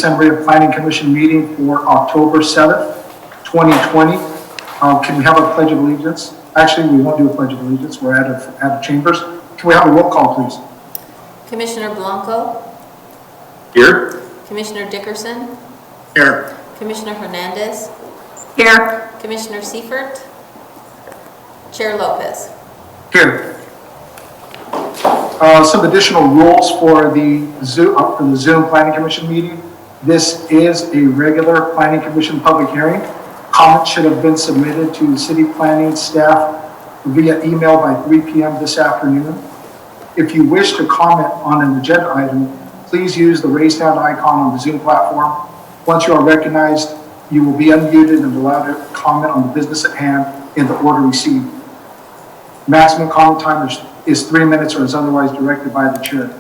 Assembly Planning Commission meeting for October 7th, 2020. Can we have a pledge of allegiance? Actually, we won't do a pledge of allegiance. We're out of chambers. Can we have a roll call, please? Commissioner Blanco? Here. Commissioner Dickerson? Here. Commissioner Hernandez? Here. Commissioner Seifert? Chair Lopez? Here. Some additional rules for the Zoom Planning Commission meeting. This is a regular Planning Commission public hearing. Comments should have been submitted to the city planning staff via email by 3 p.m. this afternoon. If you wish to comment on an agenda item, please use the raise hand icon on the Zoom platform. Once you are recognized, you will be unmuted and allowed to comment on the business at hand in the order received. Maximum comment time is 3 minutes or is otherwise directed by the chair.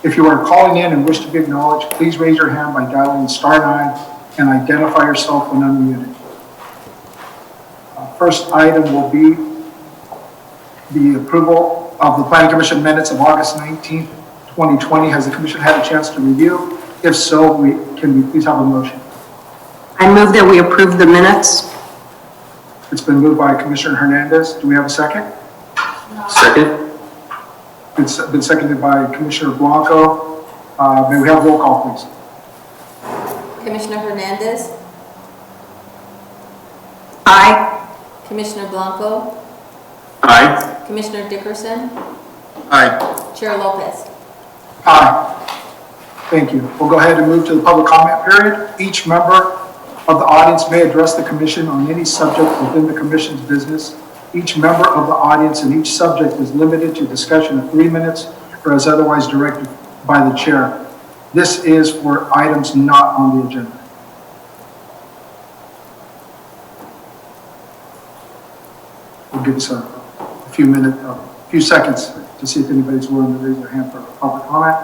If you are calling in and wish to be acknowledged, please raise your hand by dialing *9 and identify yourself when unmuted. First item will be the approval of the Planning Commission minutes of August 19th, 2020. Has the Commission had a chance to review? If so, can we please have a motion? I move that we approve the minutes. It's been moved by Commissioner Hernandez. Do we have a second? Second. It's been seconded by Commissioner Blanco. May we have a roll call, please? Commissioner Hernandez? Aye. Commissioner Blanco? Aye. Commissioner Dickerson? Aye. Chair Lopez? Aye. Thank you. We'll go ahead and move to the public comment period. Each member of the audience may address the Commission on any subject within the Commission's business. Each member of the audience and each subject is limited to discussion of 3 minutes or as otherwise directed by the chair. This is for items not on the agenda. We'll give us a few seconds to see if anybody's willing to raise their hand for public comment.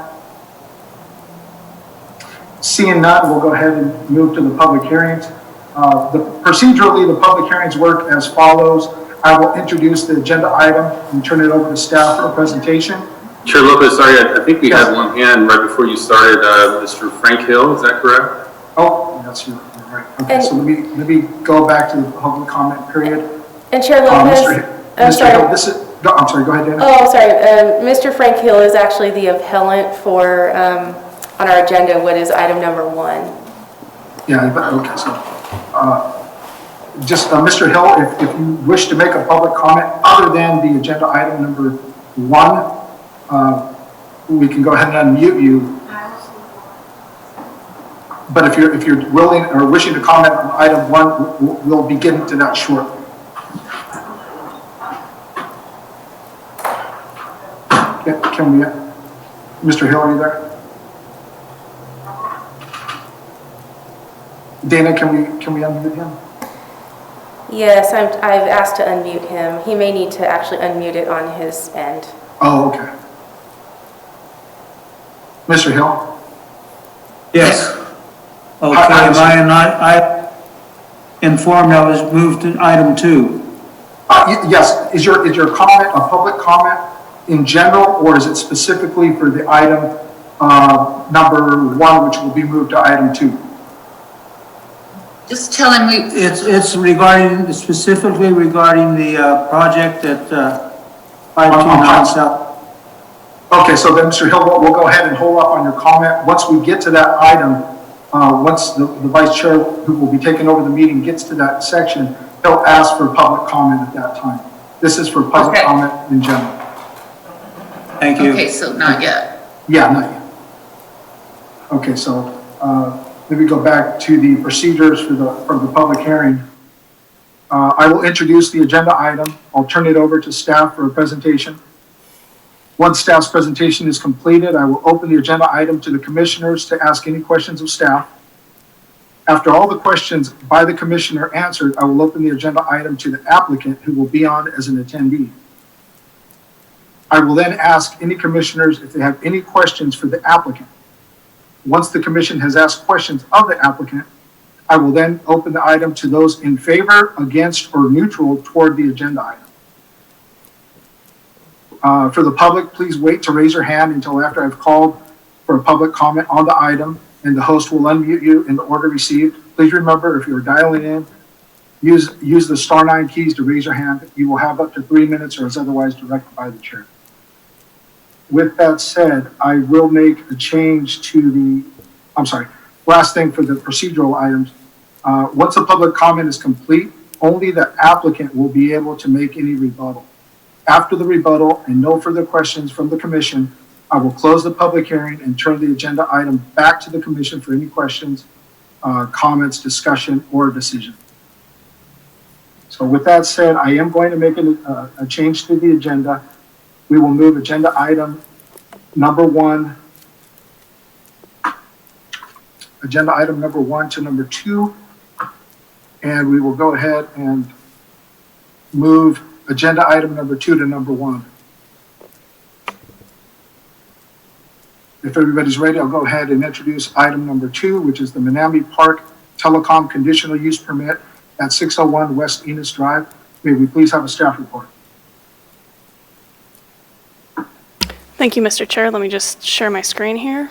Seeing none, we'll go ahead and move to the public hearings. Procedurally, the public hearings work as follows. I will introduce the agenda item and turn it over to staff for a presentation. Chair Lopez, sorry, I think we had one hand right before you started. Mr. Frank Hill, is that correct? Oh, that's you're right. Okay, so let me go back to the public comment period. And Chair Lopez, Mr. Hill, I'm sorry, go ahead, Dana. Oh, sorry. Mr. Frank Hill is actually the appellant for, on our agenda, what is item number 1. Yeah, okay, so, just Mr. Hill, if you wish to make a public comment other than the agenda item number 1, we can go ahead and unmute you. But if you're willing or wishing to comment on item 1, we'll be getting to that shortly. Can we, Mr. Hill, are you there? Dana, can we unmute him? Yes, I've asked to unmute him. He may need to actually unmute it on his end. Oh, okay. Mr. Hill? Yes. Okay, I informed I was moved to item 2. Yes. Is your comment a public comment in general, or is it specifically for the item number 1, which will be moved to item 2? Just tell him It's regarding, specifically regarding the project at 529 South. Okay, so then, Mr. Hill, we'll go ahead and hold up on your comment. Once we get to that item, once the vice chair, who will be taking over the meeting, gets to that section, he'll ask for public comment at that time. This is for public comment in general. Thank you. Okay, so not yet. Yeah, not yet. Okay, so maybe go back to the procedures for the public hearing. I will introduce the agenda item. I'll turn it over to staff for a presentation. Once staff's presentation is completed, I will open the agenda item to the commissioners to ask any questions of staff. After all the questions by the commissioner are answered, I will open the agenda item to the applicant, who will be on as an attendee. I will then ask any commissioners if they have any questions for the applicant. Once the commission has asked questions of the applicant, I will then open the item to those in favor, against, or neutral toward the agenda item. For the public, please wait to raise your hand until after I've called for a public comment on the item. and the host will unmute you in the order received. Please remember, if you're dialing in, use the *9 keys to raise your hand. You will have up to 3 minutes or as otherwise directed by the chair. With that said, I will make a change to last thing for the procedural items. Once the public comment is complete, only the applicant will be able to make any rebuttal. After the rebuttal and no further questions from the commission, I will close the public hearing and turn the agenda item back to the commission for any questions, comments, discussion, or decision. So with that said, I am going to make a change to the agenda. We will move agenda item number 1 to number 2, and we will go ahead and move agenda item number 2 to number 1. If everybody's ready, I'll go ahead and introduce item number 2, which is the Manami Park Telecom Conditional Use Permit at 601 West Enos Drive. May we please have a staff report? Thank you, Mr. Chair. Let me just share my screen here.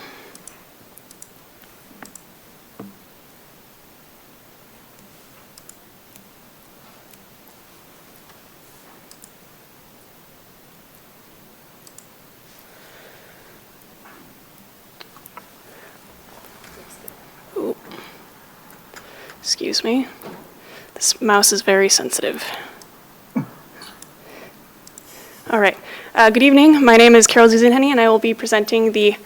Ooh. Excuse me. This mouse is very sensitive. All right. Good evening. My name is Carol Zuzenhenny, and I will be presenting the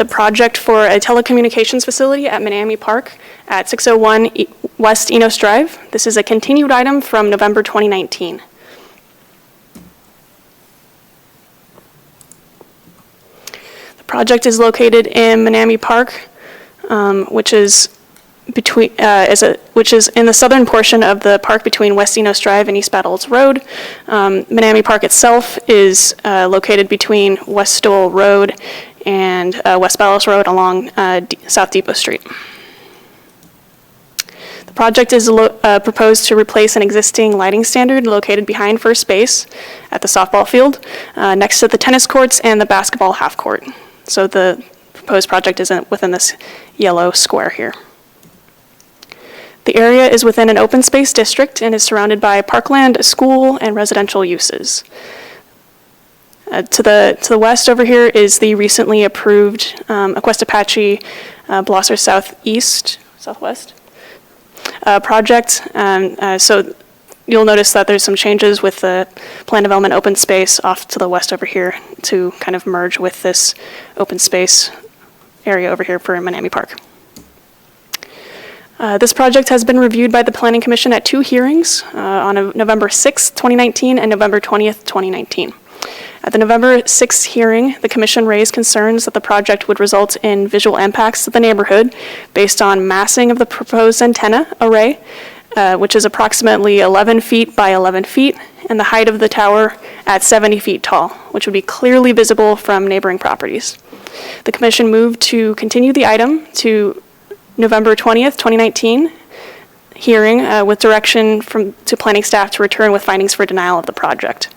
project for a telecommunications facility at Manami Park at 601 West Enos Drive. This is a continued item from November 2019. The project is located in Manami Park, which is in the southern portion of the park between West Enos Drive and East Battles Road. Manami Park itself is located between West Stowell Road and West Battles Road along South Depot Street. The project is proposed to replace an existing lighting standard located behind first base at the softball field, next to the tennis courts and the basketball half court. So the proposed project is within this yellow square here. The area is within an open space district and is surrounded by parkland, school, and residential uses. To the west over here is the recently approved Akwesasne Blosser Southwest project. So you'll notice that there's some changes with the plan development open space off to the west over here to kind of merge with this open space area over here for Manami Park. This project has been reviewed by the Planning Commission at 2 hearings on November 6th, 2019 and November 20th, 2019. At the November 6th hearing, the Commission raised concerns that the project would result in visual impacts to the neighborhood based on massing of the proposed antenna array, which is approximately 11 feet by 11 feet, and the height of the tower at 70 feet tall, which would be clearly visible from neighboring properties. The Commission moved to continue the item to November 20th, 2019 hearing with direction to planning staff to return with findings for denial of the project.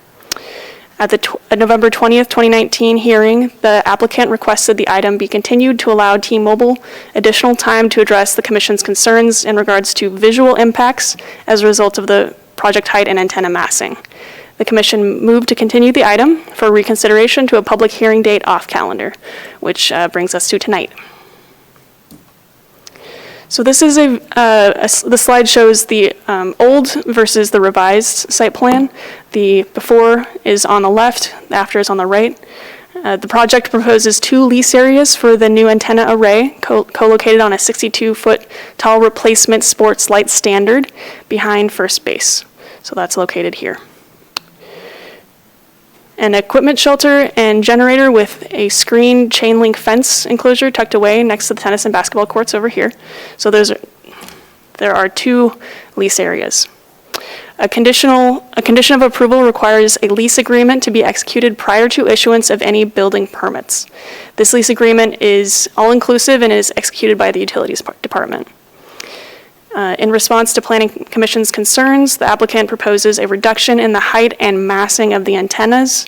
At the November 20th, 2019 hearing, the applicant requested the item be continued to allow T-Mobile additional time to address the Commission's concerns in regards to visual impacts as a result of the project height and antenna massing. The Commission moved to continue the item for reconsideration to a public hearing date off calendar, which brings us to tonight. So this is the slide shows the old versus the revised site plan. The before is on the left, the after is on the right. The project proposes 2 lease areas for the new antenna array, co-located on a 62-foot tall replacement sports light standard behind first base. So that's located here. An equipment shelter and generator with a screen chain link fence enclosure tucked away next to the tennis and basketball courts over here. So there are 2 lease areas. A condition of approval requires a lease agreement to be executed prior to issuance of any building permits. This lease agreement is all-inclusive and is executed by the Utilities Department. In response to Planning Commission's concerns, the applicant proposes a reduction in the height and massing of the antennas.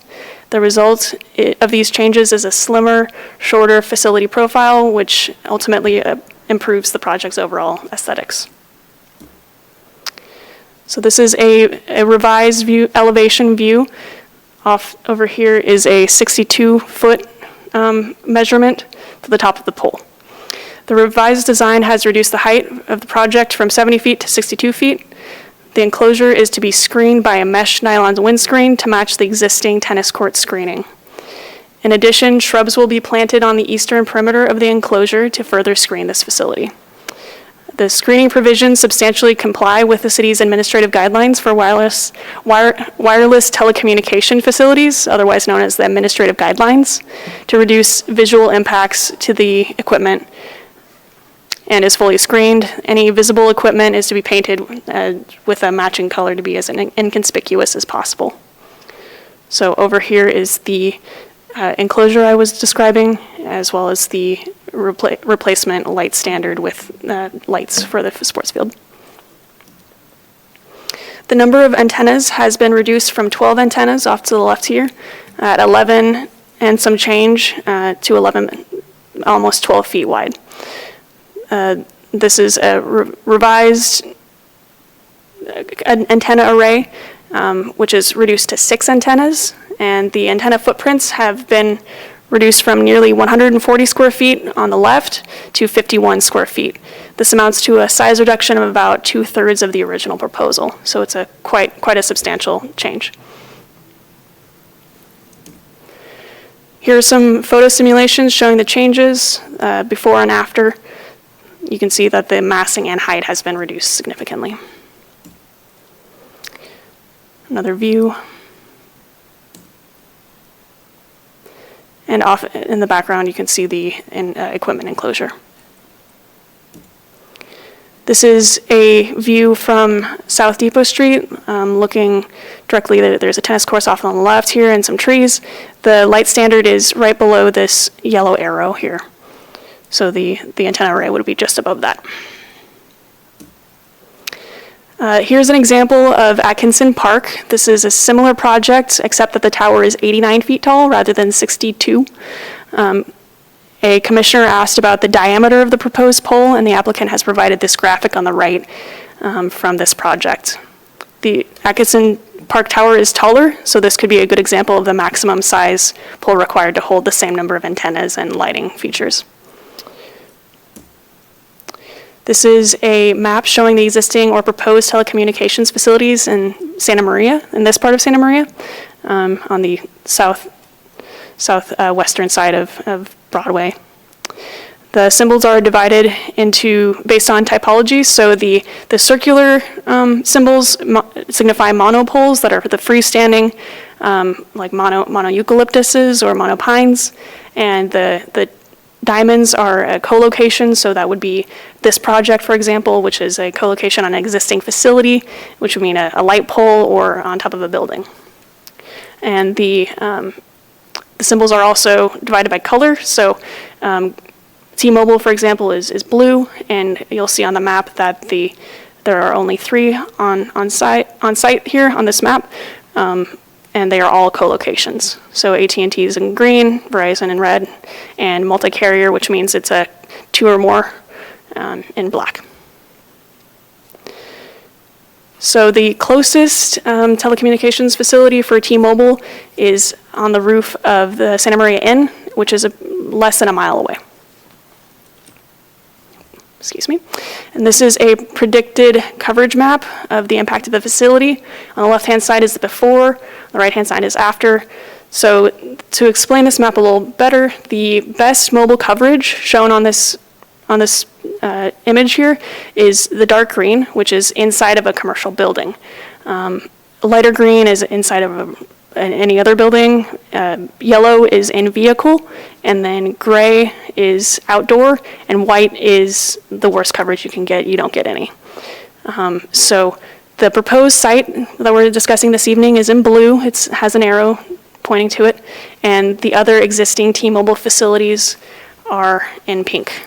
The result of these changes is a slimmer, shorter facility profile, which ultimately improves the project's overall aesthetics. So this is a revised elevation view. Off over here is a 62-foot measurement for the top of the pole. The revised design has reduced the height of the project from 70 feet to 62 feet. The enclosure is to be screened by a mesh nylon windscreen to match the existing tennis court screening. In addition, shrubs will be planted on the eastern perimeter of the enclosure to further screen this facility. The screening provisions substantially comply with the city's administrative guidelines for wireless telecommunication facilities, otherwise known as the administrative guidelines, to reduce visual impacts to the equipment, and is fully screened. Any visible equipment is to be painted with a matching color to be as inconspicuous as possible. So over here is the enclosure I was describing, as well as the replacement light standard with lights for the sports field. The number of antennas has been reduced from 12 antennas off to the left here at 11 and some change to 11, almost 12 feet wide. This is a revised antenna array, which is reduced to 6 antennas, and the antenna footprints have been reduced from nearly 140 square feet on the left to 51 square feet. This amounts to a size reduction of about 2/3 of the original proposal, so it's a quite a substantial change. Here are some photo simulations showing the changes before and after. You can see that the massing and height has been reduced significantly. Another view. And off in the background, you can see the equipment enclosure. This is a view from South Depot Street, looking directly, there's a tennis course off on the left here and some trees. The light standard is right below this yellow arrow here. So the antenna array would be just above that. Here's an example of Atkinson Park. This is a similar project, except that the tower is 89 feet tall rather than 62. A commissioner asked about the diameter of the proposed pole, and the applicant has provided this graphic on the right from this project. The Atkinson Park Tower is taller, so this could be a good example of the maximum size pole required to hold the same number of antennas and lighting features. This is a map showing the existing or proposed telecommunications facilities in Santa Maria, in this part of Santa Maria, on the southwestern side of Broadway. The symbols are divided based on typology, so the circular symbols signify monopoles that are the freestanding, like mono eucalyptuses or monopines, and the diamonds are a co-location, so that would be this project, for example, which is a co-location on an existing facility, which would mean a light pole or on top of a building. And the symbols are also divided by color, so T-Mobile, for example, is blue, and you'll see on the map that there are only 3 on site here on this map, and they are all co-locations. So AT&T is in green, Verizon in red, and multi-carrier, which means it's a 2 or more in black. So the closest telecommunications facility for T-Mobile is on the roof of the Santa Maria Inn, which is less than a mile away. Excuse me. And this is a predicted coverage map of the impact of the facility. On the left-hand side is the before, the right-hand side is after. So to explain this map a little better, the best mobile coverage shown on this image here is the dark green, which is inside of a commercial building. Lighter green is inside of any other building. Yellow is in vehicle, and then gray is outdoor, and white is the worst coverage you can get. You don't get any. So the proposed site that we're discussing this evening is in blue. It has an arrow pointing to it, and the other existing T-Mobile facilities are in pink.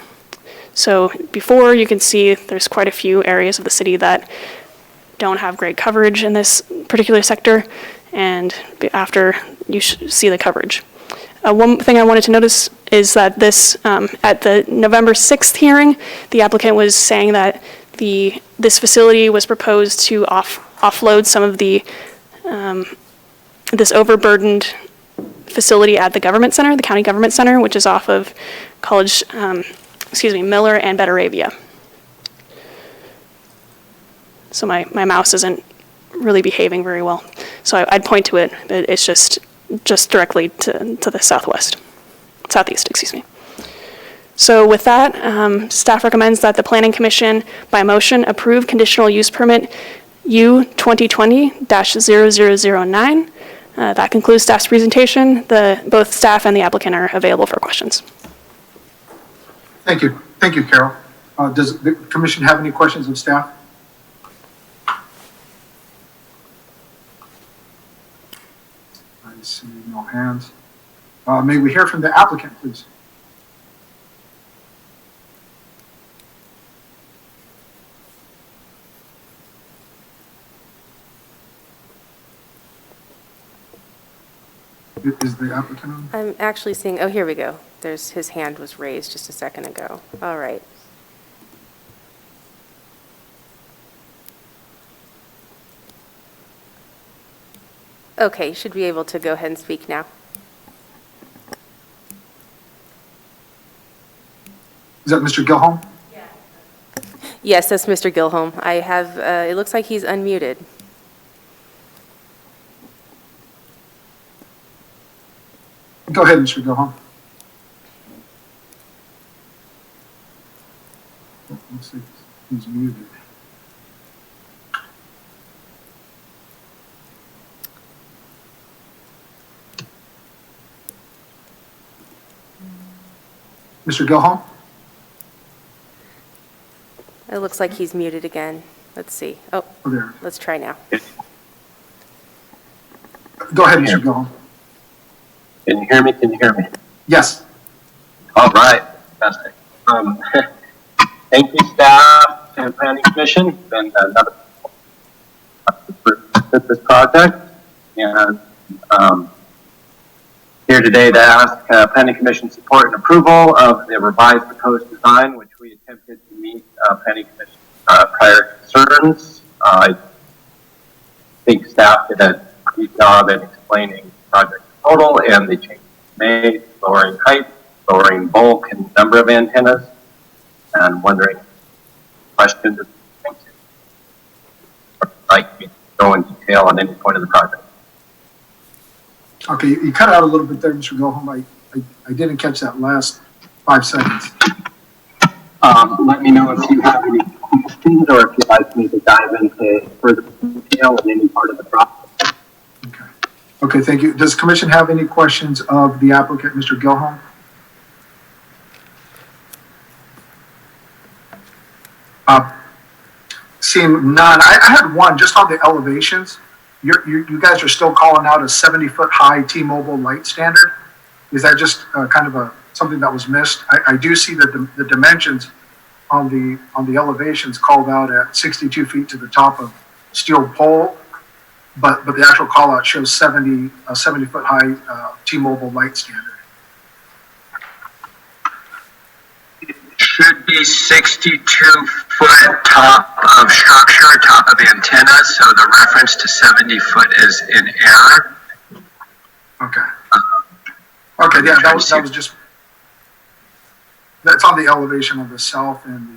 So before, you can see there's quite a few areas of the city that don't have great coverage in this particular sector, and after, you see the coverage. One thing I wanted to notice is that this, at the November 6th hearing, the applicant was saying that this facility was proposed to offload some of this overburdened facility at the government center, the county government center, which is off of Miller and Betaravia. So my mouse isn't really behaving very well. So I'd point to it, but it's just directly to the southeast, excuse me. So with that, staff recommends that the Planning Commission, by motion, approve conditional use permit U 2020-0009. That concludes staff's presentation. Both staff and the applicant are available for questions. Thank you. Thank you, Carol. Does the commission have any questions of staff? I see no hands. May we hear from the applicant, please? Is the applicant on? I'm actually seeing, oh, here we go. His hand was raised just a second ago. All right. Okay, you should be able to go ahead and speak now. Is that Mr. Gilholm? Yes, that's Mr. Gilholm. I have, it looks like he's unmuted. Go ahead, Mr. Gilholm. Looks like he's muted. Mr. Gilholm? It looks like he's muted again. Let's see. Oh, Oh, there. let's try now. Go ahead, Mr. Gilholm. Can you hear me? Can you hear me? Yes. All right, fantastic. Thank you, staff and planning commission. It's been another with this project, and here today to ask planning commission support and approval of the revised proposed design, which we attempted to meet planning commission prior concerns. I think staff did a great job at explaining the project total and the changes made, lowering height, lowering bulk and number of antennas, and wondering questions or like me to go in detail on any point of the project. Okay, you cut out a little bit there, Mr. Gilholm. I didn't catch that last 5 seconds. Let me know if you have any questions or if you'd like me to dive into further detail in any part of the process. Okay. Okay, thank you. Does the commission have any questions of the applicant, Mr. Gilholm? Seeing none, I had one just on the elevations. You guys are still calling out a 70-foot high T-Mobile light standard. Is that just kind of something that was missed? I do see that the dimensions on the elevations called out at 62 feet to the top of steel pole, but the actual call out shows 70-foot high T-Mobile light standard. Should be 62-foot top of structure, top of antenna, so the reference to 70 foot is in error. Okay. Okay, yeah, that was just, that's on the elevation of the south and the,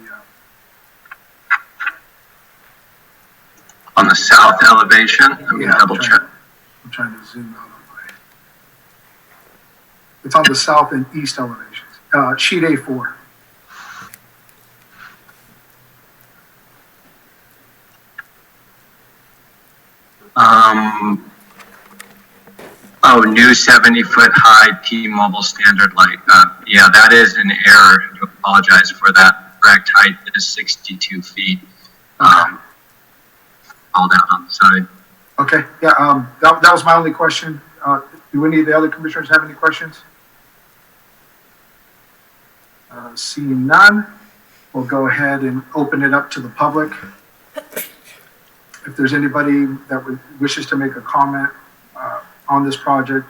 On the south elevation, let me yeah, double check. I'm trying to zoom out on my, it's on the south and east elevations, sheet A4. Oh, new 70-foot high T-Mobile standard light. Yeah, that is an error. I do apologize for that. Correct height is 62 feet. All down on the side. Okay, yeah, that was my only question. Do any of the other commissioners have any questions? Seeing none, we'll go ahead and open it up to the public. If there's anybody that wishes to make a comment on this project,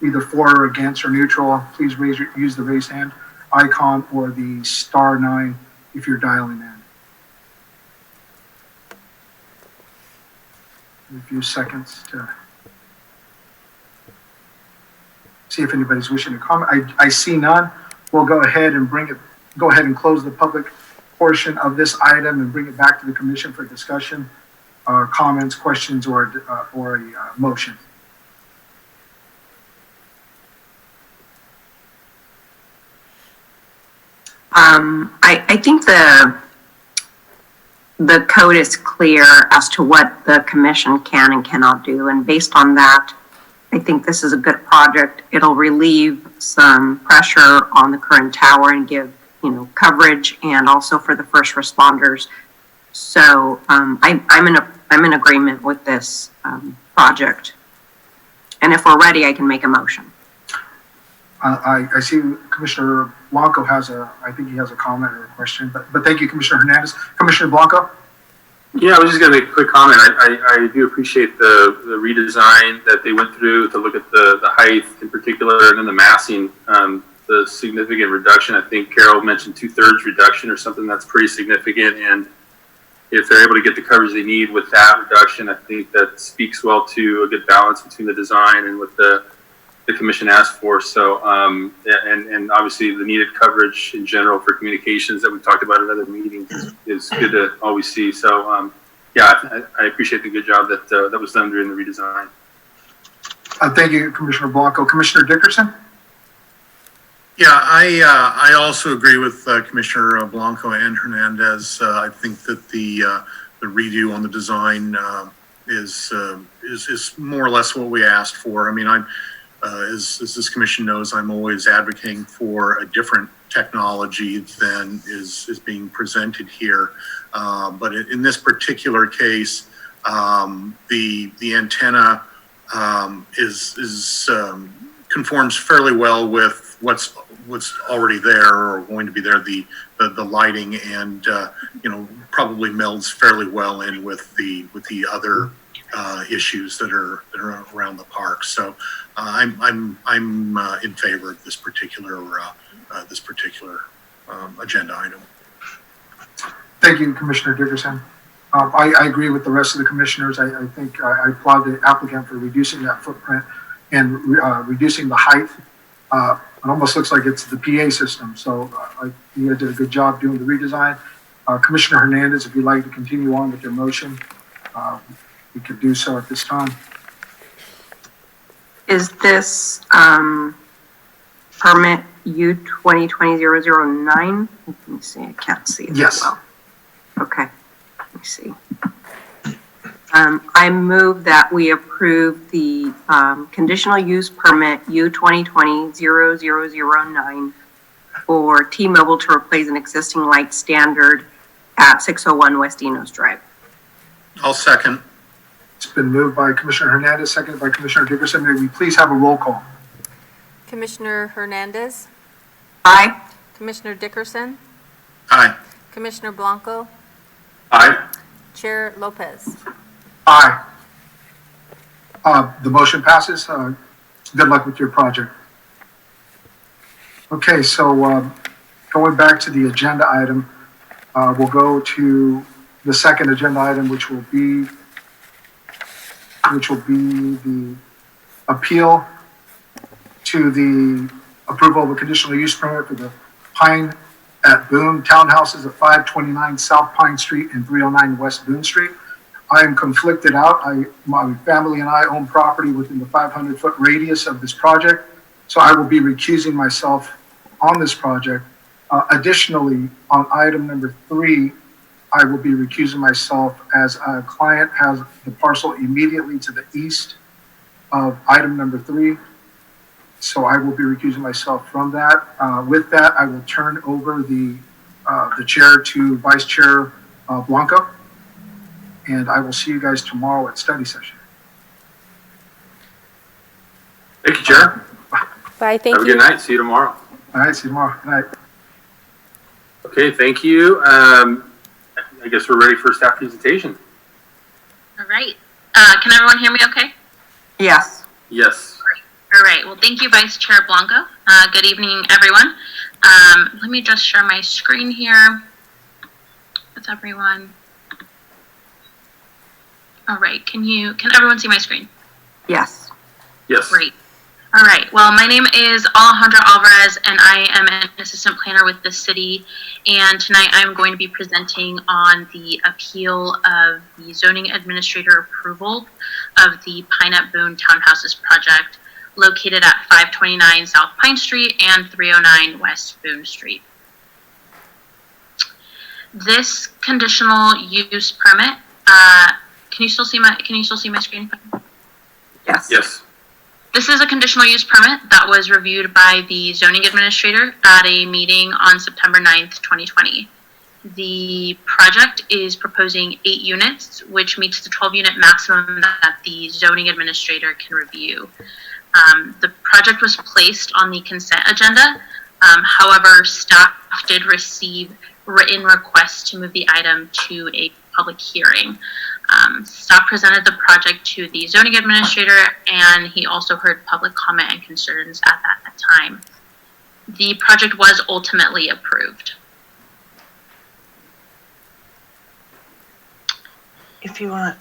either for or against or neutral, please use the raised hand icon or the *9 if you're dialing in. A few seconds to see if anybody's wishing to comment. I see none. We'll go ahead and go ahead and close the public portion of this item and bring it back to the commission for discussion, comments, questions, or a motion. I think the code is clear as to what the commission can and cannot do, and based on that, I think this is a good project. It'll relieve some pressure on the current tower and give, coverage, and also for the first responders. So I'm in agreement with this project. And if we're ready, I can make a motion. I see Commissioner Blanco I think he has a comment or a question, but thank you, Commissioner Hernandez. Commissioner Blanco? Yeah, I was just going to make a quick comment. I do appreciate the redesign that they went through to look at the height in particular and then the massing, the significant reduction. I think Carol mentioned 2/3 reduction or something that's pretty significant. And if they're able to get the coverage they need with that reduction, I think that speaks well to a good balance between the design and what the commission asked for. So, and obviously the needed coverage in general for communications that we talked about in other meetings is good to always see. So, yeah, I appreciate the good job that was done during the redesign. Thank you, Commissioner Blanco. Commissioner Dickerson? Yeah, I also agree with Commissioner Blanco and Hernandez. I think that the redo on the design is more or less what we asked for. I mean, as this commission knows, I'm always advocating for a different technology than is being presented here. But in this particular case, the antenna conforms fairly well with what's already there or going to be there. The lighting and probably melds fairly well in with the other issues that are around the park. So I'm in favor of this particular agenda item. Thank you, Commissioner Dickerson. I agree with the rest of the commissioners. I think I applaud the applicant for reducing that footprint and reducing the height. It almost looks like it's the PA system. So you guys did a good job doing the redesign. Commissioner Hernandez, if you'd like to continue on with your motion, we could do so at this time. Is this permit U 2020-009? Let me see, I can't see it Yes. well. Okay, let me see. I move that we approve the conditional use permit U 2020-0009 for T-Mobile to replace an existing light standard at 601 West Enos Drive. I'll second. It's been moved by Commissioner Hernandez, seconded by Commissioner Dickerson. May we please have a roll call? Commissioner Hernandez, Aye. Commissioner Dickerson, Aye. Commissioner Blanco, Aye. Chair Lopez. Aye. The motion passes. Good luck with your project. Okay, so going back to the agenda item, we'll go to the second agenda item, which will be the appeal to the approval of a conditional use permit for the Pine at Boone townhouses at 529 South Pine Street and 309 West Boone Street. I am conflicted out. My family and I own property within the 500-foot radius of this project, so I will be recusing myself on this project. Additionally, on item number 3, I will be recusing myself as a client has the parcel immediately to the east of item number 3. So I will be recusing myself from that. With that, I will turn over the chair to Vice Chair Blanco, and I will see you guys tomorrow at study session. Thank you, Chair. Bye, thank Have a you. good night. See you tomorrow. All right, see you tomorrow. Good night. Okay, thank you. I guess we're ready for staff presentation. All right. Can everyone hear me okay? Yes. Yes. All right. Well, thank you, Vice Chair Blanco. Good evening, everyone. Let me just share my screen here with everyone. All right. Can everyone see my screen? Yes. Yes. Great. All right. Well, my name is Alejandra Alvarez, and I am an assistant planner with the city. And tonight I'm going to be presenting on the appeal of the zoning administrator approval of the Pine at Boone Townhouses project located at 529 South Pine Street and 309 West Boone Street. This conditional use permit, can you still see my screen? Yes. Yes. This is a conditional use permit that was reviewed by the zoning administrator at a meeting on September 9th, 2020. The project is proposing 8 units, which meets the 12-unit maximum that the zoning administrator can review. The project was placed on the consent agenda. However, staff did receive written requests to move the item to a public hearing. Staff presented the project to the zoning administrator, and he also heard public comment and concerns at that time. The project was ultimately approved. If you want,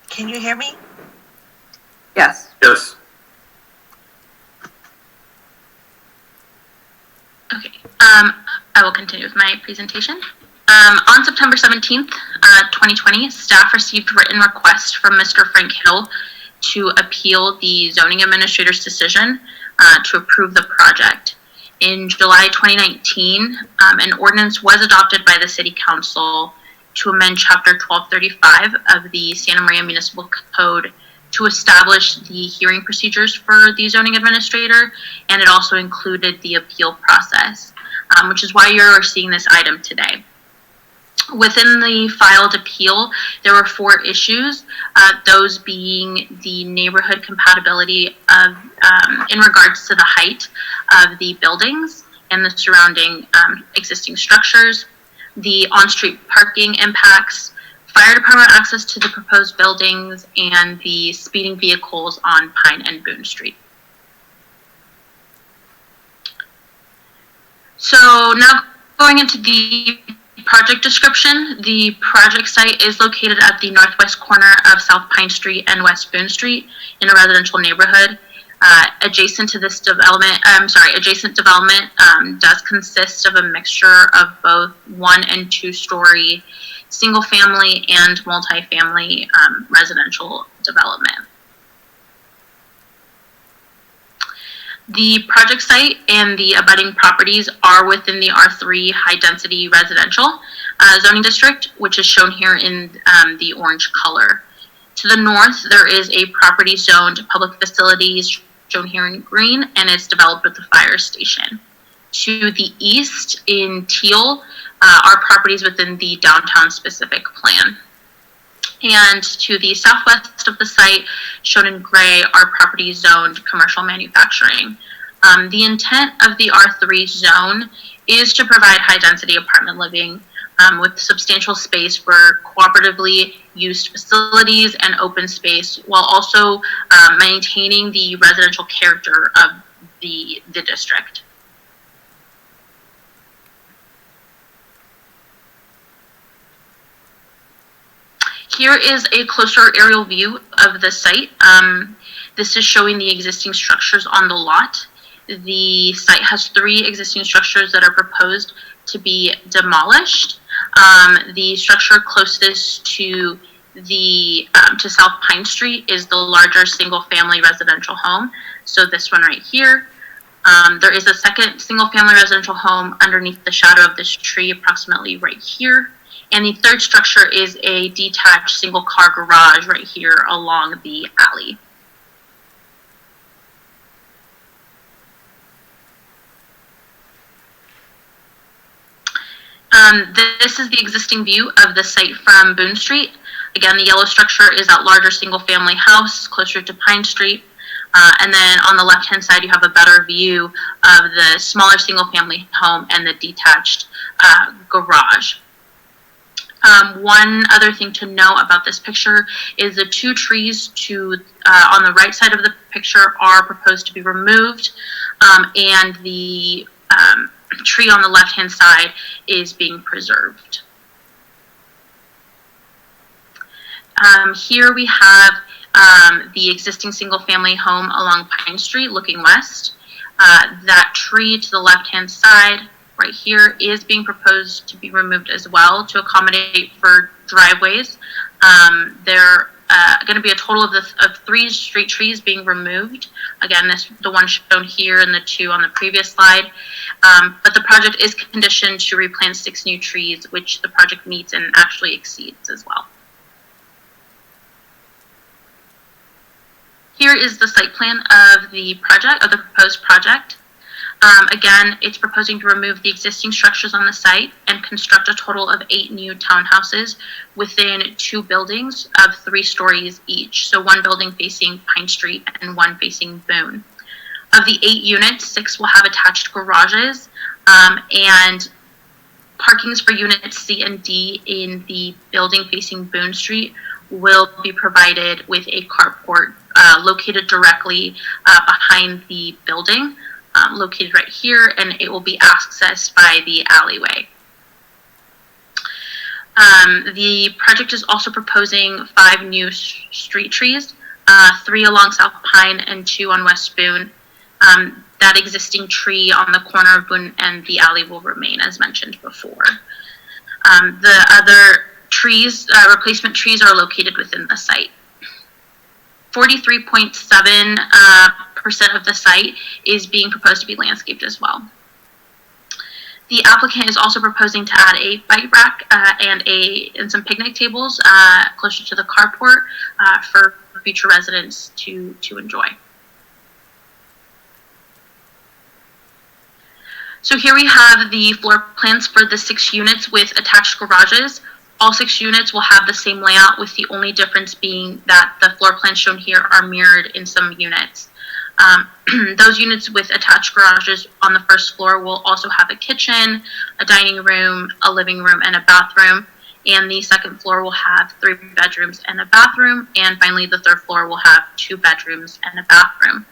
can you hear me? Yes. Yes. Okay, I will continue with my presentation. On September 17th, 2020, staff received written requests from Mr. Frank Hill to appeal the zoning administrator's decision to approve the project. In July 2019, an ordinance was adopted by the City Council to amend Chapter 1235 of the Santa Maria Municipal Code to establish the hearing procedures for the zoning administrator, and it also included the appeal process, which is why you're seeing this item today. Within the filed appeal, there were 4 issues, those being the neighborhood compatibility of, in regards to the height of the buildings and the surrounding existing structures, the on-street parking impacts, fire department access to the proposed buildings, and the speeding vehicles on Pine and Boone Street. So now going into the project description, the project site is located at the northwest corner of South Pine Street and West Boone Street in a residential neighborhood. Adjacent development does consist of a mixture of both 1- and 2-story single family and multifamily residential development. The project site and the abutting properties are within the R3 high-density residential zoning district, which is shown here in the orange color. To the north, there is a property zoned public facilities shown here in green, and it's developed with the fire station. To the east, in teal, are properties within the downtown specific plan. And to the southwest of the site, shown in gray, are properties zoned commercial manufacturing. The intent of the R3 zone is to provide high-density apartment living with substantial space for cooperatively used facilities and open space, while also maintaining the residential character of the district. Here is a closer aerial view of the site. This is showing the existing structures on the lot. The site has 3 existing structures that are proposed to be demolished. The structure closest to to South Pine Street is the larger single-family residential home. So this one right here. There is a second single-family residential home underneath the shadow of this tree, approximately right here. And the third structure is a detached single-car garage right here along the alley. This is the existing view of the site from Boone Street. Again, the yellow structure is that larger single-family house closer to Pine Street. And then on the left-hand side, you have a better view of the smaller single-family home and the detached garage. One other thing to know about this picture is the 2 trees on the right side of the picture are proposed to be removed, and the tree on the left-hand side is being preserved. Here we have the existing single-family home along Pine Street looking west. That tree to the left-hand side right here is being proposed to be removed as well to accommodate for driveways. There are going to be a total of 3 street trees being removed. Again, the one shown here and the 2 on the previous slide. But the project is conditioned to replant 6 new trees, which the project meets and actually exceeds as well. Here is the site plan of the project, of the proposed project. Again, it's proposing to remove the existing structures on the site and construct a total of 8 new townhouses within 2 buildings of 3 stories each. So 1 building facing Pine Street and 1 facing Boone. Of the 8 units, 6 will have attached garages, and parkings for units C and D in the building facing Boone Street will be provided with a carport located directly behind the building, located right here, and it will be accessed by the alleyway. The project is also proposing 5 new street trees, 3 along South Pine and 2 on West Boone. That existing tree on the corner of Boone and the alley will remain, as mentioned before. The other trees, replacement trees, are located within the site. 43.7% of the site is being proposed to be landscaped as well. The applicant is also proposing to add a bike rack and some picnic tables closer to the carport for future residents to enjoy. So here we have the floor plans for the 6 units with attached garages. All 6 units will have the same layout, with the only difference being that the floor plans shown here are mirrored in some units. Those units with attached garages on the first floor will also have a kitchen, a dining room, a living room, and a bathroom. And the second floor will have 3 bedrooms and a bathroom. And finally, the third floor will have 2 bedrooms and a bathroom.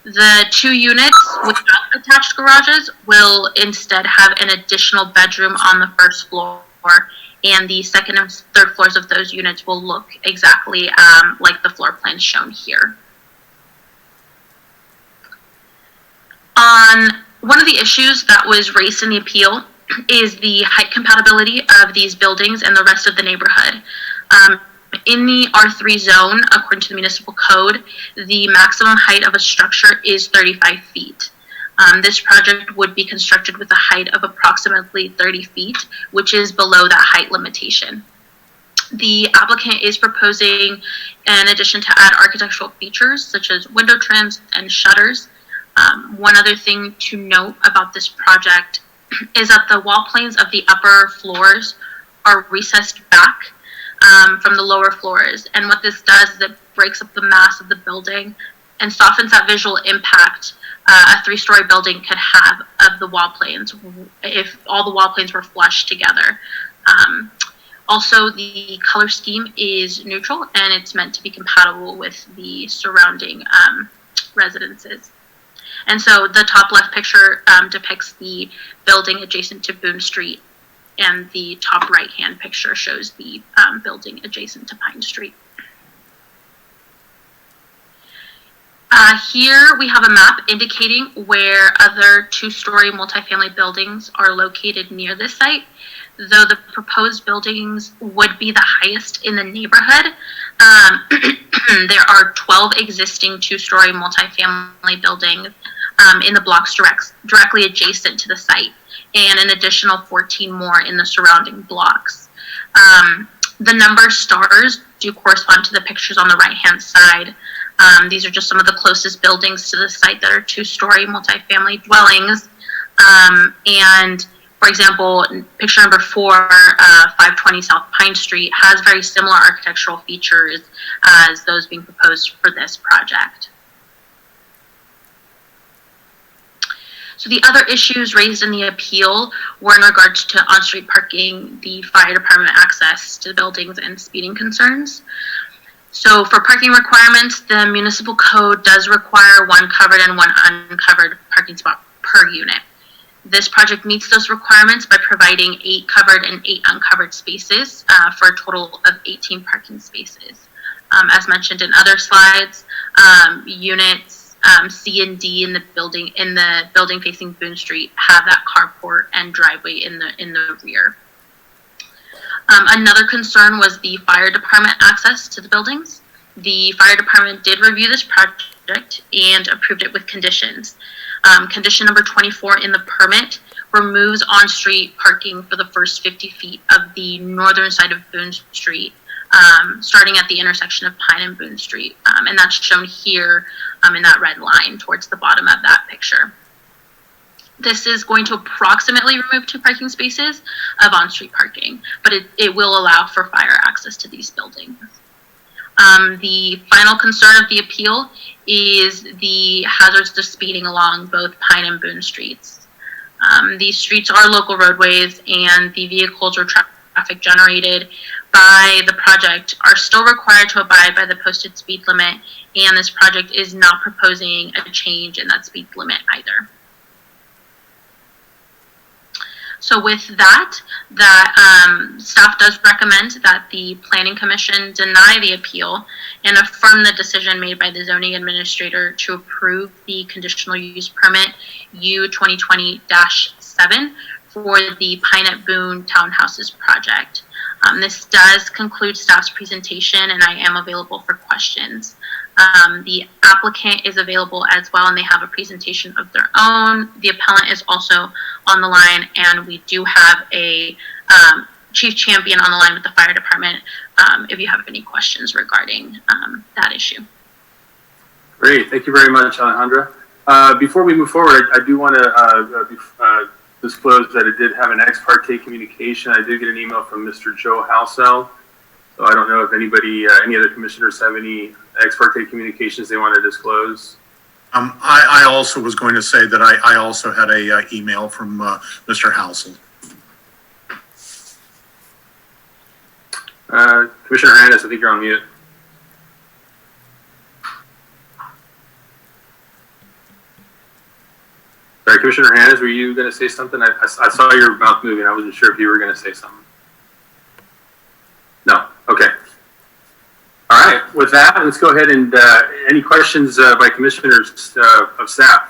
The 2 units without attached garages will instead have an additional bedroom on the first floor, and the second and third floors of those units will look exactly like the floor plans shown here. One of the issues that was raised in the appeal is the height compatibility of these buildings and the rest of the neighborhood. In the R3 zone, according to the municipal code, the maximum height of a structure is 35 feet. This project would be constructed with a height of approximately 30 feet, which is below that height limitation. The applicant is proposing, in addition, to add architectural features such as window trims and shutters. One other thing to note about this project is that the wall planes of the upper floors are recessed back from the lower floors. And what this does is it breaks up the mass of the building and softens that visual impact a 3-story building could have of the wall planes if all the wall planes were flush together. Also, the color scheme is neutral and it's meant to be compatible with the surrounding residences. And so the top left picture depicts the building adjacent to Boone Street, and the top right-hand picture shows the building adjacent to Pine Street. Here we have a map indicating where other 2-story multifamily buildings are located near this site. Though the proposed buildings would be the highest in the neighborhood, there are 12 existing 2-story multifamily buildings in the blocks directly adjacent to the site, and an additional 14 more in the surrounding blocks. The number stars do correspond to the pictures on the right-hand side. These are just some of the closest buildings to the site that are 2-story multifamily dwellings. And for example, picture number 4, 520 South Pine Street, has very similar architectural features as those being proposed for this project. So the other issues raised in the appeal were in regards to on-street parking, the fire department access to the buildings, and speeding concerns. So for parking requirements, the municipal code does require one covered and one uncovered parking spot per unit. This project meets those requirements by providing 8 covered and 8 uncovered spaces for a total of 18 parking spaces. As mentioned in other slides, units C and D in the building facing Boone Street have that carport and driveway in the rear. Another concern was the fire department access to the buildings. The fire department did review this project and approved it with conditions. Condition number 24 in the permit removes on-street parking for the first 50 feet of the northern side of Boone Street, starting at the intersection of Pine and Boone Street. And that's shown here in that red line towards the bottom of that picture. This is going to approximately remove 2 parking spaces of on-street parking, but it will allow for fire access to these buildings. The final concern of the appeal is the hazards of speeding along both Pine and Boone Streets. These streets are local roadways, and the vehicles or traffic generated by the project are still required to abide by the posted speed limit, and this project is not proposing a change in that speed limit either. So with that, staff does recommend that the Planning Commission deny the appeal and affirm the decision made by the zoning administrator to approve the conditional use permit U 2020-7 for the Pine at Boone Townhouses project. This does conclude staff's presentation, and I am available for questions. The applicant is available as well, and they have a presentation of their own. The appellant is also on the line, and we do have a chief champion on the line with the fire department if you have any questions regarding that issue. Great, thank you very much, Alejandra. Before we move forward, I do want to disclose that it did have an ex parte communication. I did get an email from Mr. Joe Halsell. So I don't know if anybody, any other commissioners have any ex parte communications they want to disclose. I also was going to say that I also had a email from Mr. Halsell. Commissioner Hernandez, I think you're on mute. Sorry, Commissioner Hernandez, were you going to say something? I saw your mouth moving. I wasn't sure if you were going to say something. No. Okay. All right. With that, let's go ahead and any questions by commissioners of staff?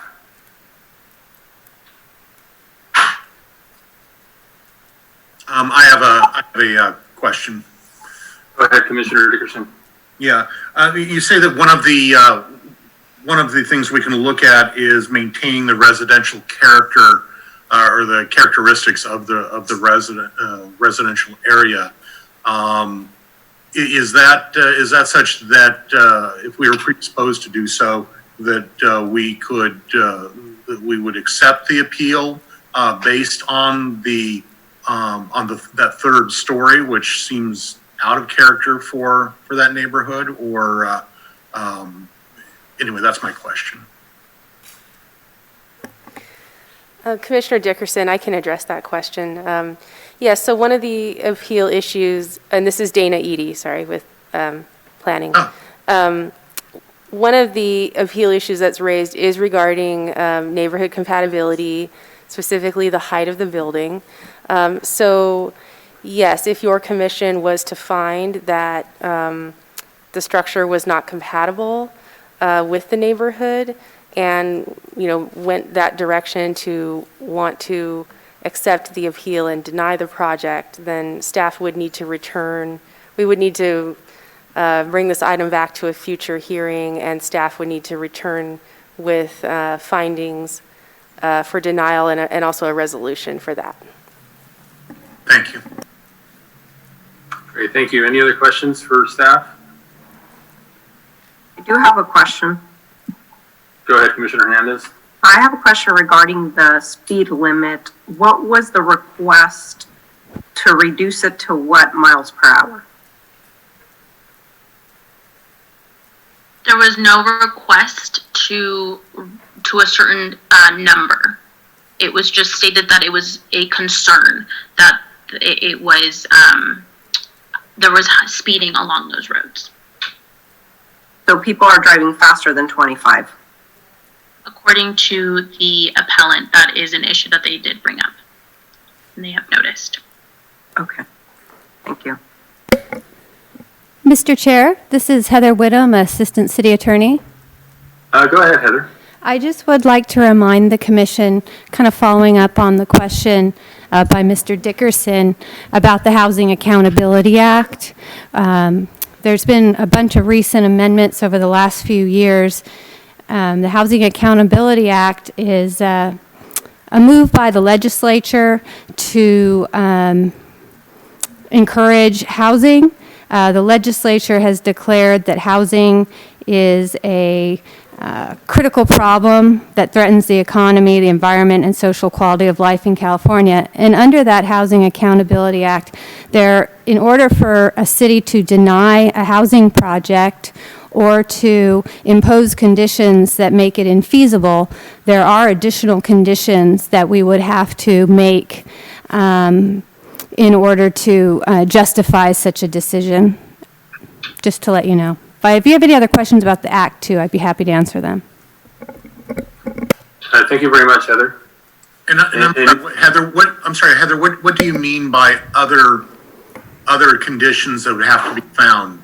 I have a question. Go ahead, Commissioner Dickerson. Yeah, you say that one of the things we can look at is maintaining the residential character or the characteristics of the residential area. Is that such that if we were predisposed to do so, that we would accept the appeal based on that third story, which seems out of character for that neighborhood? Or anyway, that's my question. Commissioner Dickerson, I can address that question. Yes, so one of the appeal issues, and this is Dana Eady, sorry, with planning. Oh. One of the appeal issues that's raised is regarding neighborhood compatibility, specifically the height of the building. So yes, if your commission was to find that the structure was not compatible with the neighborhood, and went that direction to want to accept the appeal and deny the project, then staff would need to return. We would need to bring this item back to a future hearing, and staff would need to return with findings for denial and also a resolution for that. Thank you. Great, thank you. Any other questions for staff? I do have a question. Go ahead, Commissioner Hernandez. I have a question regarding the speed limit. What was the request to reduce it to what miles per hour? There was no request to a certain number. It was just stated that it was a concern that it was there was speeding along those roads. So people are driving faster than 25. According to the appellant, that is an issue that they did bring up, and they have noticed. Okay, thank you. Mr. Chair, this is Heather Whittam, Assistant City Attorney. Go ahead, Heather. I just would like to remind the commission, kind of following up on the question by Mr. Dickerson about the Housing Accountability Act. There's been a bunch of recent amendments over the last few years. The Housing Accountability Act is a move by the legislature to encourage housing. The legislature has declared that housing is a critical problem that threatens the economy, the environment, and social quality of life in California. And under that Housing Accountability Act, in order for a city to deny a housing project or to impose conditions that make it infeasible, there are additional conditions that we would have to make in order to justify such a decision, just to let you know. But if you have any other questions about the Act, too, I'd be happy to answer them. Thank you very much, Heather. And Heather, what do you mean by other conditions that would have to be found?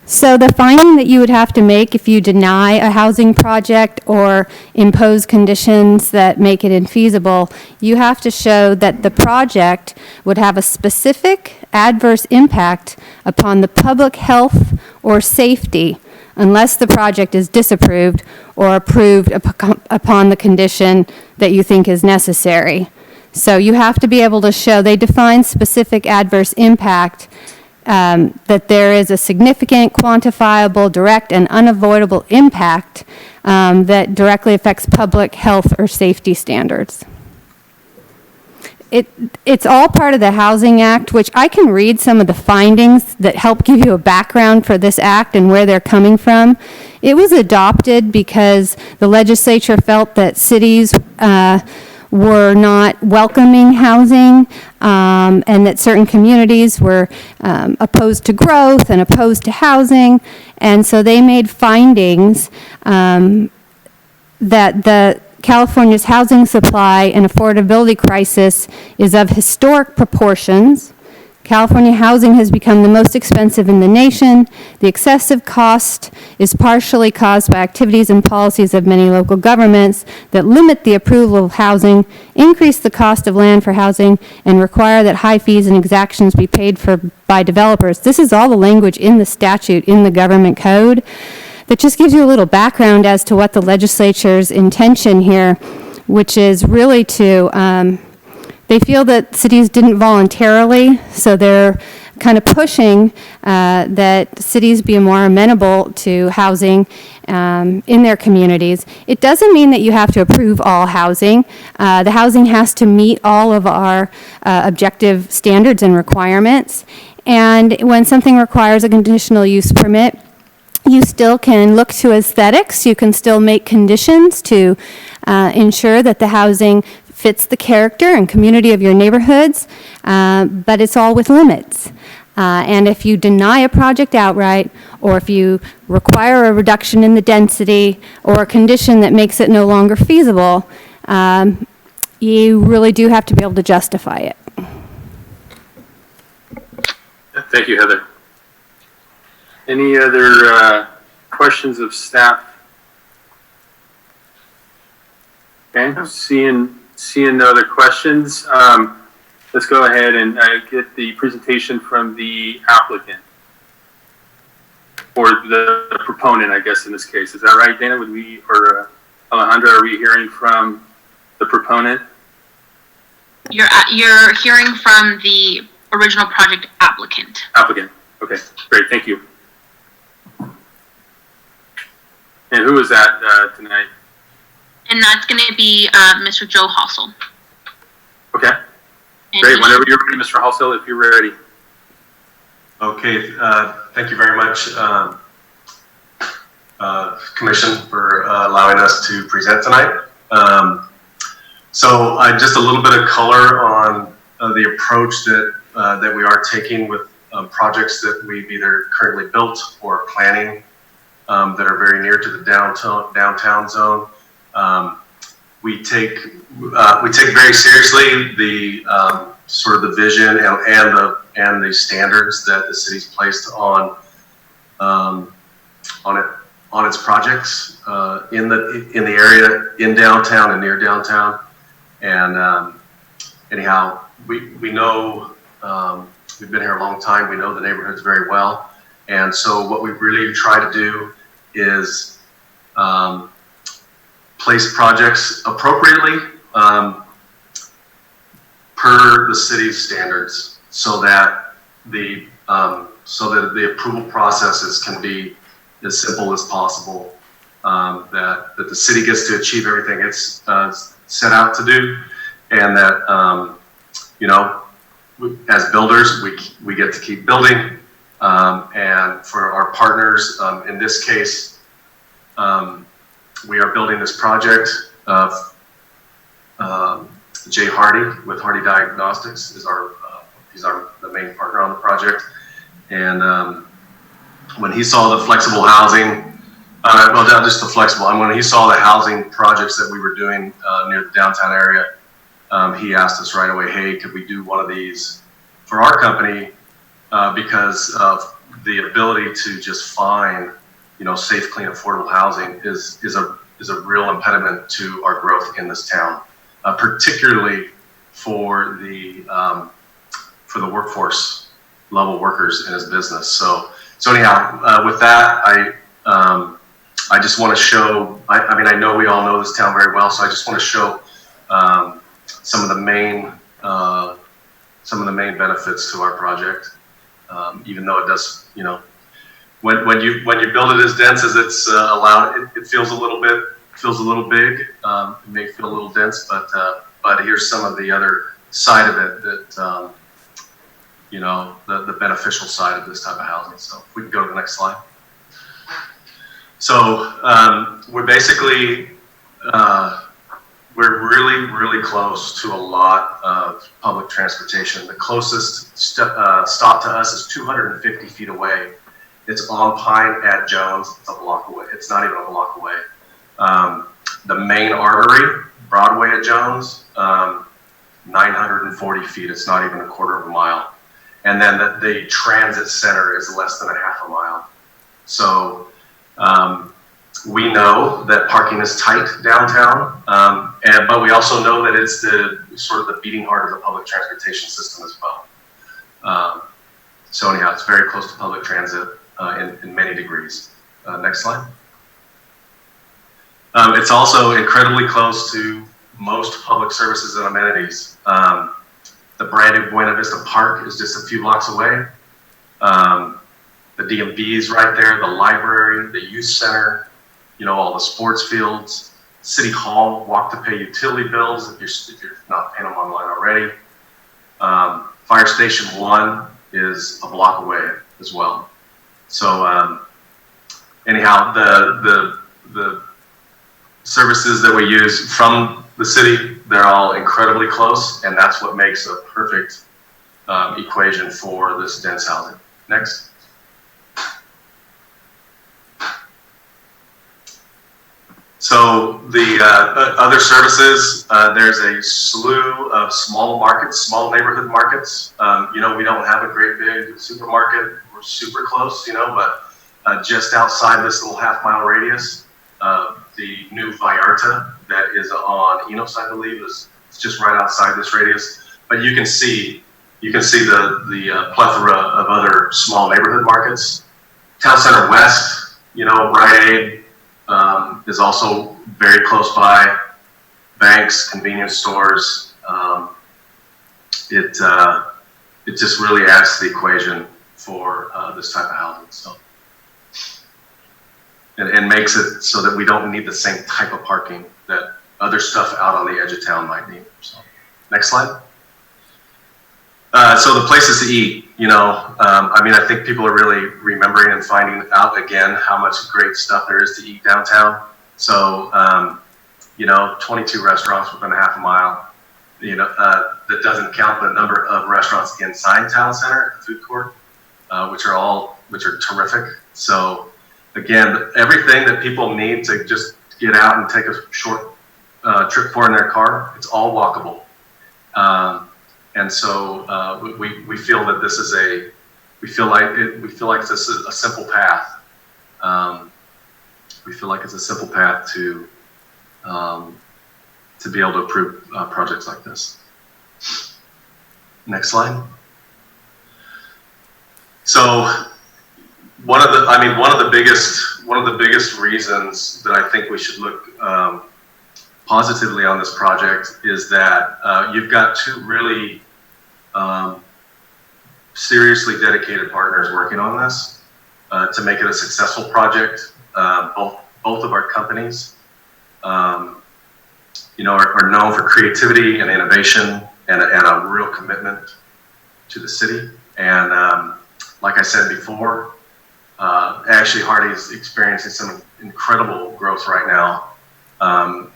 So the finding that you would have to make if you deny a housing project or impose conditions that make it infeasible, you have to show that the project would have a specific adverse impact upon the public health or safety unless the project is disapproved or approved upon the condition that you think is necessary. So you have to be able to show, they define specific adverse impact, that there is a significant, quantifiable, direct, and unavoidable impact that directly affects public health or safety standards. It's all part of the Housing Act, which I can read some of the findings that help give you a background for this act and where they're coming from. It was adopted because the legislature felt that cities were not welcoming housing, and that certain communities were opposed to growth and opposed to housing. And so they made findings that the California's housing supply and affordability crisis is of historic proportions. California housing has become the most expensive in the nation. The excessive cost is partially caused by activities and policies of many local governments that limit the approval of housing, increase the cost of land for housing, and require that high fees and exactions be paid for by developers. This is all the language in the statute, in the government code. That just gives you a little background as to what the legislature's intention here, which is really to, they feel that cities didn't voluntarily, so they're kind of pushing that cities be more amenable to housing in their communities. It doesn't mean that you have to approve all housing. The housing has to meet all of our objective standards and requirements. And when something requires a conditional use permit, you still can look to aesthetics. You can still make conditions to ensure that the housing fits the character and community of your neighborhoods, but it's all with limits. And if you deny a project outright, or if you require a reduction in the density, or a condition that makes it no longer feasible, you really do have to be able to justify it. Thank you, Heather. Any other questions of staff? Okay, seeing no other questions, let's go ahead and get the presentation from the applicant, or the proponent, I guess, in this case. Is that right, Dana? Would we, or Alejandra, are we hearing from the proponent? You're hearing from the original project applicant. Applicant. Okay, great. Thank you. And who is that tonight? And that's going to be Mr. Joe Hossel. Okay, And great. Whenever you're ready, Mr. Halsell, if you're ready. Okay, thank you very much, Commission, for allowing us to present tonight. So just a little bit of color on the approach that we are taking with projects that we've either currently built or planning that are very near to the downtown zone. We take very seriously the sort of the vision and the standards that the city's placed on its projects in the area in downtown and near downtown. And anyhow, we know we've been here a long time. We know the neighborhoods very well, and so what we really try to do is place projects appropriately per the city's standards, so that the approval processes can be as simple as possible. That the city gets to achieve everything it's set out to do, and that as builders we get to keep building, and for our partners in this case. We are building this project. Jay Hardy with Hardy Diagnostics is the main partner on the project. And when he saw the flexible housing, well, not just the flexible, and when he saw the housing projects that we were doing near the downtown area, he asked us right away, hey, could we do one of these for our company? Because of the ability to just find safe, clean, affordable housing is a real impediment to our growth in this town, particularly for the workforce level workers in his business. So anyhow, with that, I just want to show. I know we all know this town very well, so I just want to show some of the main benefits to our project. Even though it does, when you build it as dense as it's allowed, it feels a little big. It may feel a little dense, but here's some of the other side of it that the beneficial side of this type of housing. So if we can go to the next slide. So we're basically we're really close to a lot of public transportation. The closest stop to us is 250 feet away. It's on Pine at Jones. It's a block away. It's not even a block away. The main artery, Broadway at Jones, 940 feet. It's not even a quarter of a mile. And then the transit center is less than a half a mile. So we know that parking is tight downtown, but we also know that it's the sort of the beating heart of the public transportation system as well. So anyhow, it's very close to public transit in many degrees. Next slide. It's also incredibly close to most public services and amenities. The brand new Buena Vista Park is just a few blocks away. The DMV is right there, the library, the youth center, all the sports fields, City Hall, walk to pay utility bills if you're not paying them online already. Fire Station 1 is a block away as well. So anyhow, the services that we use from the city, they're all incredibly close, and that's what makes a perfect equation for this dense housing. Next. So the other services, there's a slew of small markets, small neighborhood markets. We don't have a great big supermarket. We're super close, but just outside this little half-mile radius, the new Vallarta that is on Enos, I believe, is just right outside this radius. But you can see the plethora of other small neighborhood markets. Town Center West, Rite Aid, is also very close by. Banks, convenience stores. It just really adds to the equation for this type of housing. So, and makes it so that we don't need the same type of parking that other stuff out on the edge of town might need. So, next slide. So the places to eat, I think people are really remembering and finding out again how much great stuff there is to eat downtown. So, 22 restaurants within a half a mile, that doesn't count the number of restaurants inside Town Center at the food court, which are terrific. So, again, everything that people need to just get out and take a short trip for in their car, it's all walkable. And so we feel that this is we feel like this is a simple path. We feel like it's a simple path to be able to approve projects like this. Next slide. So one of the biggest reasons that I think we should look positively on this project is that you've got two really seriously dedicated partners working on this to make it a successful project. Both of our companies, are known for creativity and innovation and a real commitment to the city. And like I said before, Ashley Hardy is experiencing some incredible growth right now.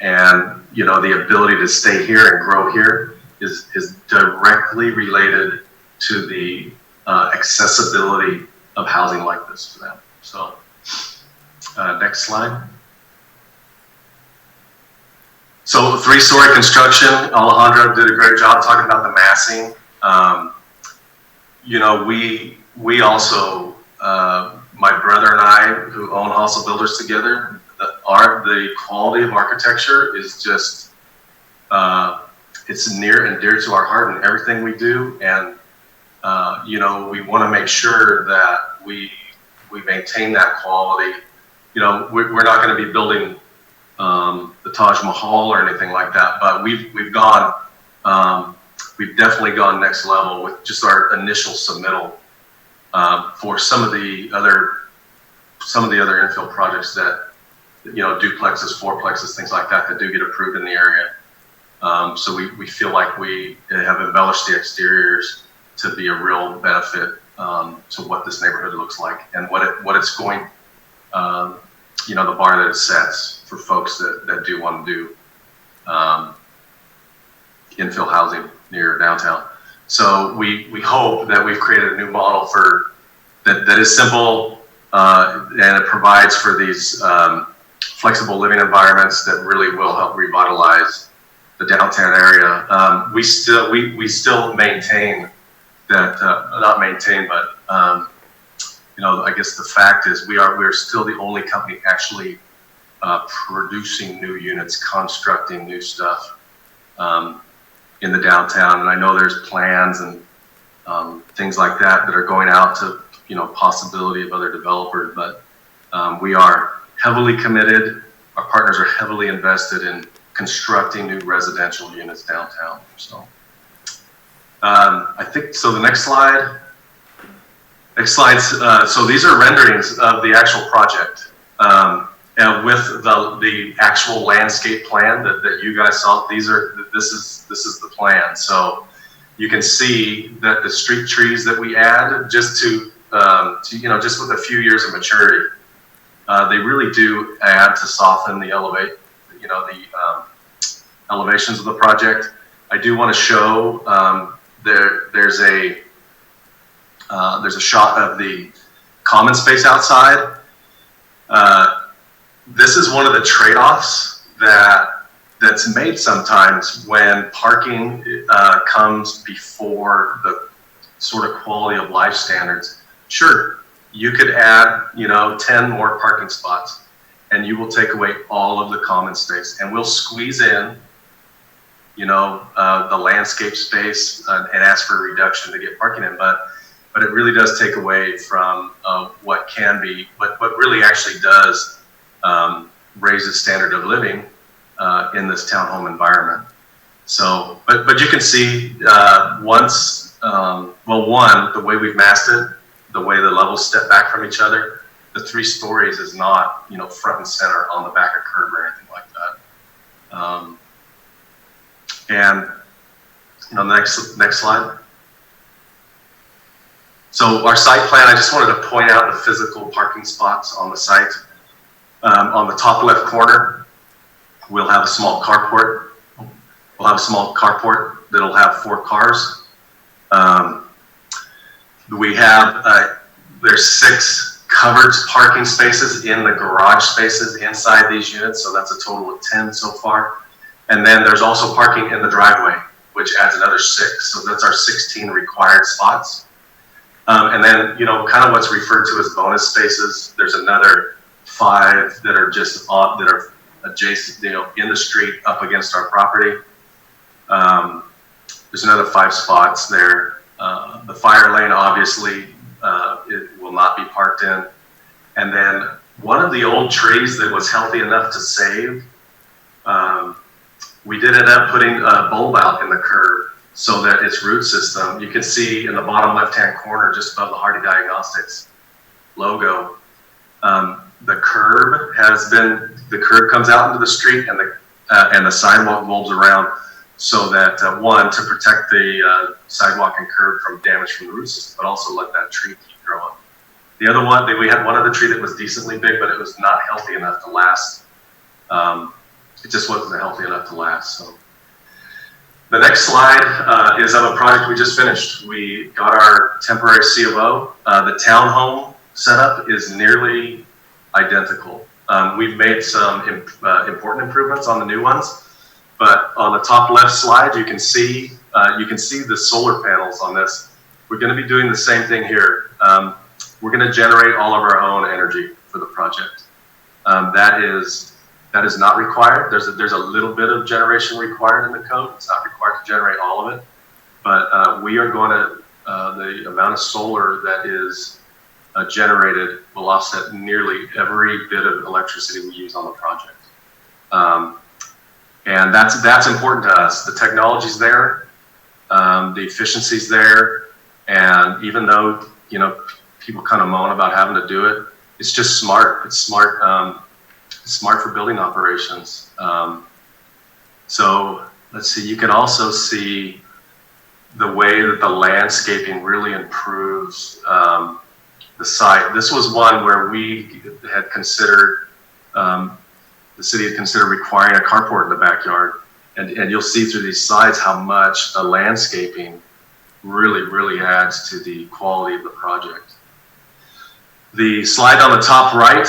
And the ability to stay here and grow here is directly related to the accessibility of housing like this for them. So next slide. So 3-story construction, Alejandro did a great job talking about the massing. We also, my brother and I, who own Hustle Builders together, the quality of architecture is just, it's near and dear to our heart in everything we do. And, we want to make sure that we maintain that quality. We're not going to be building the Taj Mahal or anything like that, but we've definitely gone next level with just our initial submittal for some of the other infill projects that duplexes, fourplexes, things like that do get approved in the area. So we feel like we have embellished the exteriors to be a real benefit to what this neighborhood looks like and what it's going. The bar that it sets for folks that do want to do infill housing near downtown. So we hope that we've created a new model that is simple and it provides for these flexible living environments that really will help revitalize the downtown area. We still maintain that, not maintain, but I guess the fact is we're still the only company actually producing new units, constructing new stuff in the downtown. And I know there's plans and things like that are going out to possibility of other developers, but we are heavily committed. Our partners are heavily invested in constructing new residential units downtown. So I think so. The next slide. So these are renderings of the actual project, and with the actual landscape plan that you guys saw. This is the plan. So you can see that the street trees that we add just to just with a few years of maturity, they really do add to soften the elevations of the project. I do want to show there's a shot of the common space outside. This is one of the trade-offs that's made sometimes when parking comes before the sort of quality of life standards. Sure, you could add 10 more parking spots and you will take away all of the common space, and we'll squeeze in the landscape space and ask for a reduction to get parking in, but it really does take away from what can be, what really actually does raise the standard of living in this townhome environment. So, but you can see the way we've massed it, the way the levels step back from each other, the 3 stories is not front and center on the back of curb or anything like that. And next slide. So our site plan, I just wanted to point out the physical parking spots on the site. On the top left corner, we'll have a small carport. We'll have a small carport that'll have 4 cars. We have, there's 6 covered parking spaces in the garage spaces inside these units. So that's a total of 10 so far. And then there's also parking in the driveway, which adds another 6. So that's our 16 required spots. And then, you know, kind of what's referred to as bonus spaces. There's another 5 that are just on, that are adjacent, you know, in the street up against our property. There's another 5 spots there. The fire lane, obviously, it will not be parked in. And then one of the old trees that was healthy enough to save, we did end up putting a bulb out in the curb so that its root system, you can see in the bottom left-hand corner, just above the Hardy Diagnostics logo, the curb comes out into the street, and the sidewalk bulbs around, so that one, to protect the sidewalk and curb from damage from the root system, but also let that tree keep growing. The other one, we had one other tree that was decently big, but it was not healthy enough to last. It just wasn't healthy enough to last. So the next slide is of a project we just finished. We got our temporary C of O. The townhome setup is nearly identical. We've made some important improvements on the new ones, but on the top left slide, you can see the solar panels on this. We're going to be doing the same thing here. We're going to generate all of our own energy for the project. That is not required. There's a little bit of generation required in the code. It's not required to generate all of it, but we are going to the amount of solar that is generated will offset nearly every bit of electricity we use on the project. And that's important to us. The technology's there, the efficiency's there, and even though, you know, people kind of moan about having to do it, it's just smart. It's smart. It's smart for building operations. So let's see. You can also see the way that the landscaping really improves the site. This was one where we had considered, the city had considered requiring a carport in the backyard. And you'll see through these slides how much the landscaping really adds to the quality of the project. The slide on the top right,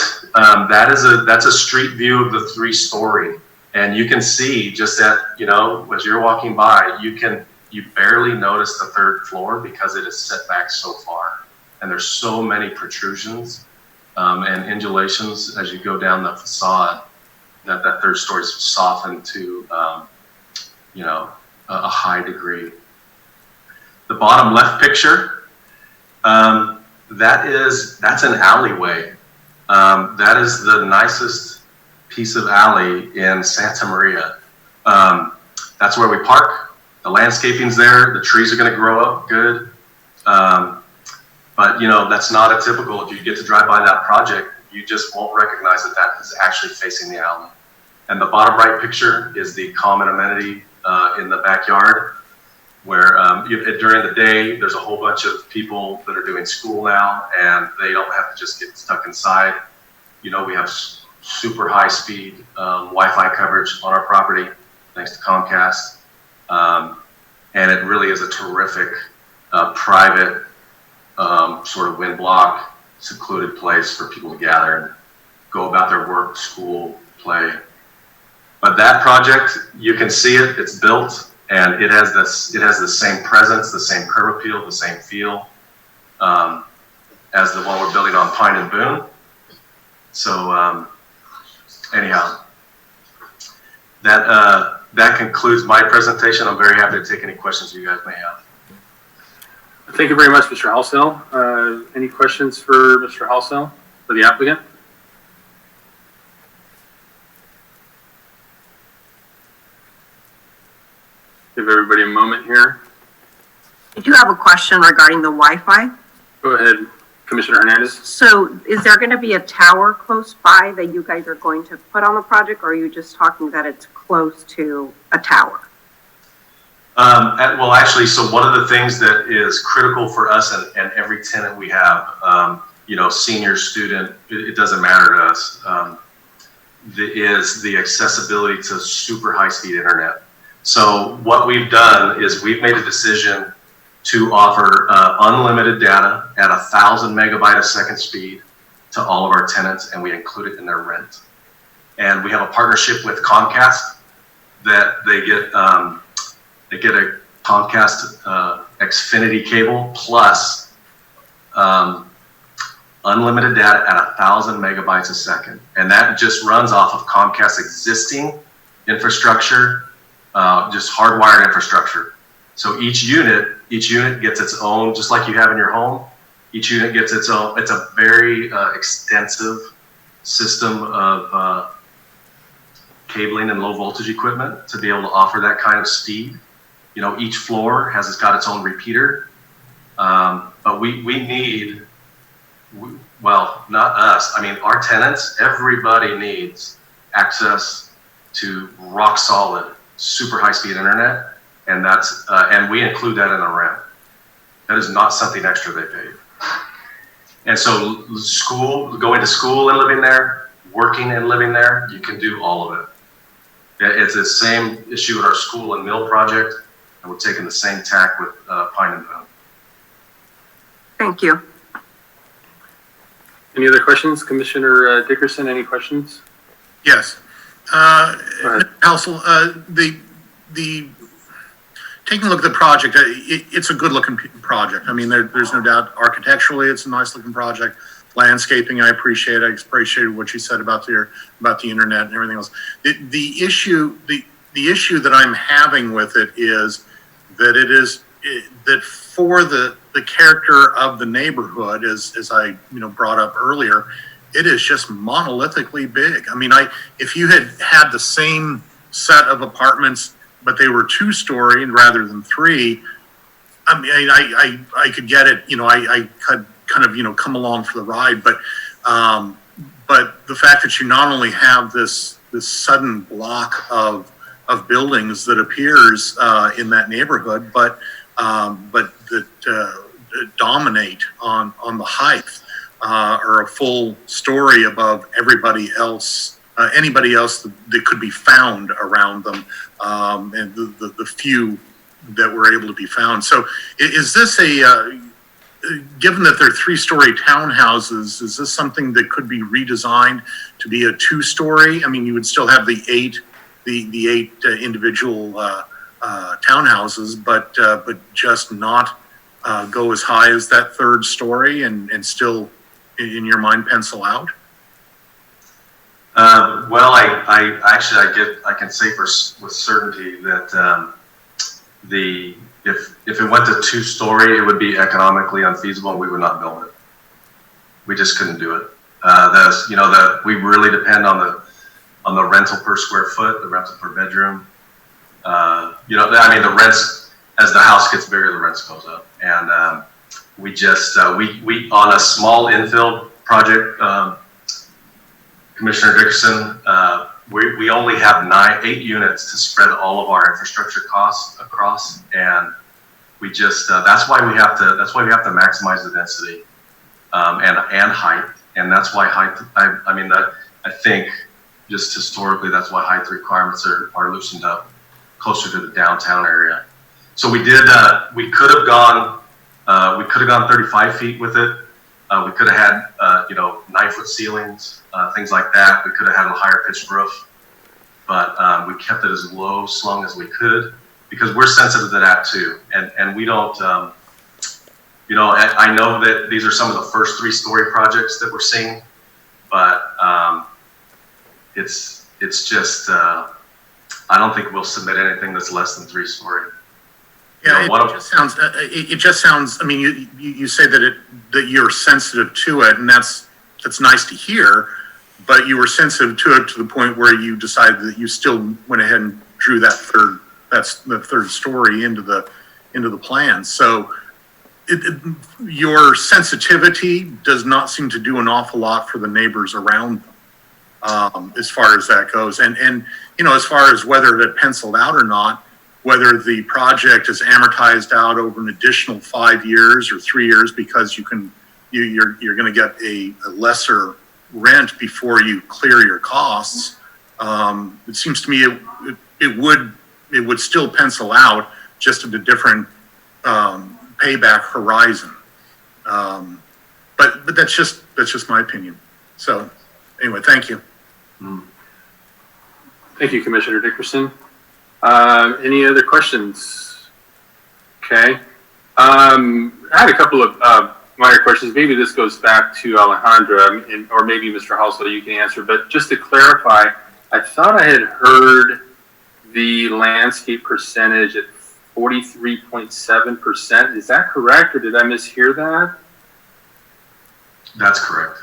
that's a street view of the 3-story. And you can see just that, you know, as you're walking by, you barely notice the 3rd floor because it is set back so far. And there's so many protrusions and undulations as you go down the facade that 3rd story is softened to, you know, a high degree. The bottom left picture, that's an alleyway. That is the nicest piece of alley in Santa Maria. That's where we park. The landscaping's there. The trees are going to grow up good. But, you know, that's not a typical, if you get to drive by that project, you just won't recognize that is actually facing the alley. And the bottom right picture is the common amenity in the backyard, where during the day, there's a whole bunch of people that are doing school now, and they don't have to just get stuck inside. You know, we have super high speed Wi-Fi coverage on our property, thanks to Comcast. And it really is a terrific private sort of wind block, secluded place for people to gather and go about their work, school, play. But that project, you can see it, it's built, and it has the same presence, the same curb appeal, the same feel as the one we're building on Pine and Boone. So anyhow, that concludes my presentation. I'm very happy to take any questions you guys may have. Thank you very much, Mr. Halsell. Any questions for Mr. Halsell, for the applicant? Give everybody a moment here. I do have a question regarding the Wi-Fi. Go ahead, Commissioner Hernandez. So is there going to be a tower close by that you guys are going to put on the project, or are you just talking that it's close to a tower? Well, actually, so one of the things that is critical for us and every tenant we have, you know, senior, student, it doesn't matter to us, is the accessibility to super high-speed internet. So what we've done is we've made a decision to offer unlimited data at 1,000 megabyte a second speed to all of our tenants, and we include it in their rent. And we have a partnership with Comcast that they get a Comcast Xfinity cable plus unlimited data at 1,000 megabytes a second, and that just runs off of Comcast's existing infrastructure, just hardwired infrastructure. So each unit gets its own, just like you have in your home. Each unit gets its own. It's a very extensive system of cabling and low voltage equipment to be able to offer that kind of speed. You know, each floor has got its own repeater, but we need, well, not us. I mean, our tenants, everybody needs access to rock solid, super high speed internet, and that's and we include that in the rent. That is not something extra they pay. And so, going to school and living there, working and living there, you can do all of it. It's the same issue with our school and mill project, and we're taking the same tack with Pine and Boone. Thank you. Any other questions? Commissioner Dickerson, any questions? Yes. Council, taking a look at the project, it's a good-looking project. I mean, there's no doubt architecturally, it's a nice-looking project. Landscaping, I appreciate. I appreciated what you said about the internet and everything else. The issue that I'm having with it is that that for the character of the neighborhood, as I brought up earlier, it is just monolithically big. I mean, if you had the same set of apartments, but they were 2-story rather than 3, I mean, I could get it. I could kind of come along for the ride, but the fact that you not only have this sudden block of buildings that appears in that neighborhood, but that dominate on the height, or a full story above everybody else, anybody else that could be found around them, and the few that were able to be found. So is this given that they're 3-story townhouses, is this something that could be redesigned to be a 2-story? I mean, you would still have the eight individual townhouses, but just not go as high as that 3rd story and still, in your mind, pencil out? Well, I can say with certainty that if it went to 2-story, it would be economically unfeasible, and we would not build it. We just couldn't do it. We really depend on the rental per square foot, the rental per bedroom. I mean, the rents, as the house gets bigger, the rents goes up, and we on a small infill project, Commissioner Dickerson, we only have 8 units to spread all of our infrastructure costs across, and we just that's why we have to maximize the density and height, and that's why height. I think just historically that's why height requirements are loosened up closer to the downtown area. So we did. We could have gone 35 feet with it. We could have had 9-foot ceilings, things like that. We could have had a higher pitched roof, but we kept it as low slung as we could because we're sensitive to that too. And we don't. I know that these are some of the first 3-story projects that we're seeing, but it's just. I don't think we'll submit anything that's less than 3-story. Yeah, it just sounds. I mean, you say that you're sensitive to it, and that's nice to hear. But you were sensitive to it to the point where you decided that you still went ahead and drew the 3rd story into the plan. So your sensitivity does not seem to do an awful lot for the neighbors around them, as far as that goes. And as far as whether it penciled out or not. Whether the project is amortized out over an additional 5 years or 3 years because you're going to get a lesser rent before you clear your costs. It seems to me it would still pencil out, just at a different payback horizon. But that's just my opinion. So, anyway, thank you. Thank you, Commissioner Dickerson. Any other questions? Okay. I had a couple of minor questions. Maybe this goes back to Alejandra, or maybe Mr. Halsell, you can answer. But just to clarify, I thought I had heard the landscape percentage at 43.7%. Is that correct, or did I mishear that? That's correct.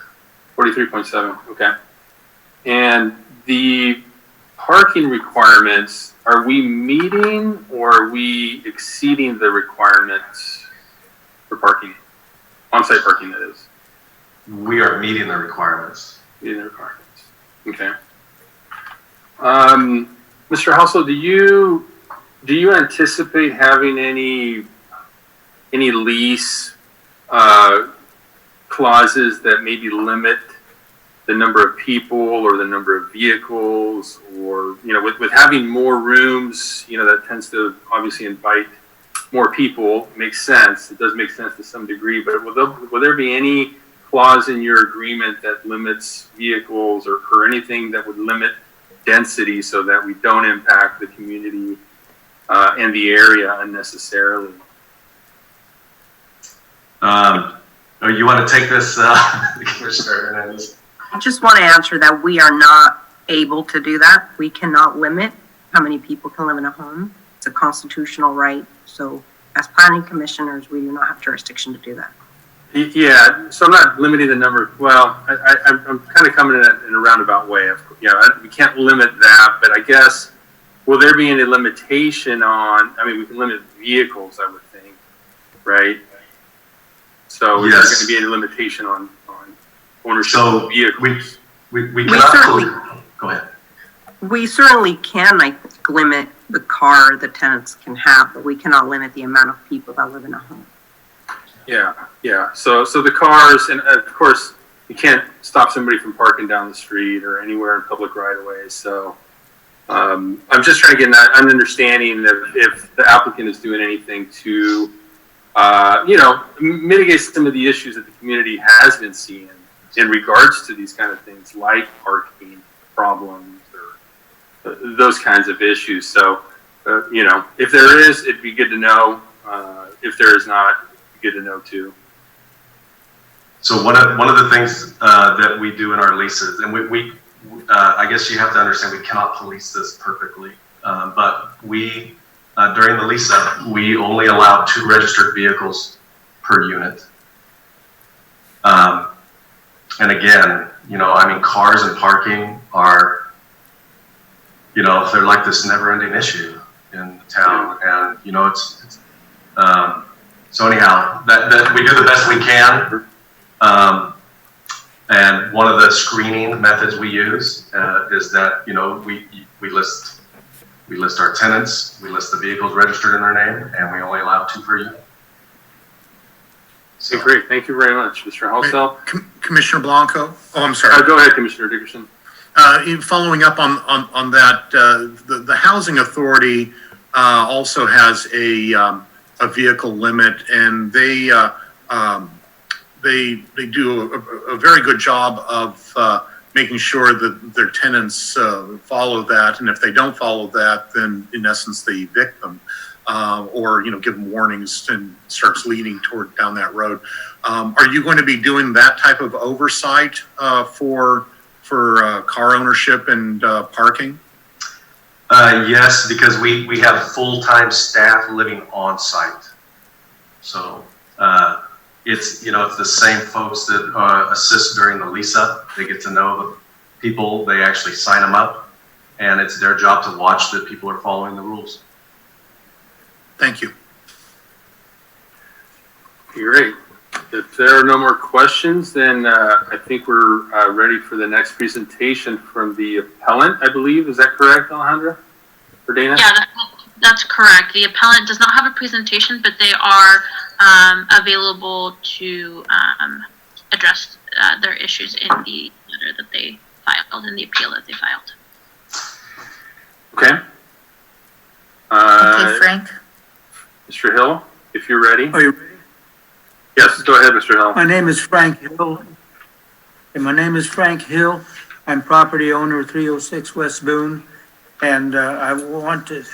43.7, okay. And the parking requirements, are we meeting or are we exceeding the requirements for parking? On-site parking, that is. We are meeting the requirements. Meeting the requirements, okay. Mr. Halsell, do you anticipate having any lease clauses that maybe limit the number of people or the number of vehicles, or, you know, with having more rooms, you know, that tends to obviously invite more people. Makes sense. It does make sense to some degree, but will there be any clause in your agreement that limits vehicles or anything that would limit density so that we don't impact the community and the area unnecessarily? You want to take this, Commissioner Hernandez? I just want to answer that we are not able to do that. We cannot limit how many people can live in a home. It's a constitutional right. So as planning commissioners, we do not have jurisdiction to do that. Yeah, so I'm not limiting the number. Well, I'm kind of coming at it in a roundabout way. We can't limit that, but I guess, will there be any limitation on, I mean, we can limit vehicles, I would think, right? So is there going to be any limitation on ownership of vehicles? We cannot, go ahead. We certainly can, I think, limit the car the tenants can have, but we cannot limit the amount of people that live in a home. Yeah. So the cars, and of course, you can't stop somebody from parking down the street or anywhere in public right of way. So I'm just trying to get an understanding of if the applicant is doing anything to, mitigate some of the issues that the community has been seeing in regards to these kind of things like parking problems or those kinds of issues. So, if there is, it'd be good to know. If there is not, good to know too. So one of the things that we do in our leases, and we I guess you have to understand we cannot police this perfectly, but we during the lease up we only allow 2 registered vehicles per unit. And again, cars and parking are, they're like this never-ending issue in town, and it's so anyhow, that we do the best we can. And one of the screening methods we use is that we list our tenants, we list the vehicles registered in their name, and we only allow 2 per unit. So great, thank you very much, Mr. Halsell. Commissioner Blanco? Oh, I'm sorry. Go ahead, Commissioner Dickerson. Following up on that, the Housing Authority also has a vehicle limit, and they do a very good job of making sure that their tenants follow that, and if they don't follow that, then in essence they evict them, or give them warnings and starts leading down that road. Are you going to be doing that type of oversight for car ownership and parking? Yes, because we have full-time staff living on site. So it's the same folks that assist during the lease up. They get to know the people, they actually sign them up, and it's their job to watch that people are following the rules. Thank you. Great. If there are no more questions, then I think we're ready for the next presentation from the appellant, I believe. Is that correct, Alejandra? Or Dana? Yeah, that's correct. The appellant does not have a presentation, but they are available to address their issues in the letter that they filed, in the appeal that they filed. Okay. Okay, Frank. Mr. Hill, if you're ready. Are you ready? Yes, go ahead, Mr. Hill. My name is Frank Hill. And my name is Frank Hill. I'm property owner, 306 West Boone. And I want to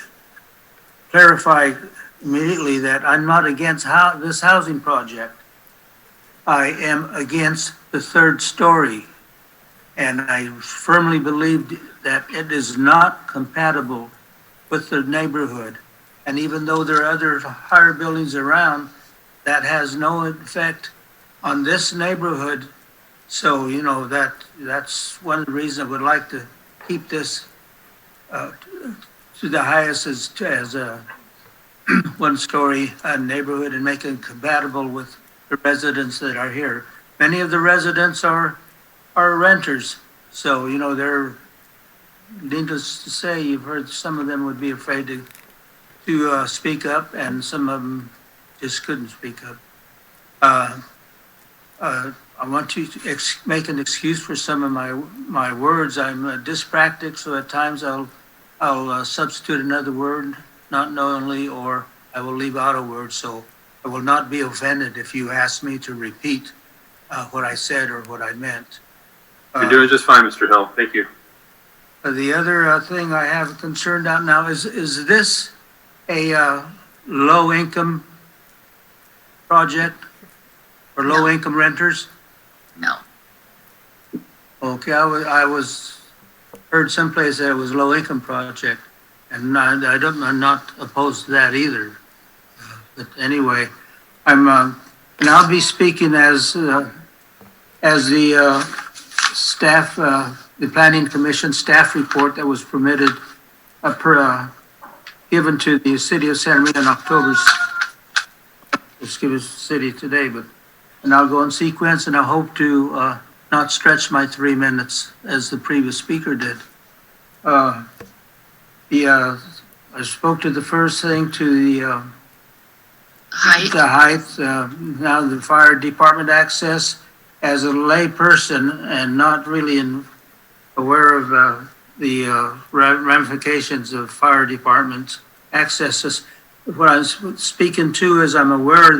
clarify immediately that I'm not against this housing project. I am against the third story. And I firmly believe that it is not compatible with the neighborhood. And even though there are other higher buildings around, that has no effect on this neighborhood. So, you know, that's one of the reasons I would like to keep this to the highest as a one-story neighborhood and make it compatible with the residents that are here. Many of the residents are renters, so, you know, they're, needless to say, you've heard some of them would be afraid to speak up, and some of them just couldn't speak up. I want to make an excuse for some of my words. I'm dyspraxic, so at times I'll substitute another word, not knowingly, or I will leave out a word. So I will not be offended if you ask me to repeat what I said or what I meant. You're doing just fine, Mr. Hill. Thank you. The other thing I have concerned about now is this a low-income project for low-income renters? No. Okay, I was heard someplace that it was low-income project, and I'm not opposed to that either. But anyway, and I'll be speaking as the staff, the Planning Commission staff report that was permitted, given to the city of Santa Maria in October. Let's give us the city today, and I'll go in sequence, and I hope to not stretch my 3 minutes as the previous speaker did. I spoke to the first thing, to the Height. the height, now the fire department access. As a lay person and not really aware of the ramifications of fire department accesses, what I was speaking to is I'm aware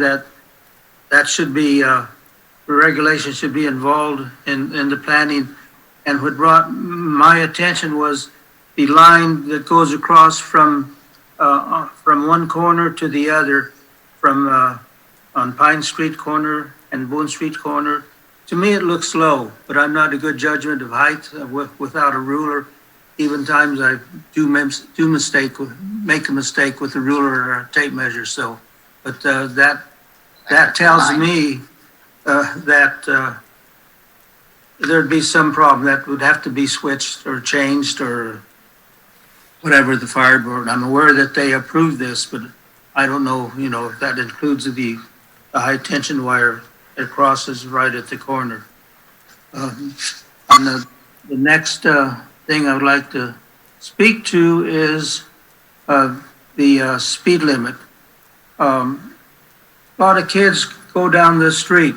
that should be, regulation should be involved in the planning. And what brought my attention was the line that goes across from one corner to the other, from on Pine Street corner and Boone Street corner. To me, it looks low, but I'm not a good judgment of height without a ruler. Even times I make a mistake with a ruler or a tape measure. So, but that tells me that there'd be some problem that would have to be switched or changed or whatever the fire board. I'm aware that they approved this, but I don't know, you know, if that includes the high tension wire that crosses right at the corner. And the next thing I would like to speak to is the speed limit. A lot of kids go down the street,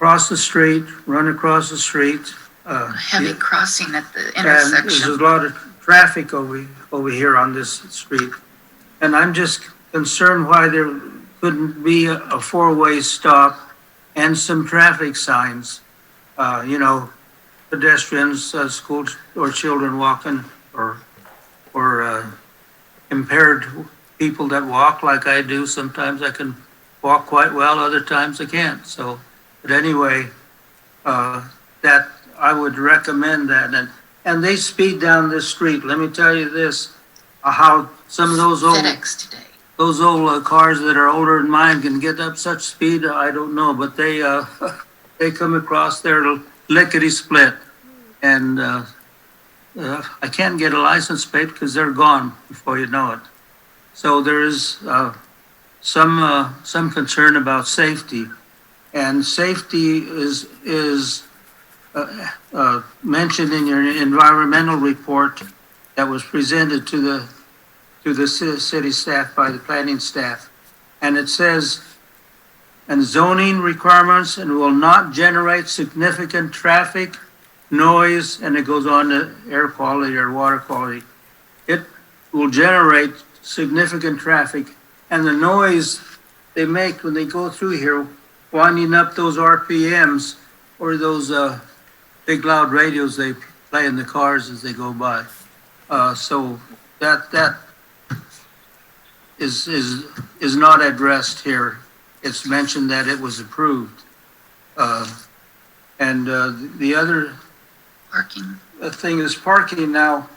cross the street, run across the street. Heavy crossing at the And there's intersection. a lot of traffic over here on this street. And I'm just concerned why there couldn't be a four-way stop and some traffic signs. You know, pedestrians, school or children walking, or impaired people that walk like I do. Sometimes I can walk quite well, other times I can't. So, but anyway, that I would recommend that. And they speed down this street. Let me tell you this, how some of those old FedEx today. those old cars that are older than mine can get up such speed, I don't know, but they they come across there lickety split, and I can't get a license plate because they're gone before you know it. So there is some concern about safety, and safety is mentioned in your environmental report that was presented to the city staff by the planning staff. And it says, and zoning requirements and will not generate significant traffic, noise, and it goes on to air quality or water quality. It will generate significant traffic, and the noise they make when they go through here, winding up those RPMs, or those, big loud radios they play in the cars as they go by. So that is not addressed here. It's mentioned that it was approved. And the other Parking. thing is parking now.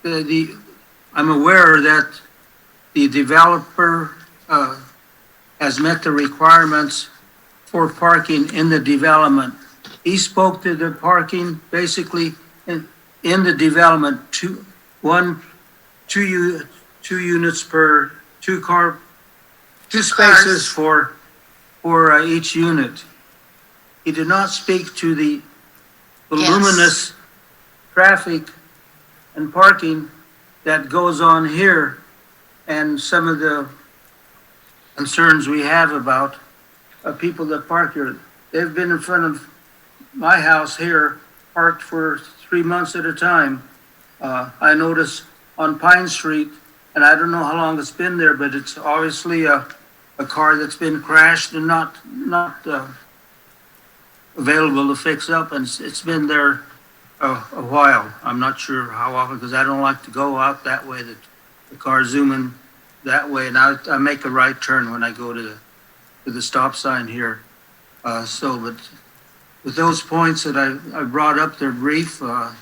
I'm aware that the developer has met the requirements for parking in the development. He spoke to the parking basically in the development, two units per two spaces for each unit. He did not speak to the voluminous traffic and parking that goes on here and some of the concerns we have about people that park here. They've been in front of my house here, parked for 3 months at a time. I noticed on Pine Street, and I don't know how long it's been there, but it's obviously a car that's been crashed and not available to fix up, and it's been there a while. I'm not sure how often, because I don't like to go out that way, that the car's zooming that way, and I make a right turn when I go to the stop sign here. But with those points that I brought up, they're brief. I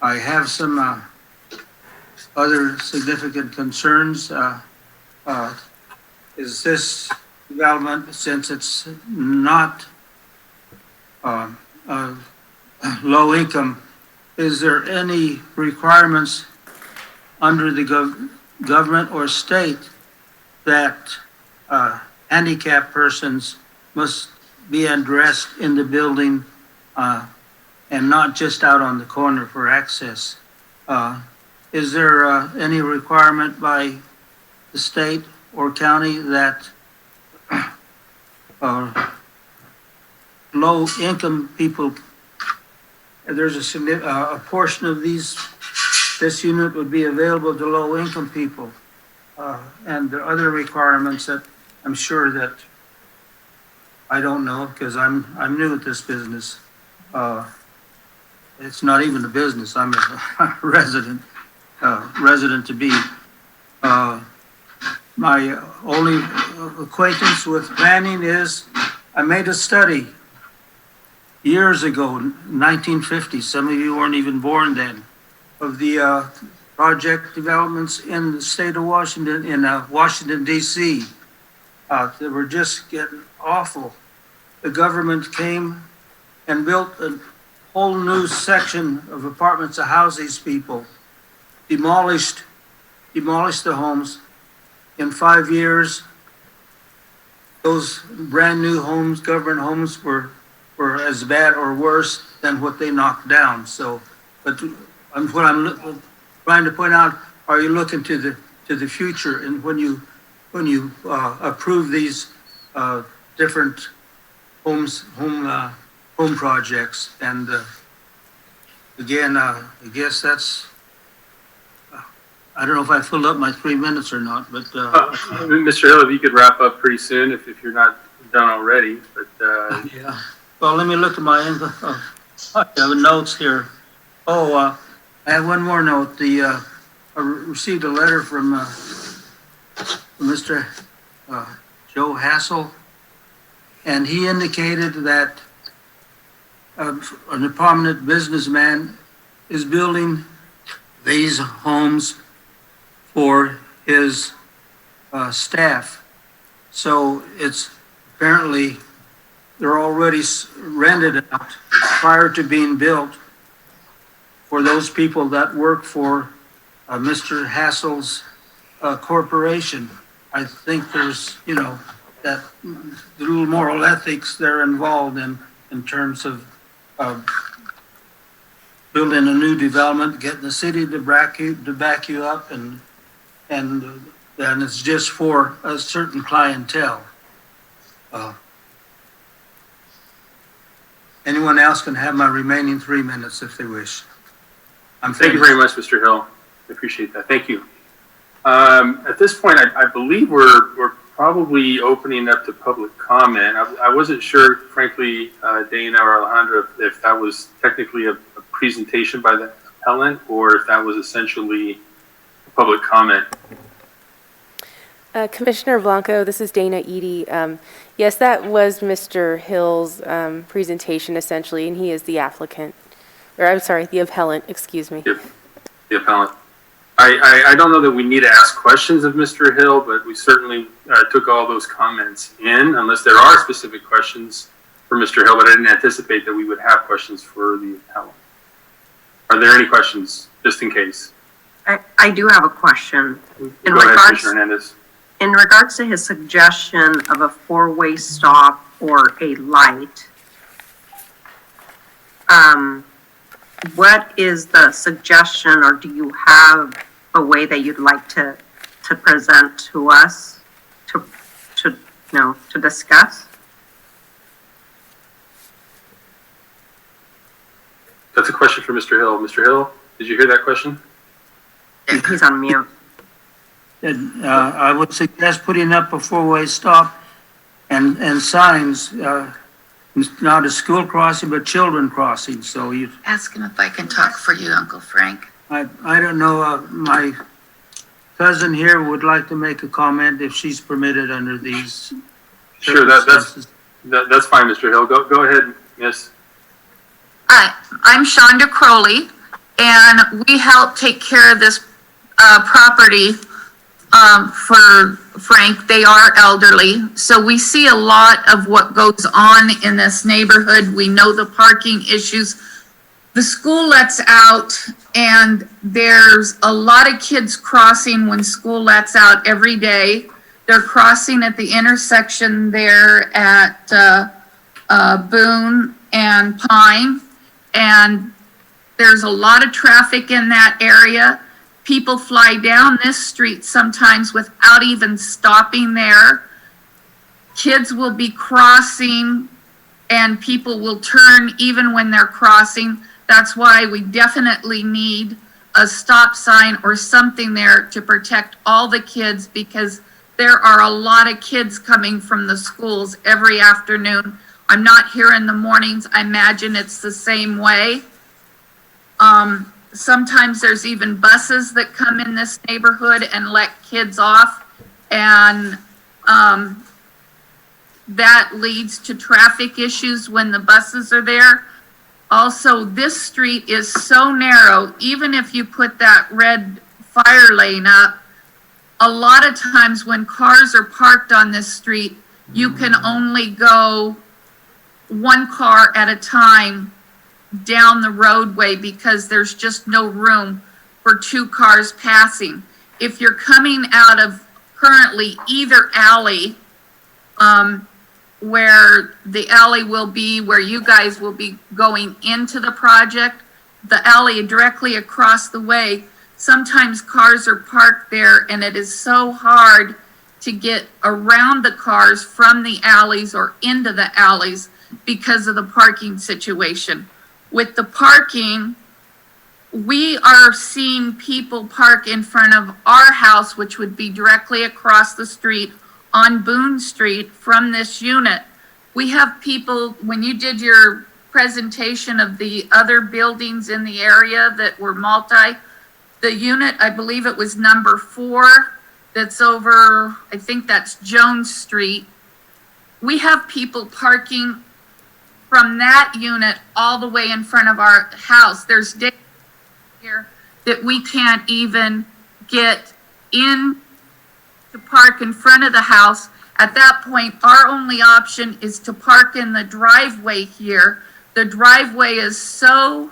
have some other significant concerns. Is this development, since it's not low income, is there any requirements under the government or state that handicapped persons must be addressed in the building and not just out on the corner for access? Is there any requirement by the state or county that low-income people, there's a portion of this unit would be available to low-income people, and there are other requirements that I'm sure that I don't know, because I'm new at this business. It's not even a business. I'm a resident to be. My only acquaintance with planning is I made a study years ago, 1950. Some of you weren't even born then, of the project developments in the state of Washington, in Washington, D.C. They were just getting awful. The government came and built a whole new section of apartments to house these people, demolished the homes. In 5 years, those brand new homes, government homes, were as bad or worse than what they knocked down. So, but what I'm trying to point out, are you looking to the future, and when you approve these different home projects? And again, I guess that's. I don't know if I filled up my 3 minutes or not, but Mr. Hill, if you could wrap up pretty soon, if you're not done already. But yeah. Well, let me look at my I have notes here. I have one more note. I received a letter from Mr. Joe Hassel, and he indicated that a prominent businessman is building these homes for his staff. So it's apparently they're already rented out prior to being built for those people that work for Mr. Hassel's corporation. I think there's, that little moral ethics they're involved in terms of building a new development, getting the city to back you up, and it's just for a certain clientele. Anyone else can have my remaining 3 minutes if they wish. Thank you very much, Mr. Hill. I appreciate that. Thank you. At this point, I believe we're probably opening up to public comment. I wasn't sure, frankly, Dana or Alejandra, if that was technically a presentation by the appellant or if that was essentially a public comment. Commissioner Blanco, this is Dana Eady. Yes, that was Mr. Hill's presentation essentially, and he is the applicant. Or I'm sorry, the appellant, excuse me. Yep, the appellant. I don't know that we need to ask questions of Mr. Hill, but we certainly took all those comments in, unless there are specific questions for Mr. Hill, but I didn't anticipate that we would have questions for the appellant. Are there any questions, just in case? I do have a question. Go ahead, Commissioner Hernandez. In regards to his suggestion of a four-way stop or a light, what is the suggestion, or do you have a way that you'd like to present to us to discuss? That's a question for Mr. Hill. Mr. Hill, did you hear that question? He's on mute. I would suggest putting up a four-way stop and signs, not a school crossing, but children crossing, so you, Ask him if I can talk for you, Uncle Frank. I don't know, my cousin here would like to make a comment if she's permitted under these Sure, circumstances. that's fine, Mr. Hill. Go ahead, miss. Hi, I'm Shonda Crowley, and we help take care of this property for Frank. They are elderly, so we see a lot of what goes on in this neighborhood. We know the parking issues. The school lets out, and there's a lot of kids crossing when school lets out every day. They're crossing at the intersection there at Boone and Pine, and there's a lot of traffic in that area. People fly down this street sometimes without even stopping there. Kids will be crossing and people will turn even when they're crossing. That's why we definitely need a stop sign or something there to protect all the kids, because there are a lot of kids coming from the schools every afternoon. I'm not here in the mornings. I imagine it's the same way. Sometimes there's even buses that come in this neighborhood and let kids off, and that leads to traffic issues when the buses are there. Also, this street is so narrow, even if you put that red fire lane up, a lot of times when cars are parked on this street, you can only go one car at a time down the roadway because there's just no room for two cars passing. If you're coming out of currently either alley, where the alley will be where you guys will be going into the project, the alley directly across the way, sometimes cars are parked there and it is so hard to get around the cars from the alleys or into the alleys because of the parking situation. With the parking, we are seeing people park in front of our house, which would be directly across the street on Boone Street from this unit. We have people, when you did your presentation of the other buildings in the area that were the unit, I believe it was number 4, that's over, I think that's Jones Street. We have people parking from that unit all the way in front of our house. There's days here that we can't even get in to park in front of the house. At that point, our only option is to park in the driveway here. The driveway is so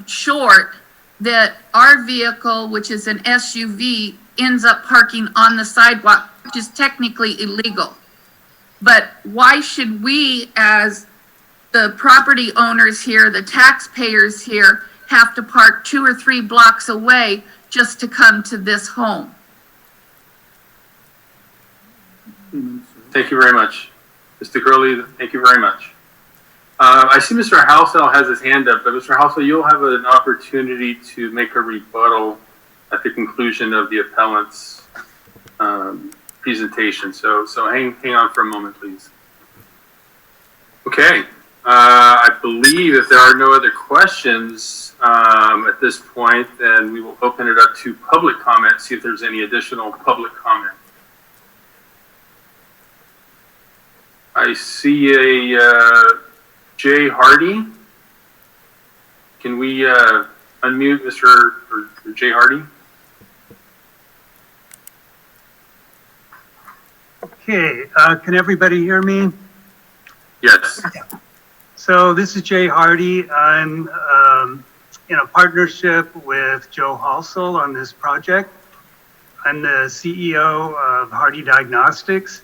short that our vehicle, which is an SUV, ends up parking on the sidewalk, which is technically illegal. But why should we, as the property owners here, the taxpayers here, have to park 2 or 3 blocks away just to come to this home? Thank you very much. Mr. Gurley, thank you very much. I see Mr. Housel has his hand up, but Mr. Housel, you'll have an opportunity to make a rebuttal at the conclusion of the appellant's presentation. So hang on for a moment, please. Okay, I believe if there are no other questions at this point, then we will open it up to public comment, see if there's any additional public comment. I see a Jay Hardy. Can we unmute Mr. or Jay Hardy? Okay, can everybody hear me? Yes. So this is Jay Hardy. I'm in a partnership with Joe Halsell on this project. I'm the CEO of Hardy Diagnostics.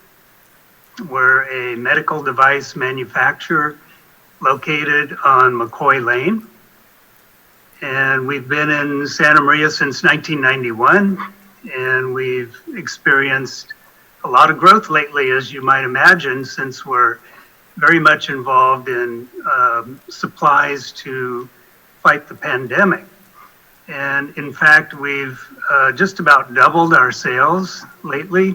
We're a medical device manufacturer located on McCoy Lane. And we've been in Santa Maria since 1991, and we've experienced a lot of growth lately, as you might imagine, since we're very much involved in supplies to fight the pandemic. And in fact, we've just about doubled our sales lately,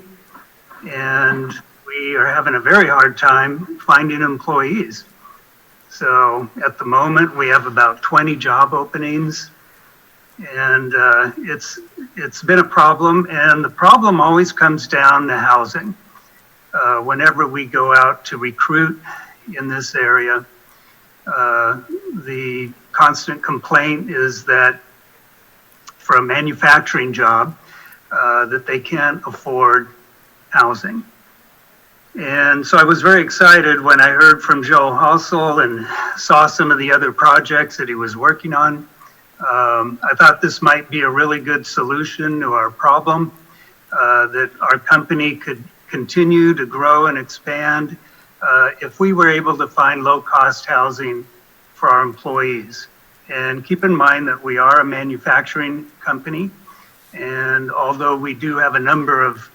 and we are having a very hard time finding employees. So at the moment, we have about 20 job openings, and it's been a problem, and the problem always comes down to housing. Whenever we go out to recruit in this area, the constant complaint is that for a manufacturing job, that they can't afford housing. And so I was very excited when I heard from Joe Halsell and saw some of the other projects that he was working on. I thought this might be a really good solution to our problem, that our company could continue to grow and expand if we were able to find low-cost housing for our employees. And keep in mind that we are a manufacturing company, and although we do have a number of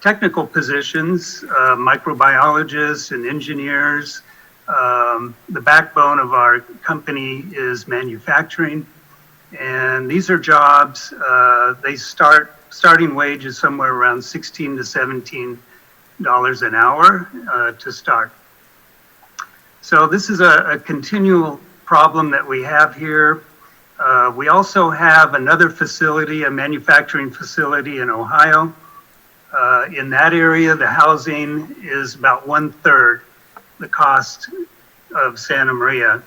technical positions, microbiologists and engineers, the backbone of our company is manufacturing. And these are jobs, starting wage is somewhere around $16 to $17 an hour to start. So this is a continual problem that we have here. We also have another facility, a manufacturing facility in Ohio. In that area, the housing is about 1/3 the cost of Santa Maria.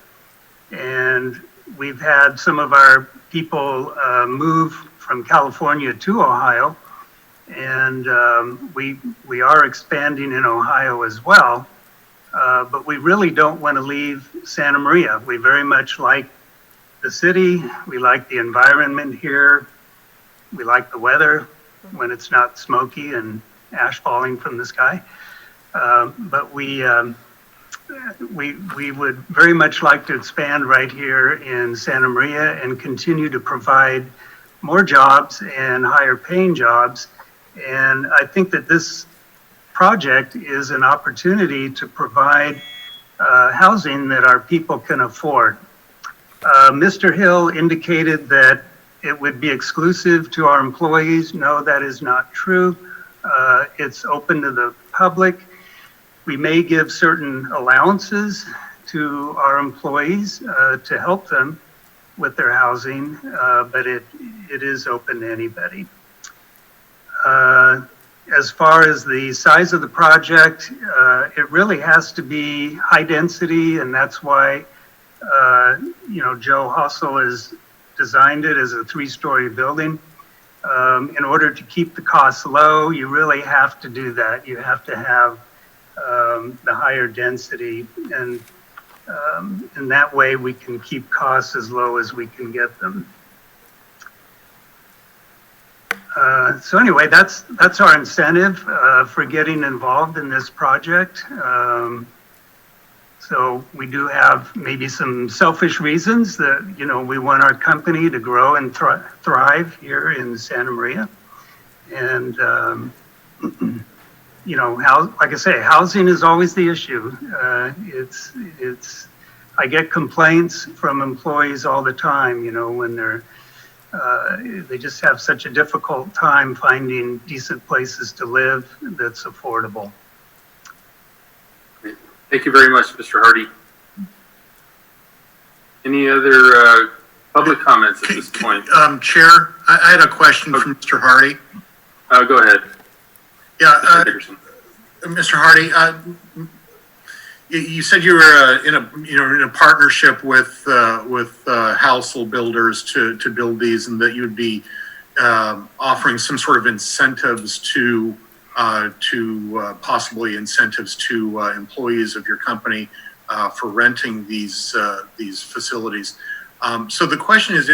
And we've had some of our people move from California to Ohio, and we are expanding in Ohio as well. But we really don't want to leave Santa Maria. We very much like the city. We like the environment here. We like the weather when it's not smoky and ash falling from the sky. But we would very much like to expand right here in Santa Maria and continue to provide more jobs and higher paying jobs. And I think that this project is an opportunity to provide housing that our people can afford. Mr. Hill indicated that it would be exclusive to our employees. No, that is not true. It's open to the public. We may give certain allowances to our employees to help them with their housing, but it is open to anybody. As far as the size of the project, it really has to be high density, and that's why Joe Halsell has designed it as a 3-story building. In order to keep the costs low, you really have to do that. You have to have the higher density, and in that way we can keep costs as low as we can get them. So anyway, that's our incentive for getting involved in this project. So we do have maybe some selfish reasons that, we want our company to grow and thrive here in Santa Maria. And, like I say, housing is always the issue. I get complaints from employees all the time, when they're They just have such a difficult time finding decent places to live that's affordable. Thank you very much, Mr. Hardy. Any other public comments at this point? Chair, I had a question from Mr. Hardy. Go ahead. Yeah, Mr. Dickerson. Mr. Hardy, you said you were in a partnership with household builders to build these, and that you would be offering some sort of incentives to possibly incentives to employees of your company for renting these facilities. So the question is,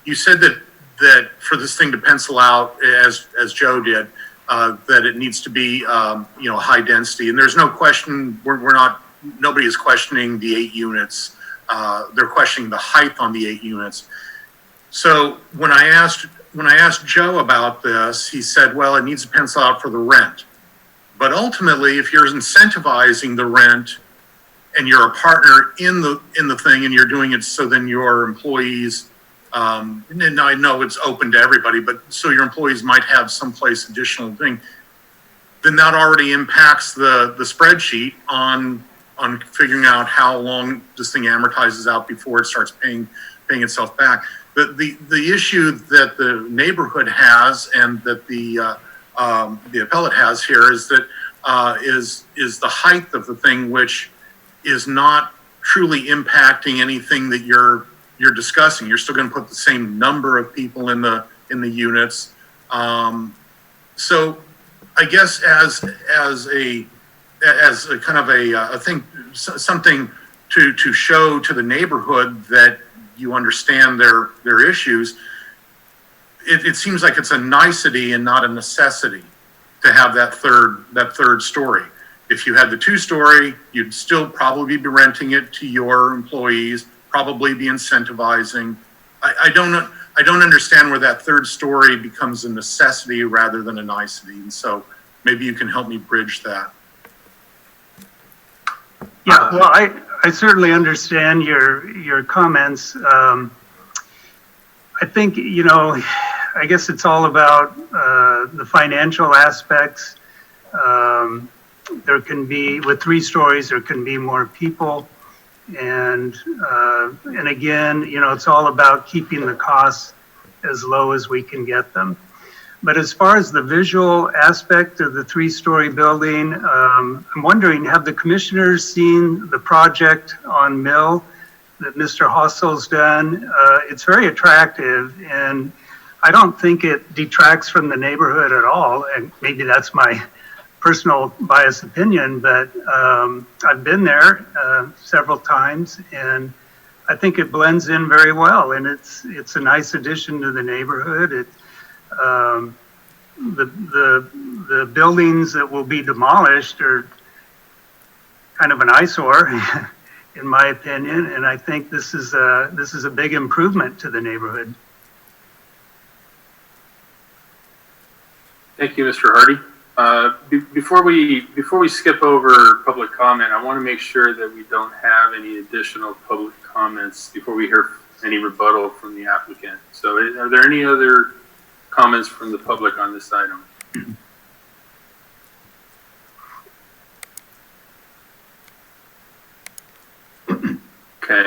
you said that for this thing to pencil out, as Joe did, that it needs to be high density, and there's no question. Nobody is questioning the 8 units. They're questioning the height on the 8 units. So when I asked Joe about this, he said, well, it needs to pencil out for the rent. But ultimately, if you're incentivizing the rent and you're a partner in the thing and you're doing it so then your employees, and I know it's open to everybody, but so your employees might have someplace additional thing, then that already impacts the spreadsheet on figuring out how long this thing amortizes out before it starts paying itself back. The issue that the neighborhood has and that the appellate has here is that is the height of the thing, which is not truly impacting anything that you're discussing. You're still going to put the same number of people in the units. So I guess as a kind of a thing, something to show to the neighborhood that you understand their issues, it seems like it's a nicety and not a necessity to have that third story. If you had the 2-story, you'd still probably be renting it to your employees, probably be incentivizing. I don't understand where that 3rd story becomes a necessity rather than a nicety. And so maybe you can help me bridge that. Yeah, well, I certainly understand your comments. I think, I guess it's all about the financial aspects. There can be, with 3 stories, there can be more people. And again, it's all about keeping the costs as low as we can get them. But as far as the visual aspect of the 3-story building, I'm wondering, have the commissioners seen the project on Mill that Mr. Hossel's done? It's very attractive, and I don't think it detracts from the neighborhood at all. And maybe that's my personal biased opinion, but I've been there several times, and I think it blends in very well, and it's a nice addition to the neighborhood. The buildings that will be demolished are kind of an eyesore, in my opinion, and I think this is a big improvement to the neighborhood. Thank you, Mr. Hardy. Before we skip over public comment, I want to make sure that we don't have any additional public comments before we hear any rebuttal from the applicant. So are there any other comments from the public on this item? Okay,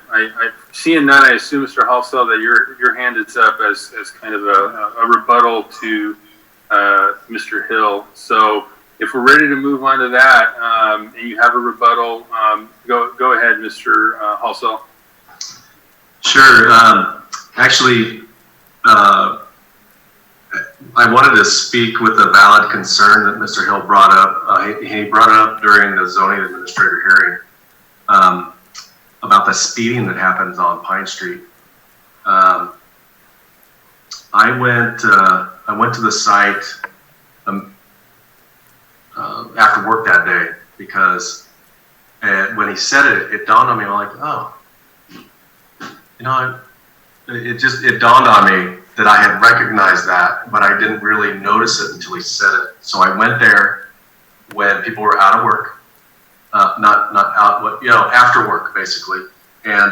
I seeing none, I assume, Mr. Halsell, that your hand is up as kind of a rebuttal to Mr. Hill. So if we're ready to move on to that, and you have a rebuttal, go ahead, Mr. Halsell. Sure. Actually, I wanted to speak with a valid concern that Mr. Hill brought up. He brought it up during the zoning administrator hearing about the speeding that happens on Pine Street. I went to the site after work that day because when he said it, it dawned on me. I'm like, oh, it dawned on me that I had recognized that, but I didn't really notice it until he said it. So I went there when people were out of work, not out, after work basically, and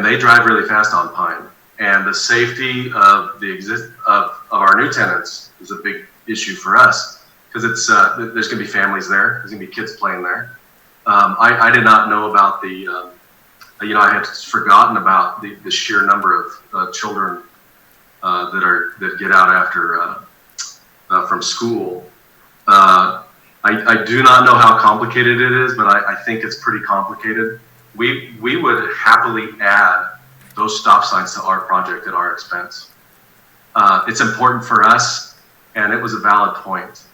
they drive really fast on Pine. And the safety of of our new tenants is a big issue for us because it's there's going to be families there. There's going to be kids playing there. I did not know about the I had forgotten about the sheer number of children that get out after from school. I do not know how complicated it is, but I think it's pretty complicated. We would happily add those stop signs to our project at our expense. It's important for us, and it was a valid point.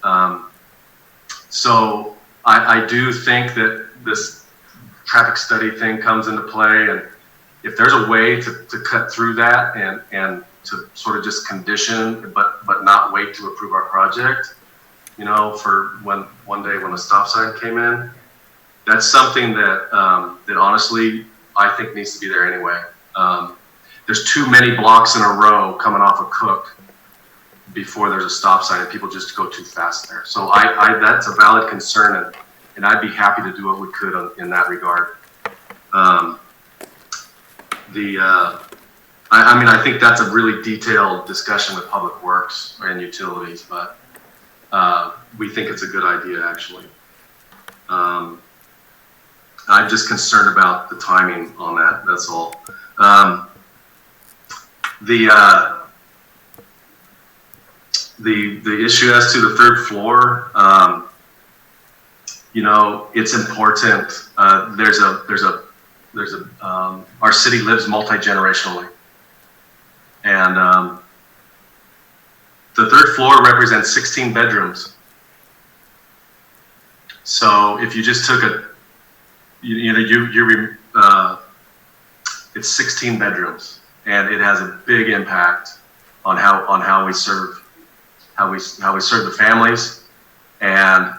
So I do think that this traffic study thing comes into play, and if there's a way to cut through that and to sort of just condition, but not wait to approve our project, for one day when the stop sign came in, that's something that that honestly I think needs to be there anyway. There's too many blocks in a row coming off of Cook before there's a stop sign, and people just go too fast there. So that's a valid concern, and I'd be happy to do what we could in that regard. I think that's a really detailed discussion with Public Works and Utilities, but we think it's a good idea, actually. I'm just concerned about the timing on that, that's all. The issue as to the third floor, it's important. Our city lives multi-generationally, and the third floor represents 16 bedrooms. So if you just took it's 16 bedrooms, and it has a big impact on how we serve the families, and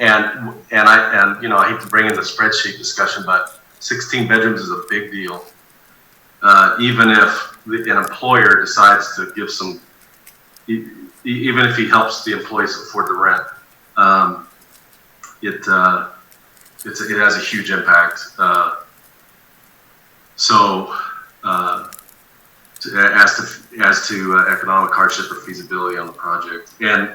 I hate to bring in the spreadsheet discussion, but 16 bedrooms is a big deal. Even if an employer decides to give some, even if he helps the employees afford the rent, it has a huge impact. As to economic hardship or feasibility on the project, and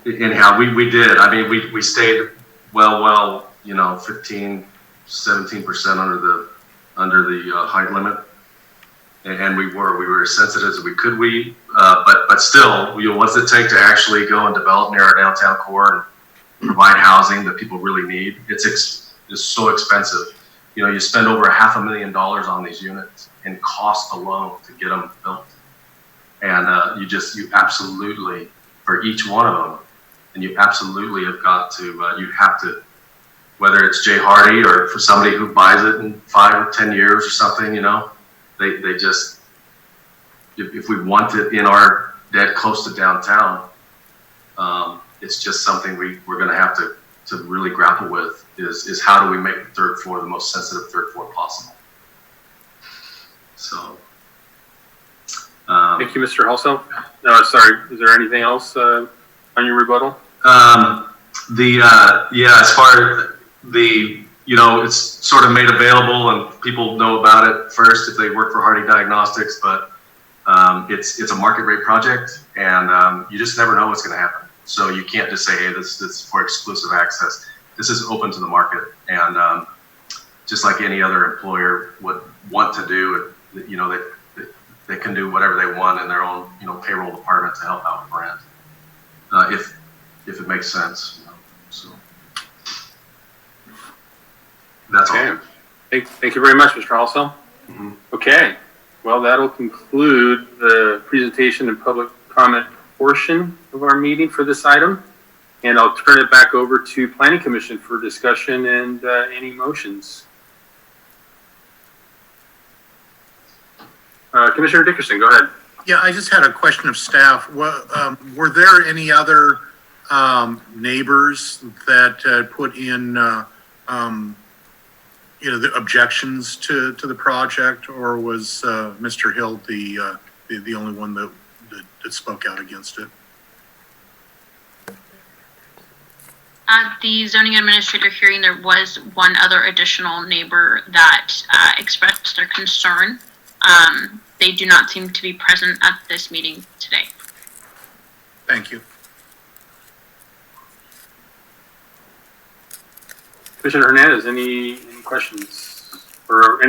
anyhow, we did. I mean, we stayed well, 15, 17% under the height limit, and we were as sensitive as we could. But still, what's it take to actually go and develop near our downtown core and provide housing that people really need? It's so expensive. You spend over $500,000 on these units in cost alone to get them built, and you absolutely, for each one of them, and you absolutely have got to, you have to, whether it's Jay Hardy or for somebody who buys it in 5 or 10 years or something, they just, if we want it in our dead close to downtown, it's just something we're going to have to really grapple with is how do we make the third floor the most sensitive third floor possible. So. Thank you, Mr. Halsell. No, sorry, is there anything else on your rebuttal? As far as it's sort of made available and people know about it first if they work for Hardy Diagnostics, but it's a market rate project, and you just never know what's going to happen. So you can't just say, hey, this is for exclusive access. This is open to the market, and just like any other employer would want to do, they can do whatever they want in their own payroll department to help out with rent, if it makes sense. So that's all. Thank you very much, Mr. Halsell. Mm-hmm. Okay, well, that'll conclude the presentation and public comment portion of our meeting for this item, and I'll turn it back over to Planning Commission for discussion and any motions. Commissioner Dickerson, go ahead. Yeah, I just had a question of staff. Were there any other neighbors that put in, the objections to the project, or was Mr. Hill the only one that spoke out against it? At the zoning administrator hearing, there was one other additional neighbor that expressed their concern. They do not seem to be present at this meeting today. Thank you. Commissioner Hernandez, any questions? Or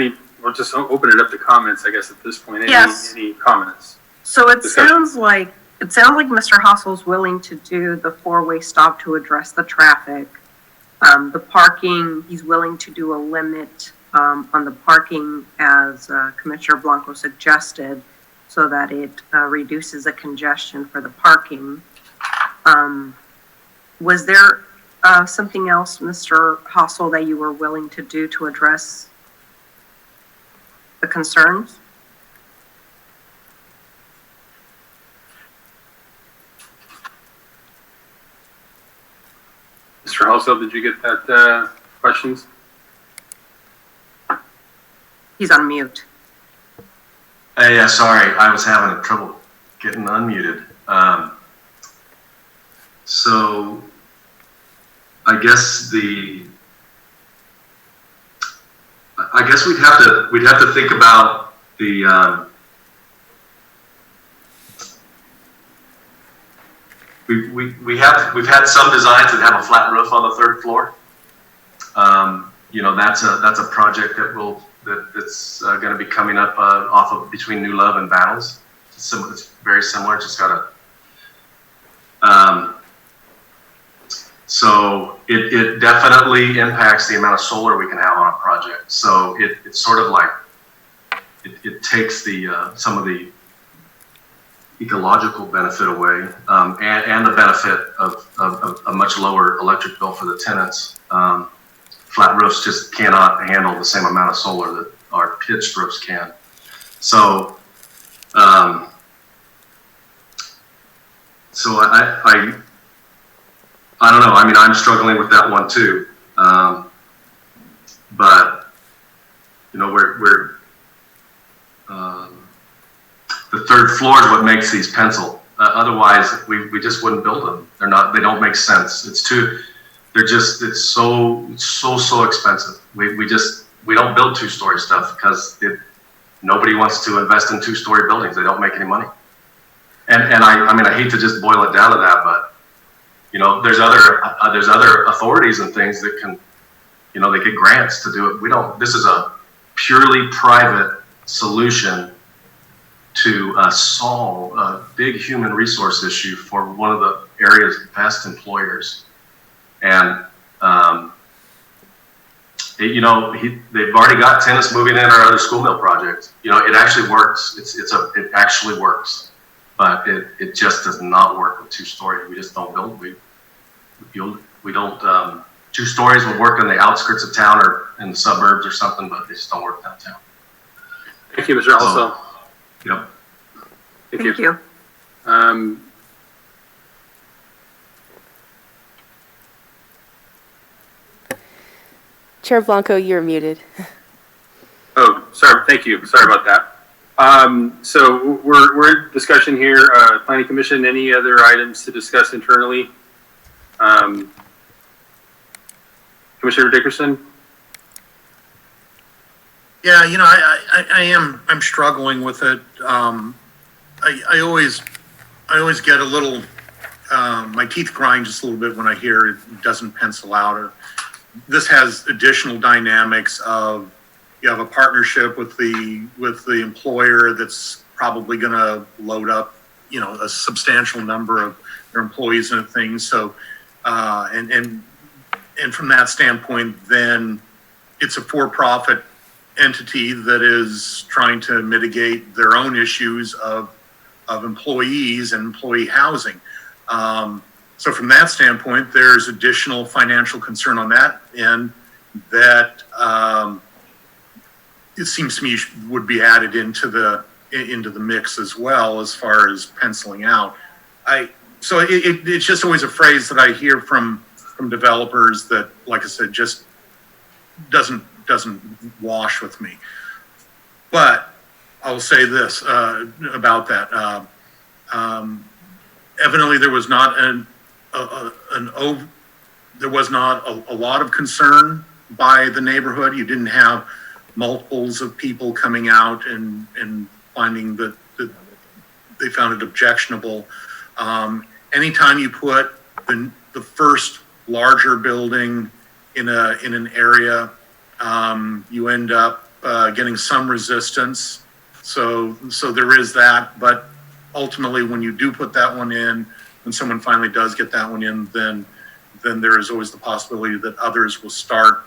we'll just open it up to comments, I guess, at this point. Yes. Any comments? So it Discussion. sounds like Mr. Hossel's willing to do the four-way stop to address the traffic. The parking, he's willing to do a limit on the parking as Commissioner Blanco suggested, so that it reduces the congestion for the parking. Was there something else, Mr. Hossel, that you were willing to do to address the concerns? Mr. Halsell, did you get that questions? He's on mute. Hey, yeah, sorry, I was having trouble getting unmuted. So I guess we'd have to think about the we've had some designs that have a flat roof on the third floor. You know, that's a project that's going to be coming up off of between New Love and Battles. It's very similar. Just got so it definitely impacts the amount of solar we can have on a project. So it's sort of like it takes some of the ecological benefit away, and the benefit of a much lower electric bill for the tenants. Flat roofs just cannot handle the same amount of solar that our pitched roofs can. So, I don't know. I mean, I'm struggling with that one too. But you know, the third floor is what makes these pencil. Otherwise, we just wouldn't build them. They don't make sense. It's so expensive. We don't build two-story stuff because nobody wants to invest in two-story buildings. They don't make any money. And I mean, I hate to just boil it down to that, but you know, there's other authorities and things that can, you know, they get grants to do it. This is a purely private solution to solve a big human resource issue for one of the area's best employers. And, you know, they've already got tennis moving in our other school mill project. You know, it actually works. It actually works, but it just does not work with two-story. We just don't build. We don't. 2 stories would work in the outskirts of town or in the suburbs or something, but they just don't work downtown. Thank you, Mr. Halsell. Yep. Thank you. Chair Blanco, you're muted. Oh, sorry. Thank you. Sorry about that. So we're in discussion here. Planning Commission. Any other items to discuss internally? Commissioner Dickerson. Yeah, you know, I'm struggling with it. I always get a little, my teeth grind just a little bit when I hear it doesn't pencil out. Or this has additional dynamics of, you have a partnership with the employer that's probably going to load up, you know, a substantial number of their employees and things. So, and from that standpoint, then it's a for-profit entity that is trying to mitigate their own issues of employees and employee housing. So from that standpoint, there's additional financial concern on that end that it seems to me would be added into the mix as well as far as penciling out. So it's just always a phrase that I hear from developers that, like I said, just doesn't wash with me. But I'll say this about that. Evidently, there was not there was not a lot of concern by the neighborhood. You didn't have multiples of people coming out and finding that they found it objectionable. Anytime you put the first larger building in an area, you end up getting some resistance. So there is that, but ultimately when you do put that one in, when someone finally does get that one in, then there is always the possibility that others will start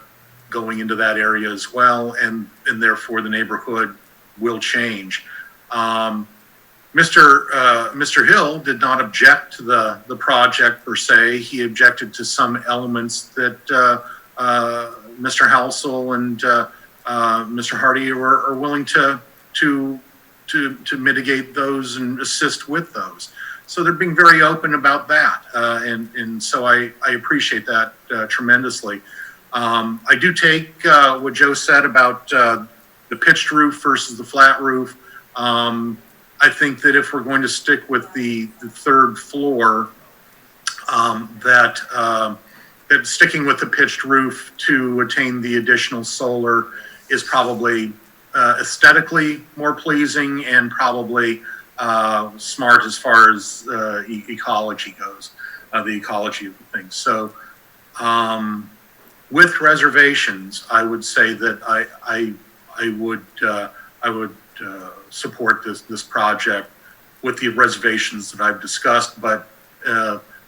going into that area as well, and therefore the neighborhood will change. Mr. Hill did not object to the project per se. He objected to some elements that Mr. Halsell and Mr. Hardy are willing to mitigate those and assist with those. So they're being very open about that, and so I appreciate that tremendously. I do take what Joe said about the pitched roof versus the flat roof. I think that if we're going to stick with the third floor, that sticking with the pitched roof to attain the additional solar is probably aesthetically more pleasing and probably smart as far as ecology goes, the ecology of the thing. So with reservations, I would say that I would support this project with the reservations that I've discussed, but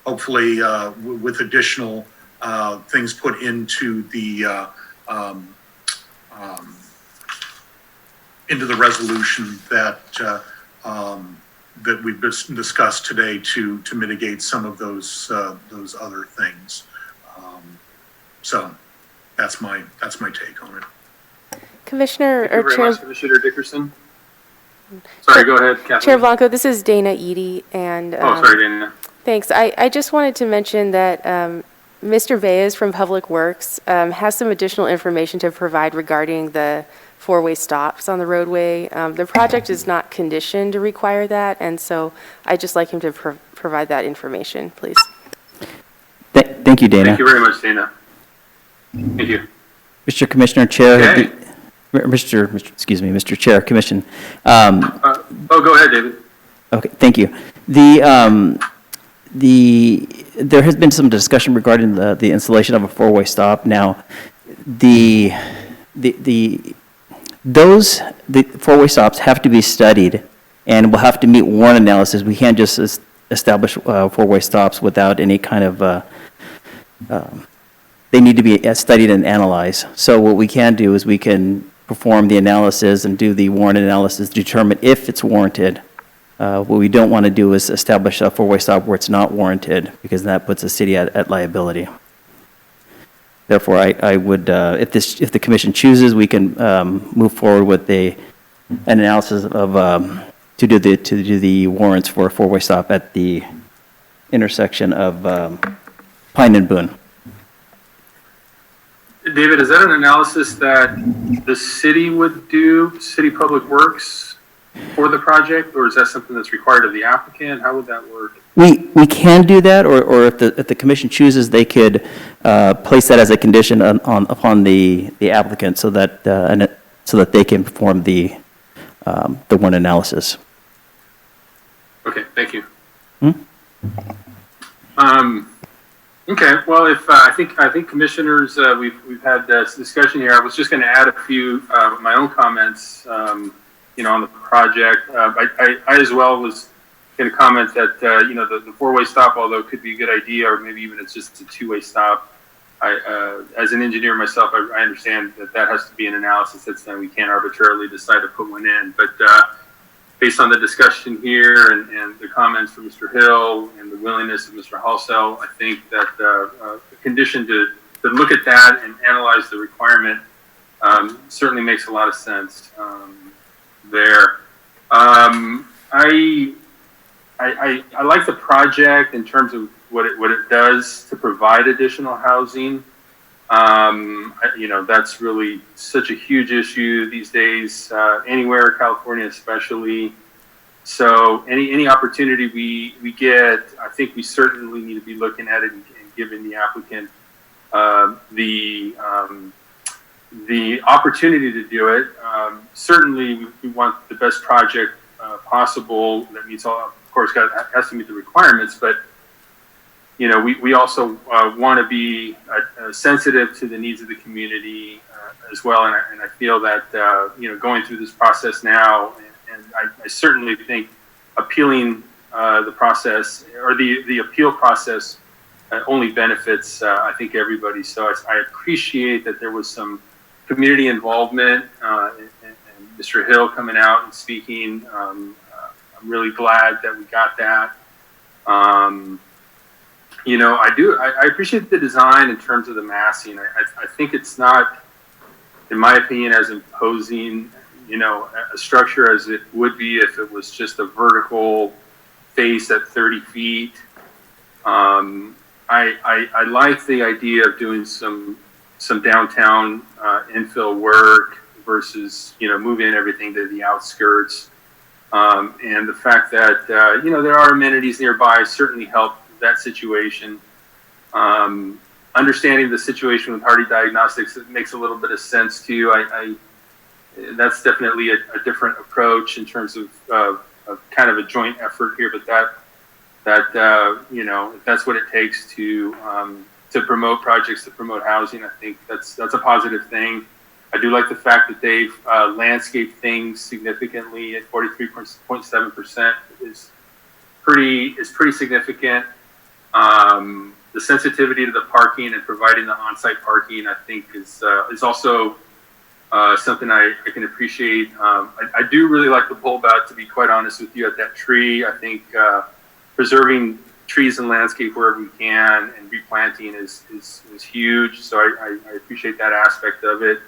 hopefully with additional things put into the resolution that that we've discussed today to mitigate some of those other things. So that's my take on it. Commissioner Thank you or very Chair, much, Commissioner Dickerson. Sorry, go ahead, Kathleen. Chair Blanco, this is Dana Eady, and Sorry, Dana. thanks. I just wanted to mention that Mr. Veyes from Public Works has some additional information to provide regarding the four-way stops on the roadway. The project is not conditioned to require that, and so I'd just like him to provide that information, please. Thank you, Dana. Thank you very much, Dana. Thank you. Mr. Commissioner, Chair. Okay. Mr. Chair, Commission. Go ahead, David. Okay, thank you. There has been some discussion regarding the installation of a four-way stop. Now, the four-way stops have to be studied and will have to meet warrant analysis. We can't just establish four-way stops without any kind of they need to be studied and analyzed. So what we can do is we can perform the analysis and do the warrant analysis, determine if it's warranted. What we don't want to do is establish a four-way stop where it's not warranted, because that puts the city at liability. Therefore, I would, if the commission chooses, we can move forward with an analysis of to do the warrants for a four-way stop at the intersection of Pine and Boone. David, is that an analysis that the city would do, City Public Works, for the project, or is that something that's required of the applicant? How would that work? We can do that, or if the commission chooses, they could place that as a condition upon the applicant, so that they can perform the one analysis. Okay, thank you. Okay, well, if I think commissioners, we've had this discussion here. I was just going to add a few my own comments, on the project. I as well was going to comment that the four-way stop, although it could be a good idea, or maybe even it's just a two-way stop. As an engineer myself, I understand that has to be an analysis that's done. We can't arbitrarily decide to put one in, but based on the discussion here and the comments from Mr. Hill and the willingness of Mr. Halsell, I think that a condition to look at that and analyze the requirement certainly makes a lot of sense there. I like the project in terms of what it does to provide additional housing. That's really such a huge issue these days, anywhere, California especially. So any opportunity we get, I think we certainly need to be looking at it and giving the applicant the opportunity to do it. Certainly, we want the best project possible that meets all, of course, has to meet the requirements, but you know, we also want to be sensitive to the needs of the community as well. And I feel that, you know, going through this process now, and I certainly think appealing the process or the appeal process only benefits, I think, everybody. So I appreciate that there was some community involvement and Mr. Hill coming out and speaking. I'm really glad that we got that. You know, I appreciate the design in terms of the massing. I think it's not, in my opinion, as imposing, you know, a structure as it would be if it was just a vertical face at 30 feet. I like the idea of doing some downtown infill work versus, you know, moving everything to the outskirts. And the fact that, you know, there are amenities nearby certainly help that situation. Understanding the situation with Hardy Diagnostics, it makes a little bit of sense too. That's definitely a different approach in terms of kind of a joint effort here, but that you know, if that's what it takes to promote projects, to promote housing, I think that's a positive thing. I do like the fact that they've landscaped things significantly at 43.7% is pretty significant. The sensitivity to the parking and providing the on-site parking, I think, is also something I can appreciate. I do really like the bulb out, to be quite honest with you, at that tree. I think preserving trees and landscape wherever we can and replanting is huge. So I appreciate that aspect of it.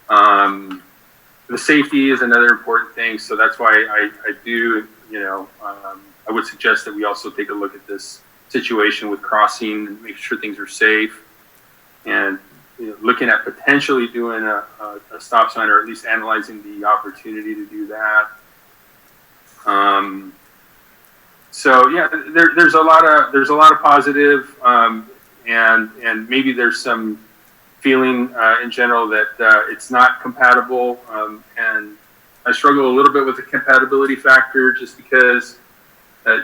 The safety is another important thing. So that's why I do, you know, I would suggest that we also take a look at this situation with crossing and make sure things are safe, and you know, looking at potentially doing a stop sign, or at least analyzing the opportunity to do that. So yeah, there's a lot of positive, and maybe there's some feeling in general that it's not compatible, and I struggle a little bit with the compatibility factor, just because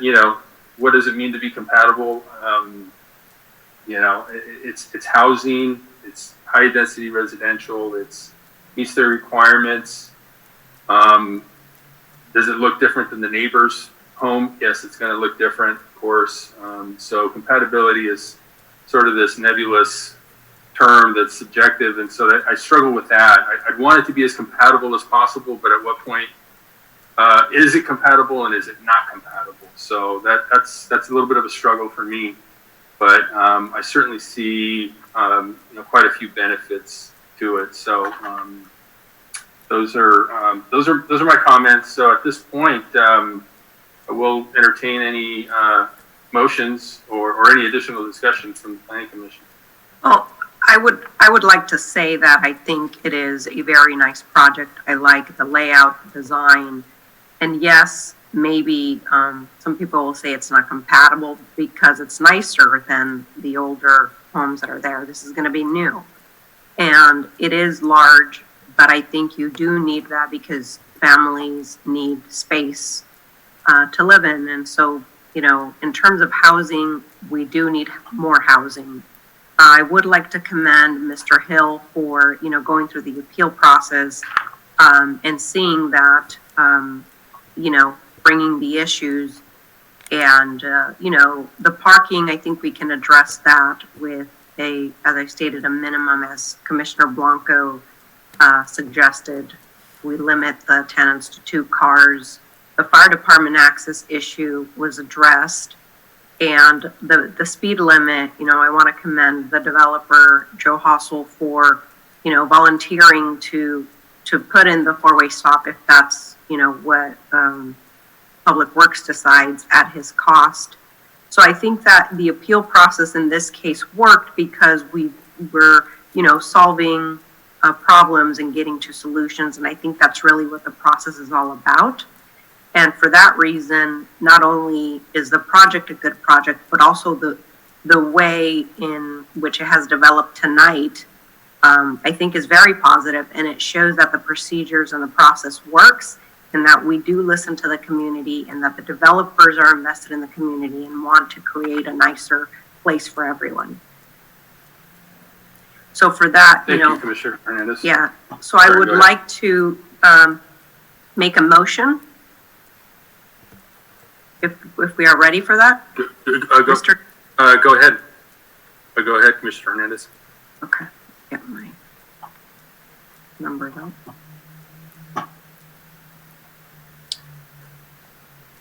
you know, what does it mean to be compatible? You know, it's housing, it's high density residential, it's meets their requirements. Does it look different than the neighbor's home? Yes, it's going to look different, of course. So compatibility is sort of this nebulous term that's subjective, and so I struggle with that. I'd want it to be as compatible as possible, but at what point is it compatible and is it not compatible? So that's a little bit of a struggle for me, but I certainly see you know, quite a few benefits to it. So those are my comments. So at this point, I will entertain any motions or any additional discussion from the Planning Commission. Oh, I would like to say that I think it is a very nice project. I like the layout, the design, and yes, maybe some people will say it's not compatible because it's nicer than the older homes that are there. This is going to be new, and it is large, but I think you do need that because families need space to live in. And so, you know, in terms of housing, we do need more housing. I would like to commend Mr. Hill for, you know, going through the appeal process and seeing that, you know, bringing the issues and, you know, the parking, I think we can address that with as I stated, a minimum, as Commissioner Blanco suggested. We limit the tenants to 2 cars. The fire department access issue was addressed, and the speed limit, you know, I want to commend the developer, Joe Hossel, for, you know, volunteering to put in the 4-way stop if that's, you know, what Public Works decides at his cost. So I think that the appeal process in this case worked because we were, you know, solving problems and getting to solutions, and I think that's really what the process is all about. And for that reason, not only is the project a good project, but also the way in which it has developed tonight, I think is very positive, and it shows that the procedures and the process works, and that we do listen to the community, and that the developers are invested in the community and want to create a nicer place for everyone. So for that, Thank you, Commissioner Hernandez. yeah, so I would like to make a motion, if we are ready for that. Mr. Go ahead. Go ahead, Commissioner Hernandez. Okay, get my number though.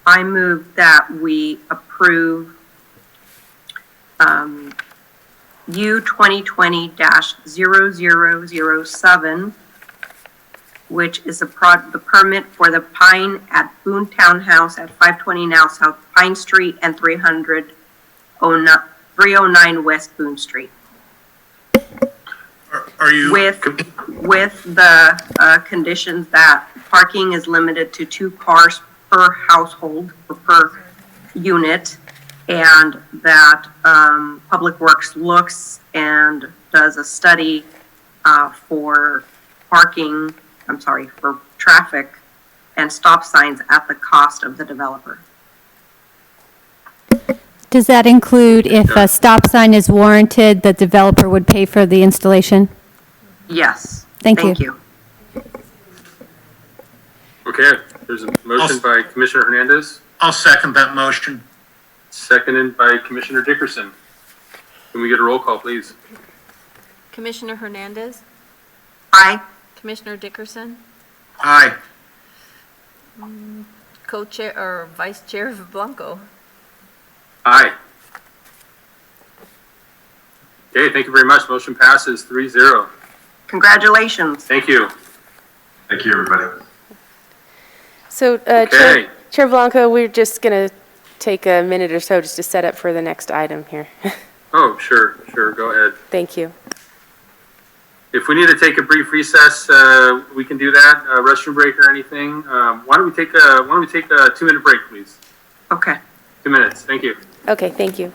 I move that we approve U 2020-0007, which is the permit for the Pine at Boone Townhouse at 520 now South Pine Street and 309 West Boone Street. Are you? With the conditions that parking is limited to 2 cars per household or per unit, and that Public Works looks and does a study for for traffic and stop signs at the cost of the developer. Does that include if a stop sign is warranted, the developer would pay for the installation? Yes. Thank you. Okay, there's a motion by Commissioner Hernandez, I'll second that motion. seconded by Commissioner Dickerson. Can we get a roll call, please? Commissioner Hernandez, Aye. Commissioner Dickerson, Aye. Co-Chair or Vice Chair Blanco. Aye. Okay, thank you very much. Motion passes 3-0. Congratulations. Thank you. Thank you, everybody. So, Okay. Chair Blanco, we're just going to take a minute or so just to set up for the next item here. Oh, sure, go ahead. Thank you. If we need to take a brief recess, we can do that. Restroom break or anything. Why don't we take a 2-minute break, please? Okay. 2 minutes. Thank you. Okay, thank you.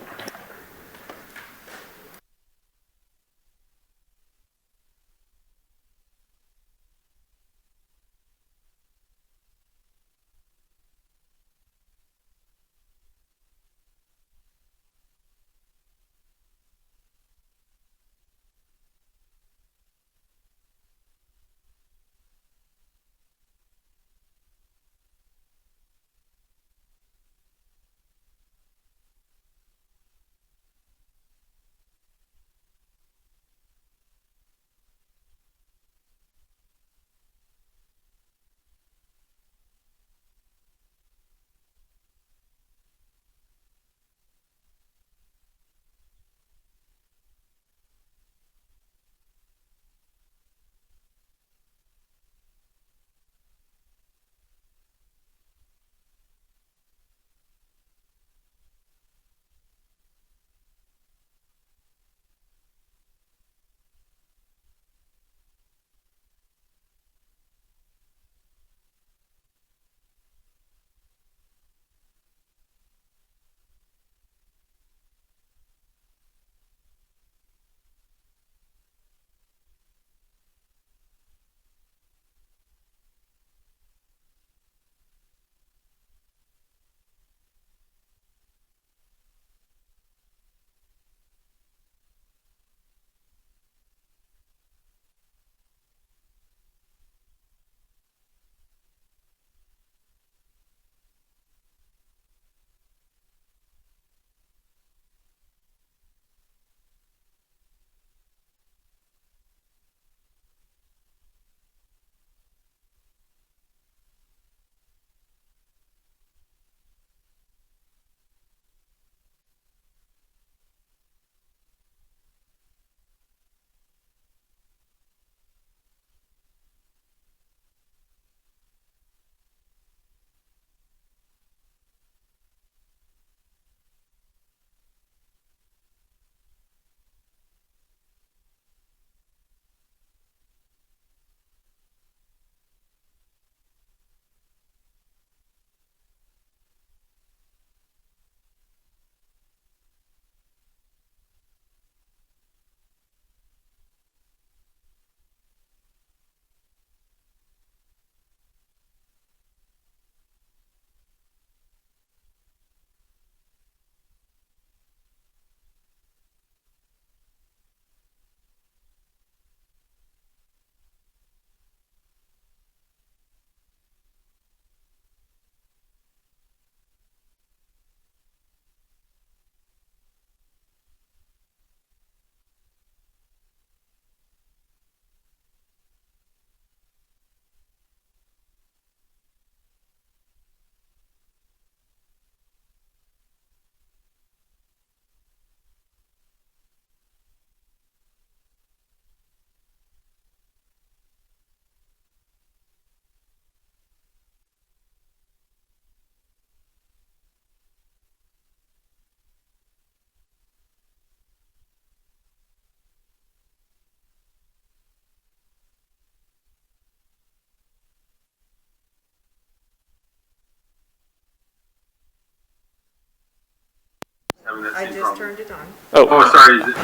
I just turned it on. Oh, sorry. Is it,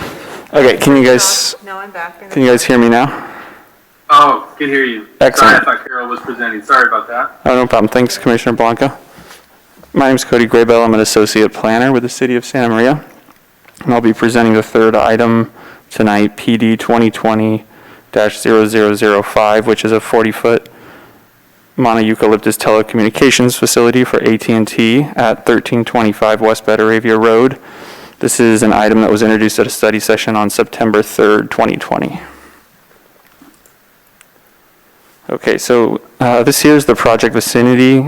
Okay, Now I'm back. can you guys hear me now? oh, can hear you. Excellent. Sorry, I thought Carol was presenting. Sorry about that. Oh, no problem. Thanks, Commissioner Blanco. My name is Cody Graybell. I'm an associate planner with the City of Santa Maria. And I'll be presenting the third item tonight, PD 2020-0005, which is a 40-foot mono-eucalyptus telecommunications facility for AT&T at 1325 West Betaravia Road. This is an item that was introduced at a study session on September 3rd, 2020. Okay, so this here is the project vicinity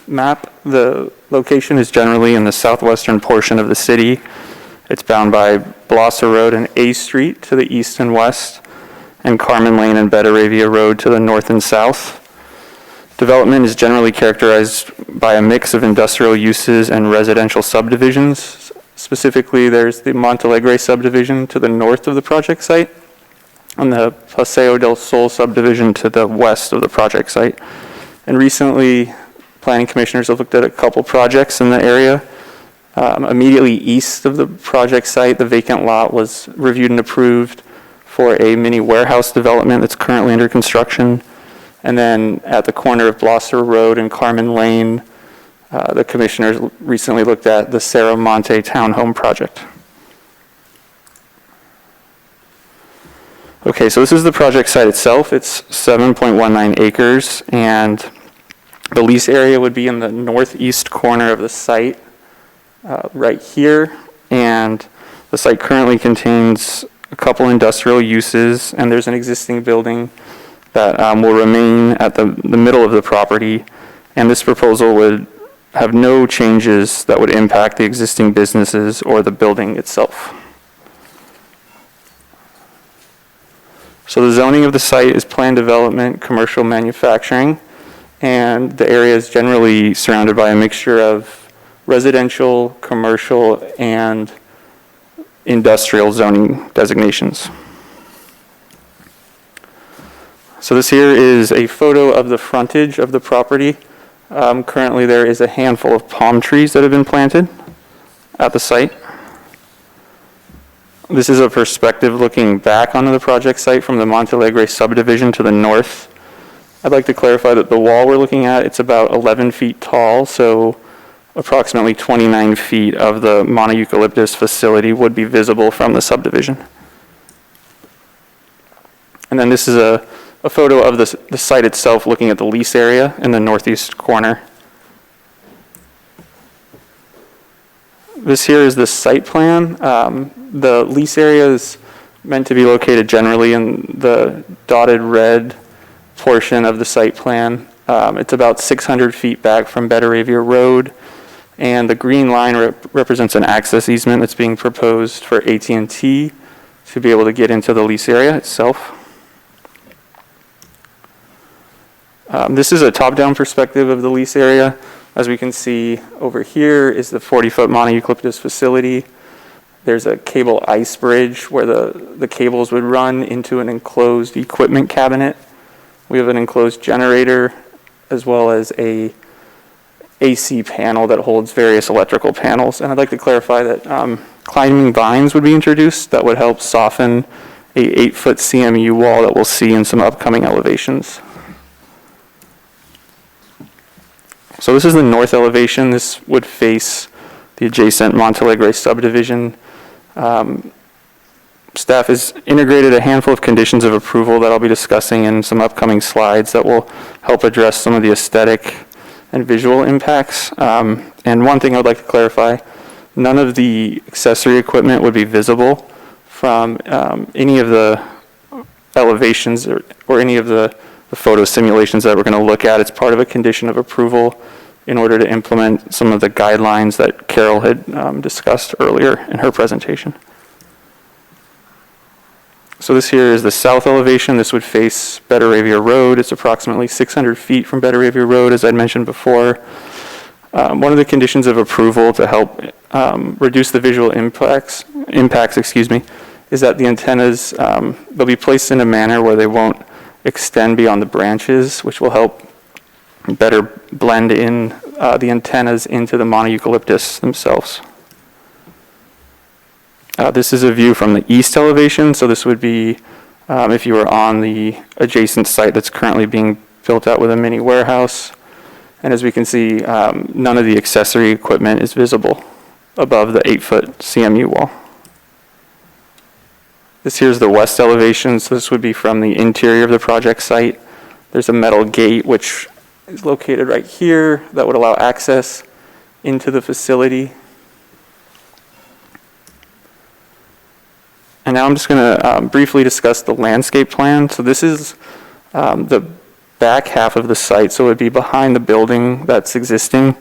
map. The location is generally in the southwestern portion of the city. It's bound by Blosser Road and A Street to the east and west, and Carmen Lane and Betaravia Road to the north and south. Development is generally characterized by a mix of industrial uses and residential subdivisions. Specifically, there's the Montalegre subdivision to the north of the project site, and the Paseo del Sol subdivision to the west of the project site. And recently, planning commissioners have looked at a couple projects in the area. Immediately east of the project site, the vacant lot was reviewed and approved for a mini warehouse development that's currently under construction. And then at the corner of Blosser Road and Carmen Lane, the commissioners recently looked at the Cerro Monte Townhome project. Okay, so this is the project site itself. It's 7.19 acres, and the lease area would be in the northeast corner of the site, right here. And the site currently contains a couple industrial uses, and there's an existing building that will remain at the middle of the property. And this proposal would have no changes that would impact the existing businesses or the building itself. So the zoning of the site is planned development, commercial manufacturing, and the area is generally surrounded by a mixture of residential, commercial, and industrial zoning designations. So this here is a photo of the frontage of the property. Currently there is a handful of palm trees that have been planted at the site. This is a perspective looking back onto the project site from the Montalegre subdivision to the north. I'd like to clarify that the wall we're looking at, it's about 11 feet tall, so approximately 29 feet of the mono-eucalyptus facility would be visible from the subdivision. And then this is a photo of the site itself looking at the lease area in the northeast corner. This here is the site plan. The lease area is meant to be located generally in the dotted red portion of the site plan. It's about 600 feet back from Betaravia Road, and the green line represents an access easement that's being proposed for AT&T to be able to get into the lease area itself. This is a top-down perspective of the lease area. As we can see over here is the 40-foot mono-eucalyptus facility. There's a cable ice bridge where the cables would run into an enclosed equipment cabinet. We have an enclosed generator as well as a AC panel that holds various electrical panels. And I'd like to clarify that climbing vines would be introduced that would help soften a 8-foot CMU wall that we'll see in some upcoming elevations. So this is the north elevation. This would face the adjacent Montalegre subdivision. Staff has integrated a handful of conditions of approval that I'll be discussing in some upcoming slides that will help address some of the aesthetic and visual impacts. And one thing I would like to clarify, none of the accessory equipment would be visible from any of the elevations or any of the photo simulations that we're going to look at. It's part of a condition of approval in order to implement some of the guidelines that Carol had discussed earlier in her presentation. So this here is the south elevation. This would face Betaravia Road. It's approximately 600 feet from Betaravia Road, as I'd mentioned before. One of the conditions of approval to help reduce the visual impacts, is that the antennas, they'll be placed in a manner where they won't extend beyond the branches, which will help better blend in the antennas into the mono-eucalyptus themselves. This is a view from the east elevation, so this would be if you were on the adjacent site that's currently being built out with a mini warehouse. And as we can see, none of the accessory equipment is visible above the 8-foot CMU wall. This here's the west elevation, so this would be from the interior of the project site. There's a metal gate which is located right here that would allow access into the facility. And now I'm just going to briefly discuss the landscape plan. So this is the back half of the site, so it would be behind the building that's existing.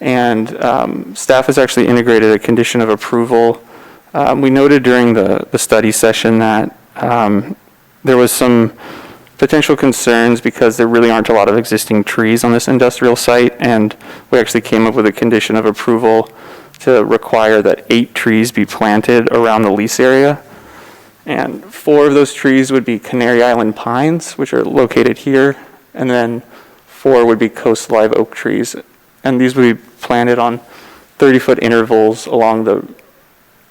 And staff has actually integrated a condition of approval. We noted during the study session that there was some potential concerns because there really aren't a lot of existing trees on this industrial site, and we actually came up with a condition of approval to require that 8 trees be planted around the lease area. And 4 of those trees would be Canary Island pines, which are located here, and then 4 would be coast live oak trees. And these would be planted on 30-foot intervals along the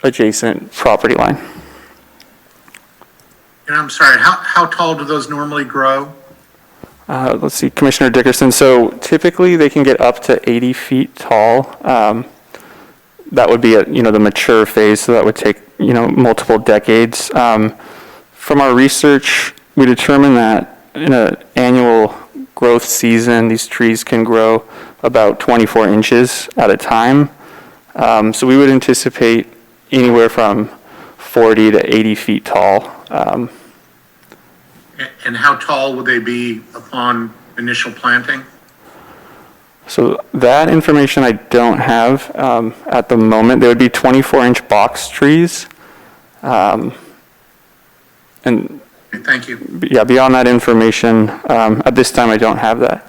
adjacent property line. And I'm sorry, how tall do those normally grow? Let's see, Commissioner Dickerson. So typically they can get up to 80 feet tall. That would be the mature phase, so that would take multiple decades. From our research, we determined that in an annual growth season, these trees can grow about 24 inches at a time. So we would anticipate anywhere from 40 to 80 feet tall. And how tall would they be upon initial planting? So that information I don't have at the moment. They would be 24-inch box trees. And Thank you. yeah, beyond that information, at this time I don't have that.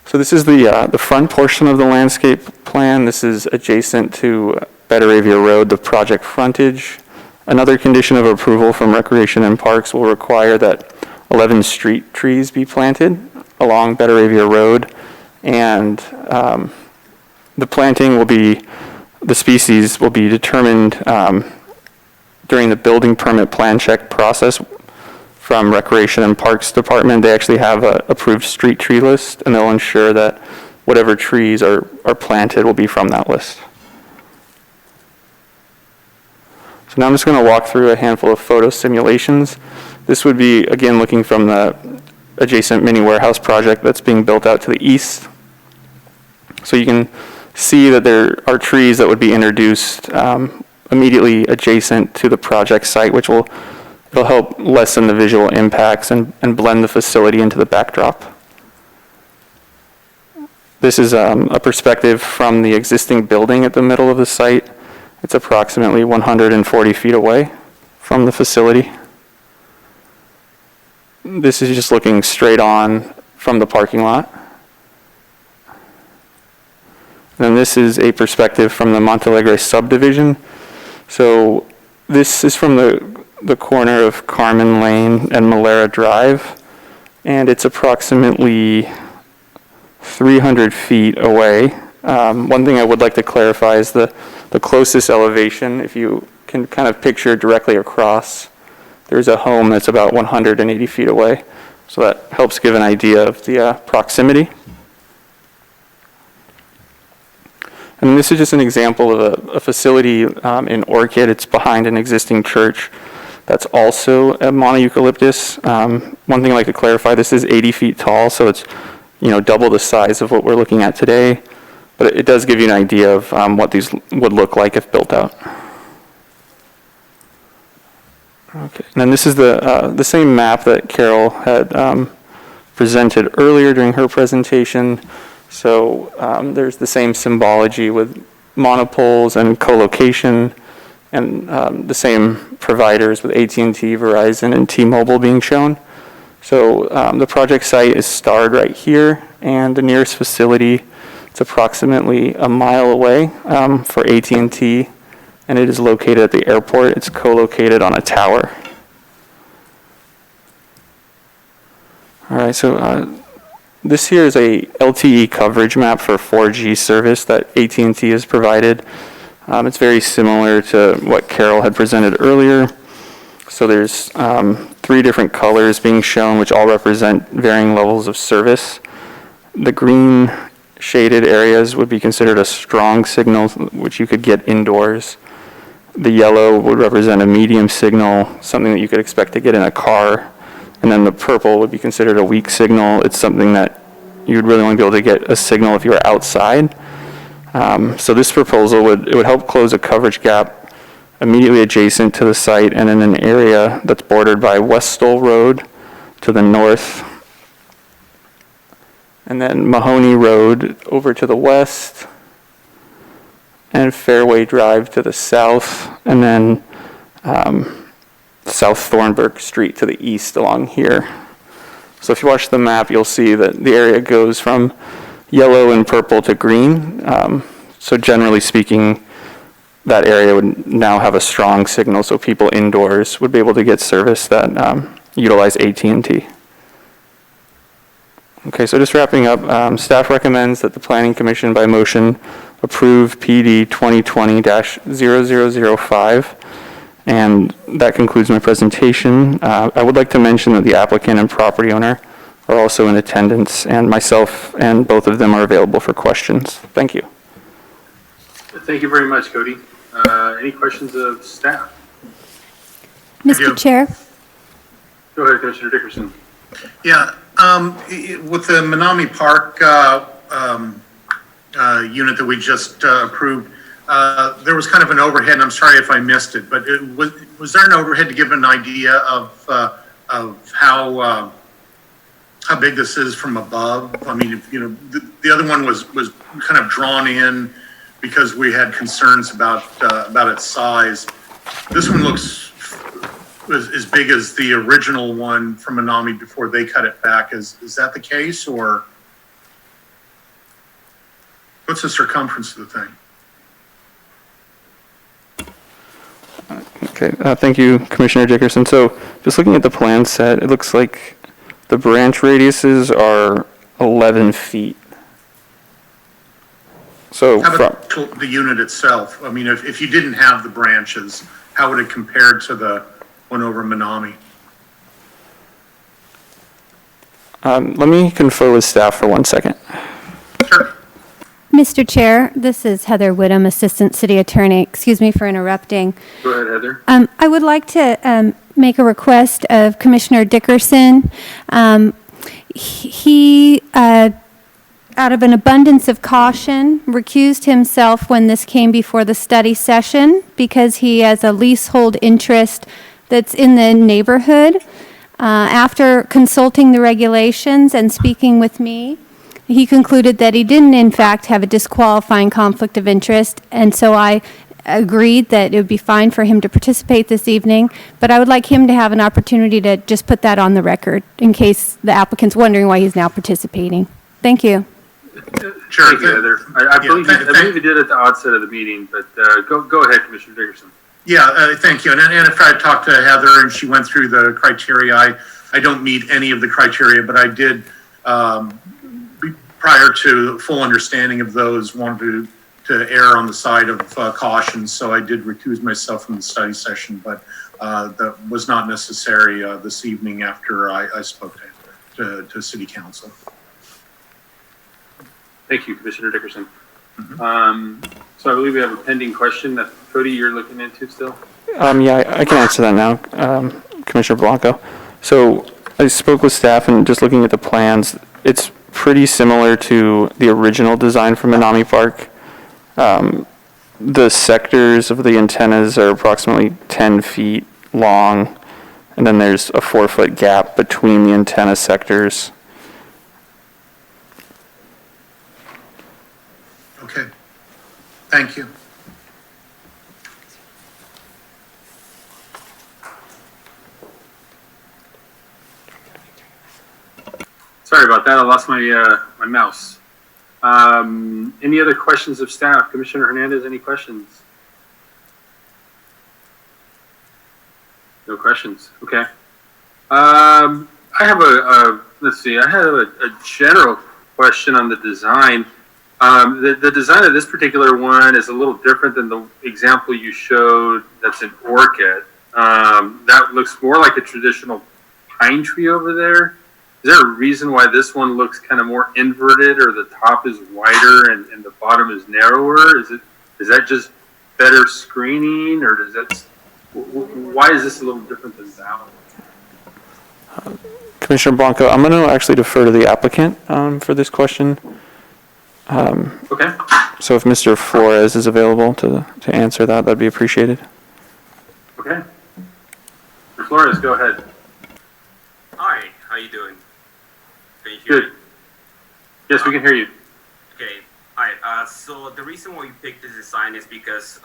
So this is the front portion of the landscape plan. This is adjacent to Betaravia Road, the project frontage. Another condition of approval from Recreation and Parks will require that 11 street trees be planted along Betaravia Road, and the planting will be, the species will be determined during the building permit plan check process from Recreation and Parks Department. They actually have an approved street tree list, and they'll ensure that whatever trees are planted will be from that list. So now I'm just going to walk through a handful of photo simulations. This would be, again, looking from the adjacent mini warehouse project that's being built out to the east. So you can see that there are trees that would be introduced immediately adjacent to the project site, which will help lessen the visual impacts and blend the facility into the backdrop. This is a perspective from the existing building at the middle of the site. It's approximately 140 feet away from the facility. This is just looking straight on from the parking lot. Then this is a perspective from the Montalegre subdivision. So this is from the corner of Carmen Lane and Malera Drive, and it's approximately 300 feet away. One thing I would like to clarify is the closest elevation. If you can kind of picture directly across, there's a home that's about 180 feet away. So that helps give an idea of the proximity. And this is just an example of a facility in Orchid. It's behind an existing church that's also a monoeucalyptus. One thing I'd like to clarify, this is 80 feet tall, so it's double the size of what we're looking at today. But it does give you an idea of what these would look like if built out. Okay, and then this is the same map that Carol had presented earlier during her presentation. So there's the same symbology with monopoles and co-location, and the same providers with AT&T, Verizon, and T-Mobile being shown. So the project site is starred right here, and the nearest facility, it's approximately a mile away for AT&T, and it is located at the airport. It's co-located on a tower. All right, so This here is a LTE coverage map for 4G service that AT&T has provided. It's very similar to what Carol had presented earlier. So there's 3 different colors being shown, which all represent varying levels of service. The green shaded areas would be considered a strong signal, which you could get indoors. The yellow would represent a medium signal, something that you could expect to get in a car. And then the purple would be considered a weak signal. It's something that you would really only be able to get a signal if you were outside. So this proposal would help close a coverage gap immediately adjacent to the site and in an area that's bordered by Weststoll Road to the north, and then Mahoney Road over to the west, and Fairway Drive to the south, and then South Thornburg Street to the east along here. So if you watch the map, you'll see that the area goes from yellow and purple to green. So generally speaking, that area would now have a strong signal, so people indoors would be able to get service that utilize AT&T. Okay, so just wrapping up, staff recommends that the Planning Commission by motion approve PD 2020-0005, and that concludes my presentation. I would like to mention that the applicant and property owner are also in attendance, and myself and both of them are available for questions. Thank you. Thank you very much, Cody. Any questions of staff? Mr. Chair? Go ahead, Commissioner Dickerson. Yeah, with the Menominee Park unit that we just approved, there was kind of an overhead, and I'm sorry if I missed it, but was there an overhead to give an idea of how big this is from above? I mean, if, you know, the other one was kind of drawn in because we had concerns about its size. This one looks as big as the original one from Menominee before they cut it back. Is that the case, or what's the circumference of the thing? Okay, thank you, Commissioner Dickerson. So just looking at the plan set, it looks like the branch radiuses are 11 feet. So How about the unit itself? I mean, if you didn't have the branches, how would it compare to the one over Menominee? let me confer with staff for 1 second. Sure. Mr. Chair, this is Heather Whittam, Assistant City Attorney. Excuse me for interrupting. Go ahead, Heather. I would like to make a request of Commissioner Dickerson. He, out of an abundance of caution, recused himself when this came before the study session because he has a leasehold interest that's in the neighborhood. After consulting the regulations and speaking with me, he concluded that he didn't, in fact, have a disqualifying conflict of interest, and so I agreed that it would be fine for him to participate this evening, but I would like him to have an opportunity to just put that on the record in case the applicant's wondering why he's now participating. Thank you. Sure. Thank you, Heather. I believe you did at the outset of the meeting, but go ahead, Commissioner Dickerson. Yeah, thank you. And if I talked to Heather and she went through the criteria, I don't meet any of the criteria, but I did, prior to full understanding of those, wanted to err on the side of caution. So I did recuse myself from the study session, but that was not necessary this evening after I spoke to City Council. Thank you, Commissioner Dickerson. So I believe we have a pending question that Cody, you're looking into still? Yeah, I can answer that now, Commissioner Blanco. So I spoke with staff and just looking at the plans, it's pretty similar to the original design for Menominee Park. The sectors of the antennas are approximately 10 feet long, and then there's a 4-foot gap between the antenna sectors. Okay. Thank you. Sorry about that. I lost my my mouse. Any other questions of staff? Commissioner Hernandez, any questions? No questions. Okay. I have a let's see, I have a general question on the design. The design of this particular one is a little different than the example you showed that's in Orchid. That looks more like a traditional pine tree over there. Is there a reason why this one looks kind of more inverted, or the top is wider and the bottom is narrower? Is that just better screening, or does that, why is this a little different than that one? Commissioner Blanco, I'm going to actually defer to the applicant for this question. Okay. So if Mr. Flores is available to answer that, that'd be appreciated. Okay. Mr. Flores, go ahead. Hi, how you doing? Can you hear me? Good. Yes, we can hear you. Okay. Hi. So the reason why we picked this design is because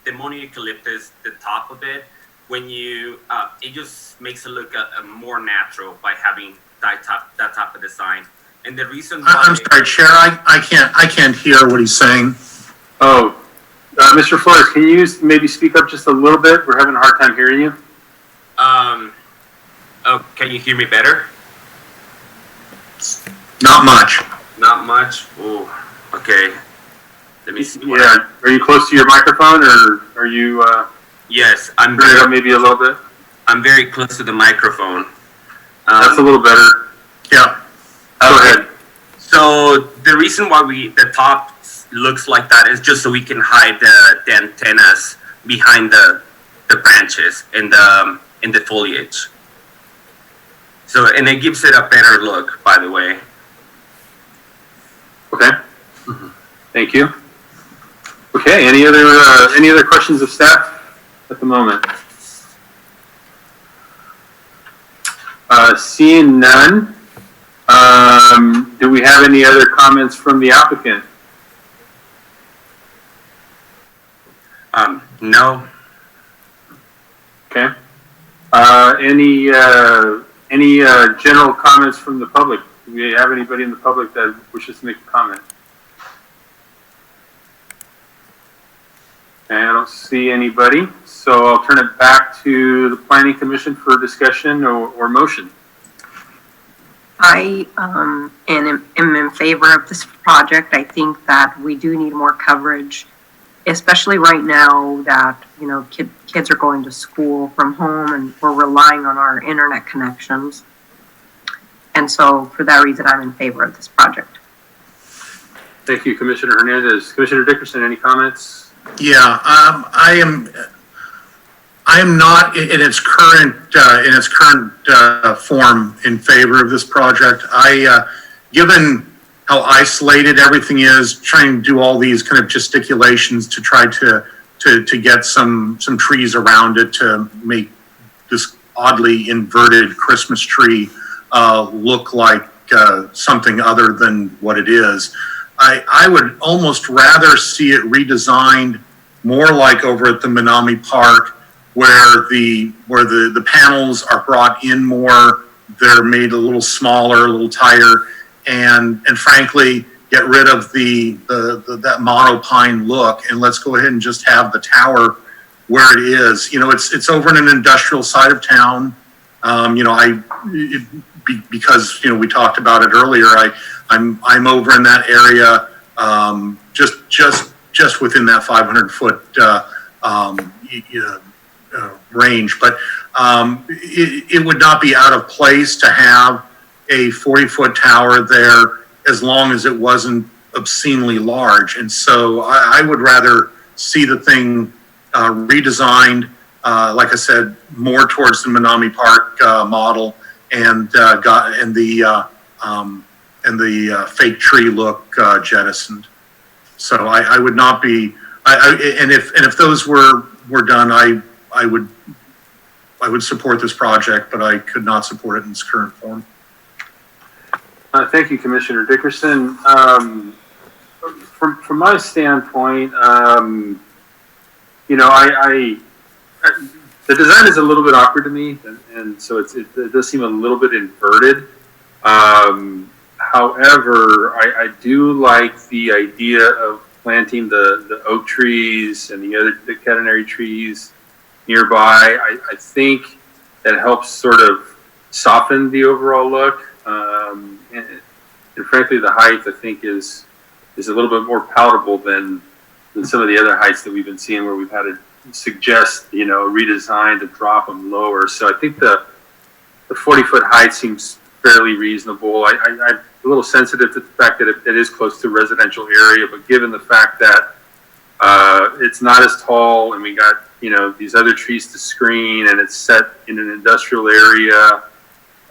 the Monte Eucalyptus, the top of it, when you, it just makes it look more natural by having that type of design. And the reason why I'm sorry, Chair, I can't hear what he's saying. Oh, Mr. Flores, can you maybe speak up just a little bit? We're having a hard time hearing you. Oh, can you hear me better? Not much. Not much. Oh, okay. Let me see. Yeah. Are you close to your microphone, or are you? Yes, I'm turn it up maybe a little bit. I'm very close to the microphone. That's a little better. Yeah. Go ahead. So the reason why the top looks like that is just so we can hide the antennas behind the branches and the foliage. So, and it gives it a better look, by the way. Okay. Thank you. Okay. Any other questions of staff at the moment? Seeing none. Do we have any other comments from the applicant? No. Okay. Any general comments from the public? Do we have anybody in the public that wishes to make a comment? Okay, I don't see anybody, so I'll turn it back to the Planning Commission for discussion or motion. I am in favor of this project. I think that we do need more coverage, especially right now that, you know, kids are going to school from home and we're relying on our internet connections. And so for that reason, I'm in favor of this project. Thank you, Commissioner Hernandez. Commissioner Dickerson, any comments? Yeah, I am not in its current form in favor of this project. Given how isolated everything is, trying to do all these kind of gesticulations to try to get some trees around it to make this oddly inverted Christmas tree look like something other than what it is. I would almost rather see it redesigned more like over at the Menominee Park, where the panels are brought in more, they're made a little smaller, a little tighter, and frankly, get rid of that monopine look, and let's go ahead and just have the tower where it is. You know, it's over in an industrial side of town. You know, because you know we talked about it earlier. I'm over in that area, just within that 500-foot range. But it would not be out of place to have a 40-foot tower there as long as it wasn't obscenely large. And so I would rather see the thing redesigned, like I said, more towards the Menominee Park model, and the fake tree look jettisoned. So I would not be. And if those were done, I would support this project, but I could not support it in its current form. Thank you, Commissioner Dickerson. From my standpoint, you know, the design is a little bit awkward to me, and so it does seem a little bit inverted. However, I do like the idea of planting the oak trees and the catenary trees nearby. I think that helps sort of soften the overall look. And frankly, the height I think is a little bit more palatable than some of the other heights that we've been seeing, where we've had to suggest, redesign to drop them lower. So I think the 40-foot height seems fairly reasonable. I'm a little sensitive to the fact that it is close to a residential area, but given the fact that it's not as tall, and we got these other trees to screen, and it's set in an industrial area,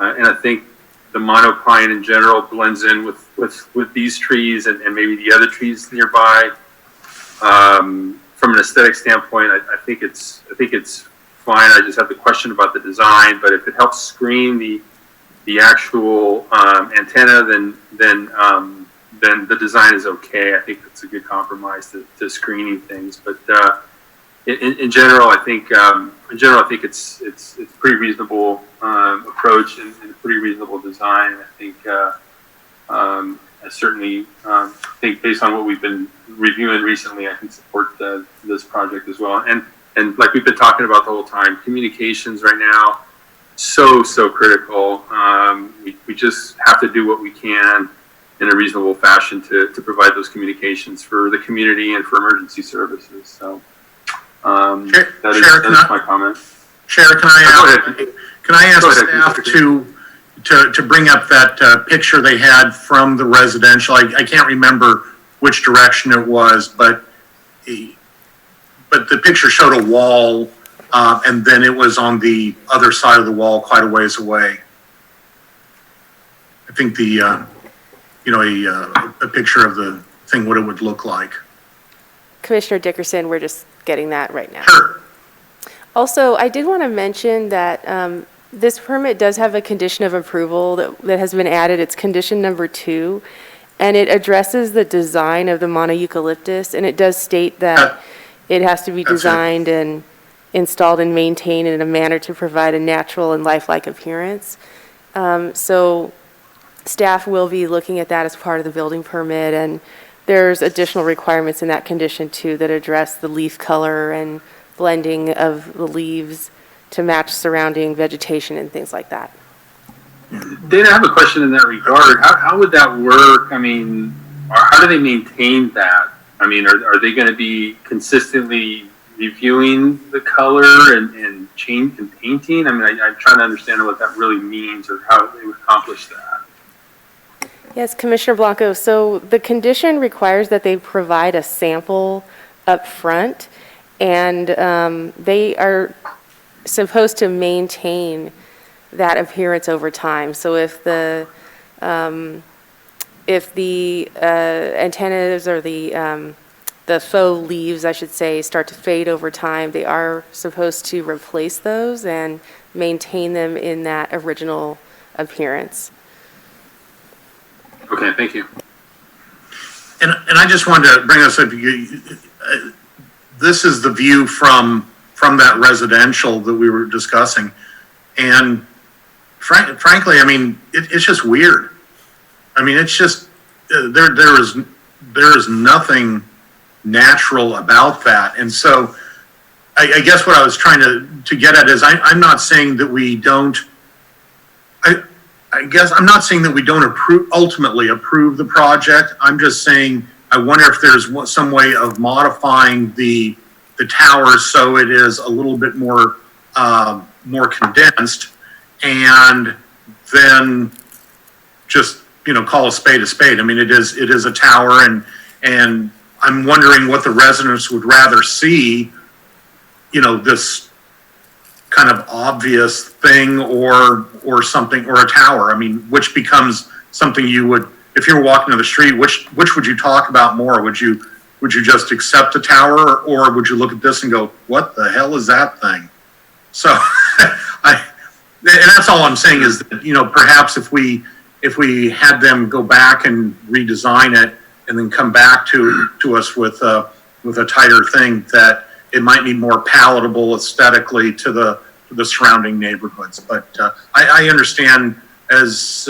and I think the monopine in general blends in with these trees and maybe the other trees nearby. From an aesthetic standpoint, I think it's fine. I just have the question about the design, but if it helps screen the actual antenna, then the design is okay. I think it's a good compromise to screening things. But in general, I think it's pretty reasonable approach and a pretty reasonable design. I think I certainly think, based on what we've been reviewing recently, I can support this project as well. And like we've been talking about the whole time, communications right now, so critical. We just have to do what we can in a reasonable fashion to provide those communications for the community and for emergency services. So that is my comment. Chair, can I ask staff to bring up that picture they had from the residential? I can't remember which direction it was, but the picture showed a wall, and then it was on the other side of the wall, quite a ways away. I think a picture of the thing, what it would look like. Commissioner Dickerson, we're just getting that right now. Sure. Also, I did want to mention that this permit does have a condition of approval that has been added. It's condition number 2, and it addresses the design of the monoeucalyptus, and it does state that it has to be designed and installed and maintained in a manner to provide a natural and lifelike appearance. So staff will be looking at that as part of the building permit, and there's additional requirements in that condition too that address the leaf color and blending of the leaves to match surrounding vegetation and things like that. Dana, I have a question in that regard. How would that work? I mean, how do they maintain that? I mean, are they going to be consistently reviewing the color and change and painting? I mean, I'm trying to understand what that really means or how they would accomplish that. Yes, Commissioner Blanco. So the condition requires that they provide a sample up front, and they are supposed to maintain that appearance over time. So if the antennas or the faux leaves, I should say, start to fade over time, they are supposed to replace those and maintain them in that original appearance. Okay, thank you. And I just wanted to bring this up. This is the view from that residential that we were discussing, and frankly, I mean, it's just weird. I mean, it's just there is nothing natural about that, and so I guess what I was trying to get at is I'm not saying that we don't. I guess I'm not saying that we don't ultimately approve the project. I'm just saying I wonder if there's some way of modifying the tower so it is a little bit more condensed, and then just call a spade a spade. I mean, it is a tower, and I'm wondering what the residents would rather see. This kind of obvious thing or something, or a tower. I mean, which becomes something you would, if you were walking down the street, which would you talk about more? Would you just accept a tower, or would you look at this and go, what the hell is that thing? So and that's all I'm saying is that, perhaps if we had them go back and redesign it and then come back to us with a tighter thing, that it might be more palatable aesthetically to the surrounding neighborhoods. But I understand, as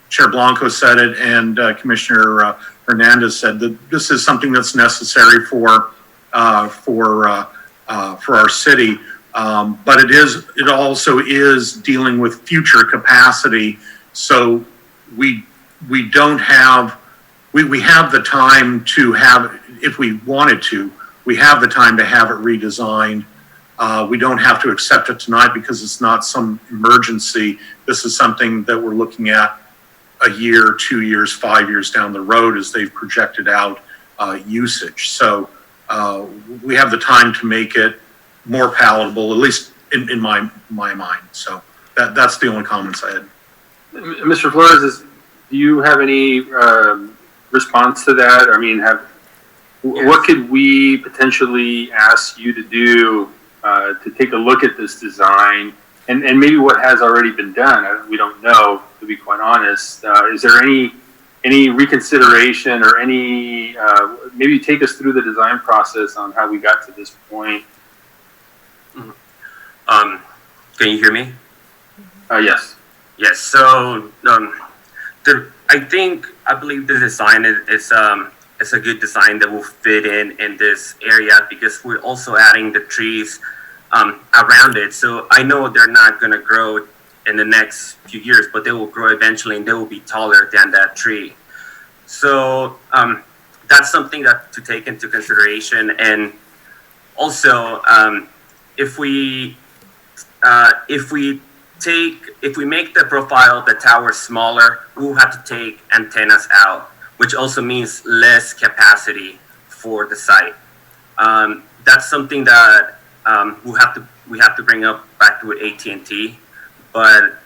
Chair Blanco said it and Commissioner Hernandez said, that this is something that's necessary for our city. But it also is dealing with future capacity. So we don't have, we have the time to have, if we wanted to, we have the time to have it redesigned. We don't have to accept it tonight because it's not some emergency. This is something that we're looking at a year, 2 years, 5 years down the road as they've projected out usage. So we have the time to make it more palatable, at least in my mind. So that's the only comments I had. Mr. Flores, do you have any response to that? I mean, what could we potentially ask you to do to take a look at this design and maybe what has already been done? We don't know, to be quite honest. Is there any reconsideration or any, maybe take us through the design process on how we got to this point? Can you hear me? Yes. Yes. So I believe the design is a good design that will fit in this area because we're also adding the trees around it. So I know they're not going to grow in the next few years, but they will grow eventually and they will be taller than that tree. So that's something to take into consideration. And also, if we make the profile of the tower smaller, we'll have to take antennas out, which also means less capacity for the site. That's something that we have to bring up back with AT&T, but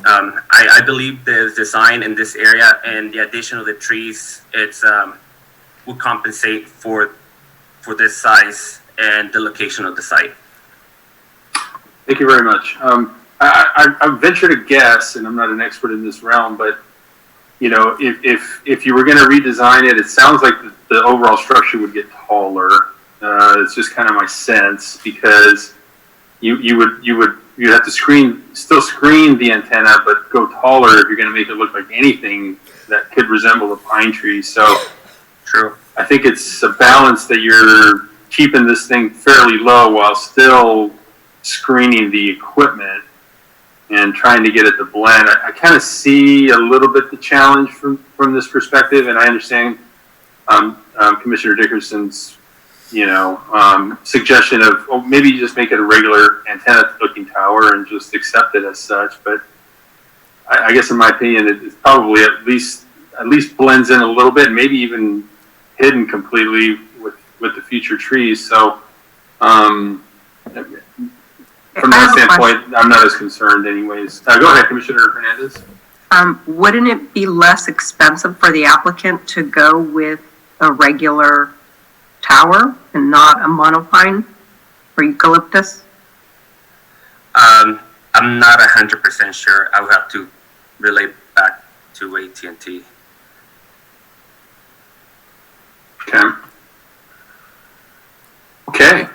I believe the design in this area and the addition of the trees, will compensate for this size and the location of the site. Thank you very much. I venture to guess, and I'm not an expert in this realm, but you know, if you were going to redesign it, it sounds like the overall structure would get taller. It's just kind of my sense because you'd have to still screen the antenna, but go taller if you're going to make it look like anything that could resemble a pine tree. So, true. I think it's a balance that you're keeping this thing fairly low while still screening the equipment and trying to get it to blend. I kind of see a little bit the challenge from this perspective, and I understand Commissioner Dickerson's suggestion of maybe you just make it a regular antenna-looking tower and just accept it as such. But I guess in my opinion, it probably at least blends in a little bit, maybe even hidden completely with the future trees. So from that standpoint, I'm not as concerned anyways. Go ahead, Commissioner Hernandez. Wouldn't it be less expensive for the applicant to go with a regular tower and not a monopine or eucalyptus? I'm not 100% sure. I would have to relay back to AT&T. Okay.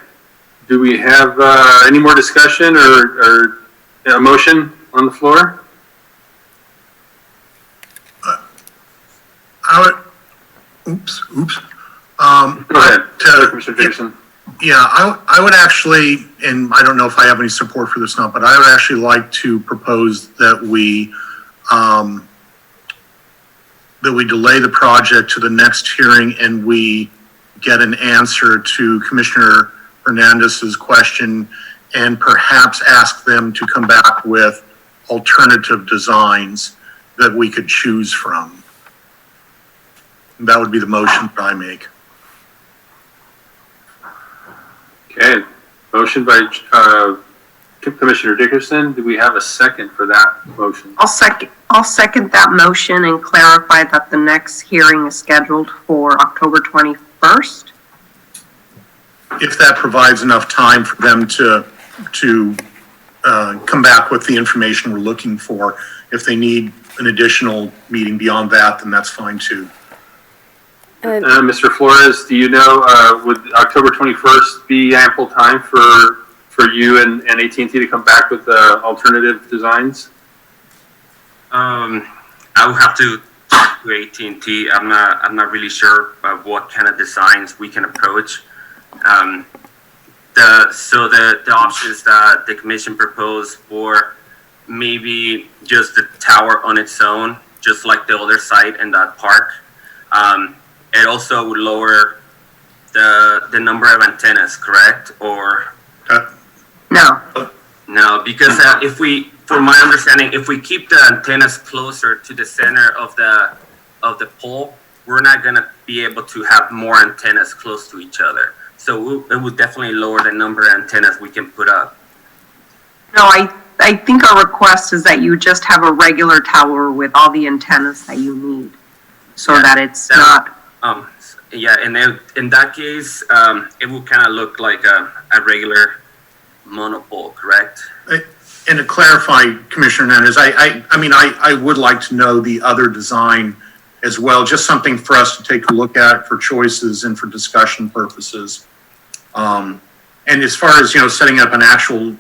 Do we have any more discussion or a motion on the floor? Oops. Go ahead, Commissioner Dickerson. Yeah, I would actually, and I don't know if I have any support for this now, but I would actually like to propose that we delay the project to the next hearing and we get an answer to Commissioner Hernandez's question and perhaps ask them to come back with alternative designs that we could choose from. That would be the motion that I make. Okay, motion by Commissioner Dickerson. Do we have a second for that motion? I'll second that motion and clarify that the next hearing is scheduled for October 21st. If that provides enough time for them to come back with the information we're looking for. If they need an additional meeting beyond that, then that's fine too. Mr. Flores, do you know, would October 21st be ample time for you and AT&T to come back with alternative designs? I would have to talk to AT&T. I'm not really sure what kind of designs we can approach. the options that the commission proposed for maybe just the tower on its own, just like the other site in that park. It also would lower the number of antennas, correct? Or No. no, because from my understanding, if we keep the antennas closer to the center of the pole, we're not gonna be able to have more antennas close to each other. So it would definitely lower the number of antennas we can put up. No, I think our request is that you just have a regular tower with all the antennas that you need, so that it's not. Yeah, and then in that case, it would kind of look like a regular monopole, correct? And to clarify, Commissioner Hernandez, I would like to know the other design as well, just something for us to take a look at for choices and for discussion purposes. And as far as, setting up an actual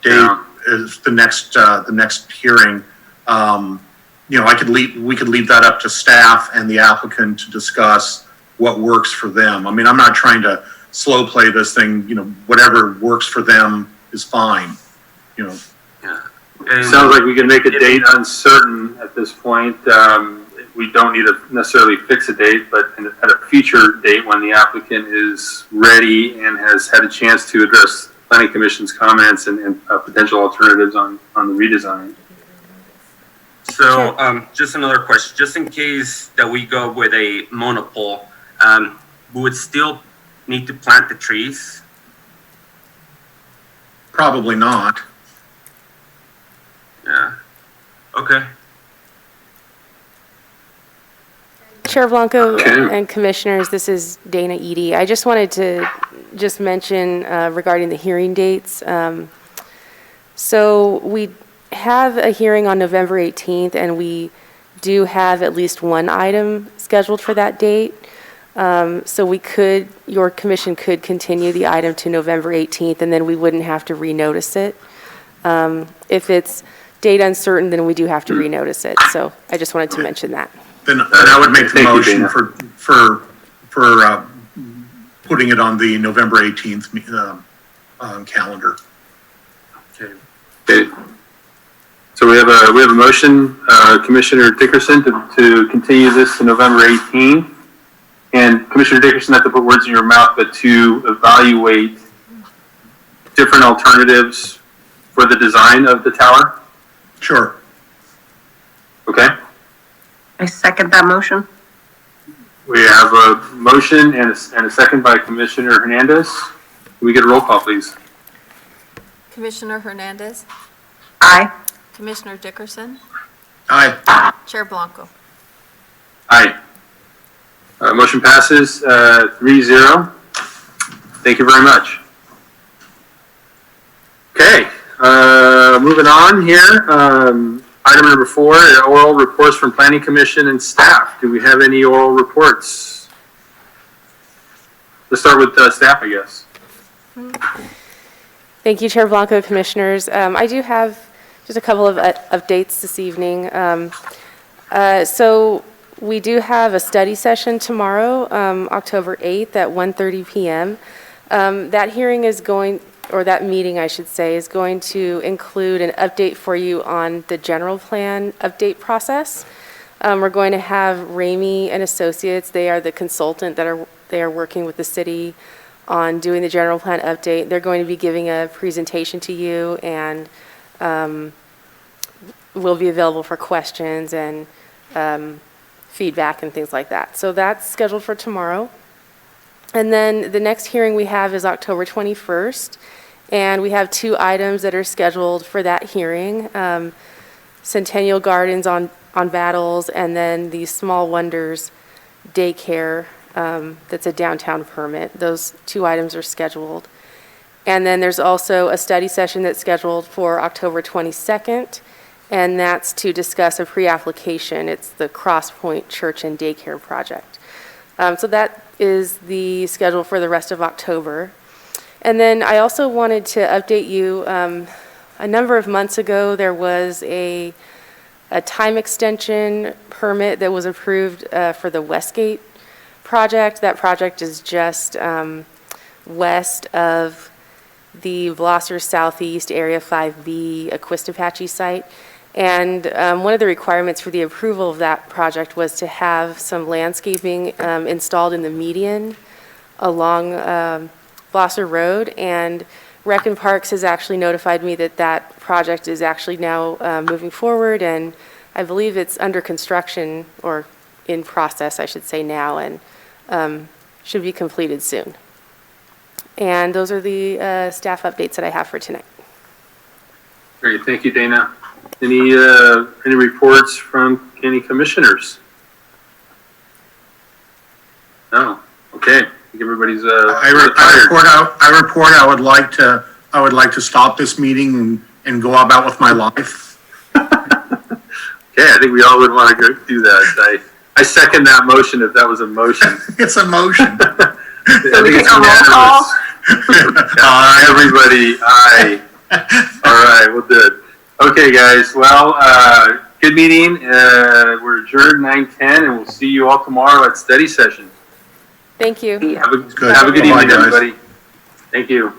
date as the next hearing, we could leave that up to staff and the applicant to discuss what works for them. I mean, I'm not trying to slow play this thing, whatever works for them is fine, Yeah. It sounds like we can make a date uncertain at this point. We don't need to necessarily fix a date, but at a future date when the applicant is ready and has had a chance to address Planning Commission's comments and potential alternatives on the redesign. So, just another question, just in case that we go with a monopole, we would still need to plant the trees? Probably not. Yeah. Okay. Chair Blanco and Commissioners, this is Dana Eady. I just wanted to mention regarding the hearing dates. So we have a hearing on November 18th, and we do have at least one item scheduled for that date. So your commission could continue the item to November 18th, and then we wouldn't have to renotice it. If it's date uncertain, then we do have to renotice it. So I just wanted to mention that. Then I would make the motion for putting it on the November 18th calendar. Okay. So we have a motion, Commissioner Dickerson, to continue this to November 18th. And Commissioner Dickerson, not to put words in your mouth, but to evaluate different alternatives for the design of the tower? Sure. Okay. I second that motion. We have a motion and a second by Commissioner Hernandez. Can we get a roll call, please? Commissioner Hernandez, Aye. Commissioner Dickerson, Aye. Chair Blanco. Aye. Motion passes 3-0. Thank you very much. Okay, moving on here. Item number 4, oral reports from Planning Commission and staff. Do we have any oral reports? Let's start with staff, I guess. Thank you, Chair Blanco, Commissioners. I do have just a couple of updates this evening. So we do have a study session tomorrow, October 8th at 1:30 p.m. That hearing is that meeting, I should say, is going to include an update for you on the general plan update process. We're going to have Ramey and Associates. They are the consultant they are working with the city on doing the general plan update. They're going to be giving a presentation to you, and will be available for questions and feedback and things like that. So that's scheduled for tomorrow. And then the next hearing we have is October 21st, and we have 2 items that are scheduled for that hearing. Centennial Gardens on Battles, and then the Small Wonders Daycare, that's a downtown permit. Those 2 items are scheduled. And then there's also a study session that's scheduled for October 22nd, and that's to discuss a pre-application. It's the Cross Point Church and Daycare project. So that is the schedule for the rest of October. And then I also wanted to update you, a number of months ago, there was a time extension permit that was approved for the Westgate project. That project is just west of the Blosser Southeast Area 5B Aquistapache site. And one of the requirements for the approval of that project was to have some landscaping installed in the median along Blosser Road. And Rec and Parks has actually notified me that that project is actually now moving forward, and I believe it's under construction, or in process, I should say now, and should be completed soon. And those are the staff updates that I have for tonight. Great, thank you, Dana. Any reports from any commissioners? No. Okay. I think everybody's I report I would like to stop this meeting and go about with my life. Okay, I think we all would want to go do that. I second that motion if that was a motion. It's a motion. I think it's unanimous. Everybody, aye. All right, well, good. Okay, guys. Well, good meeting. We're adjourned 9:10, and we'll see you all tomorrow at study session. Thank you. Have a good evening, everybody. Thank you.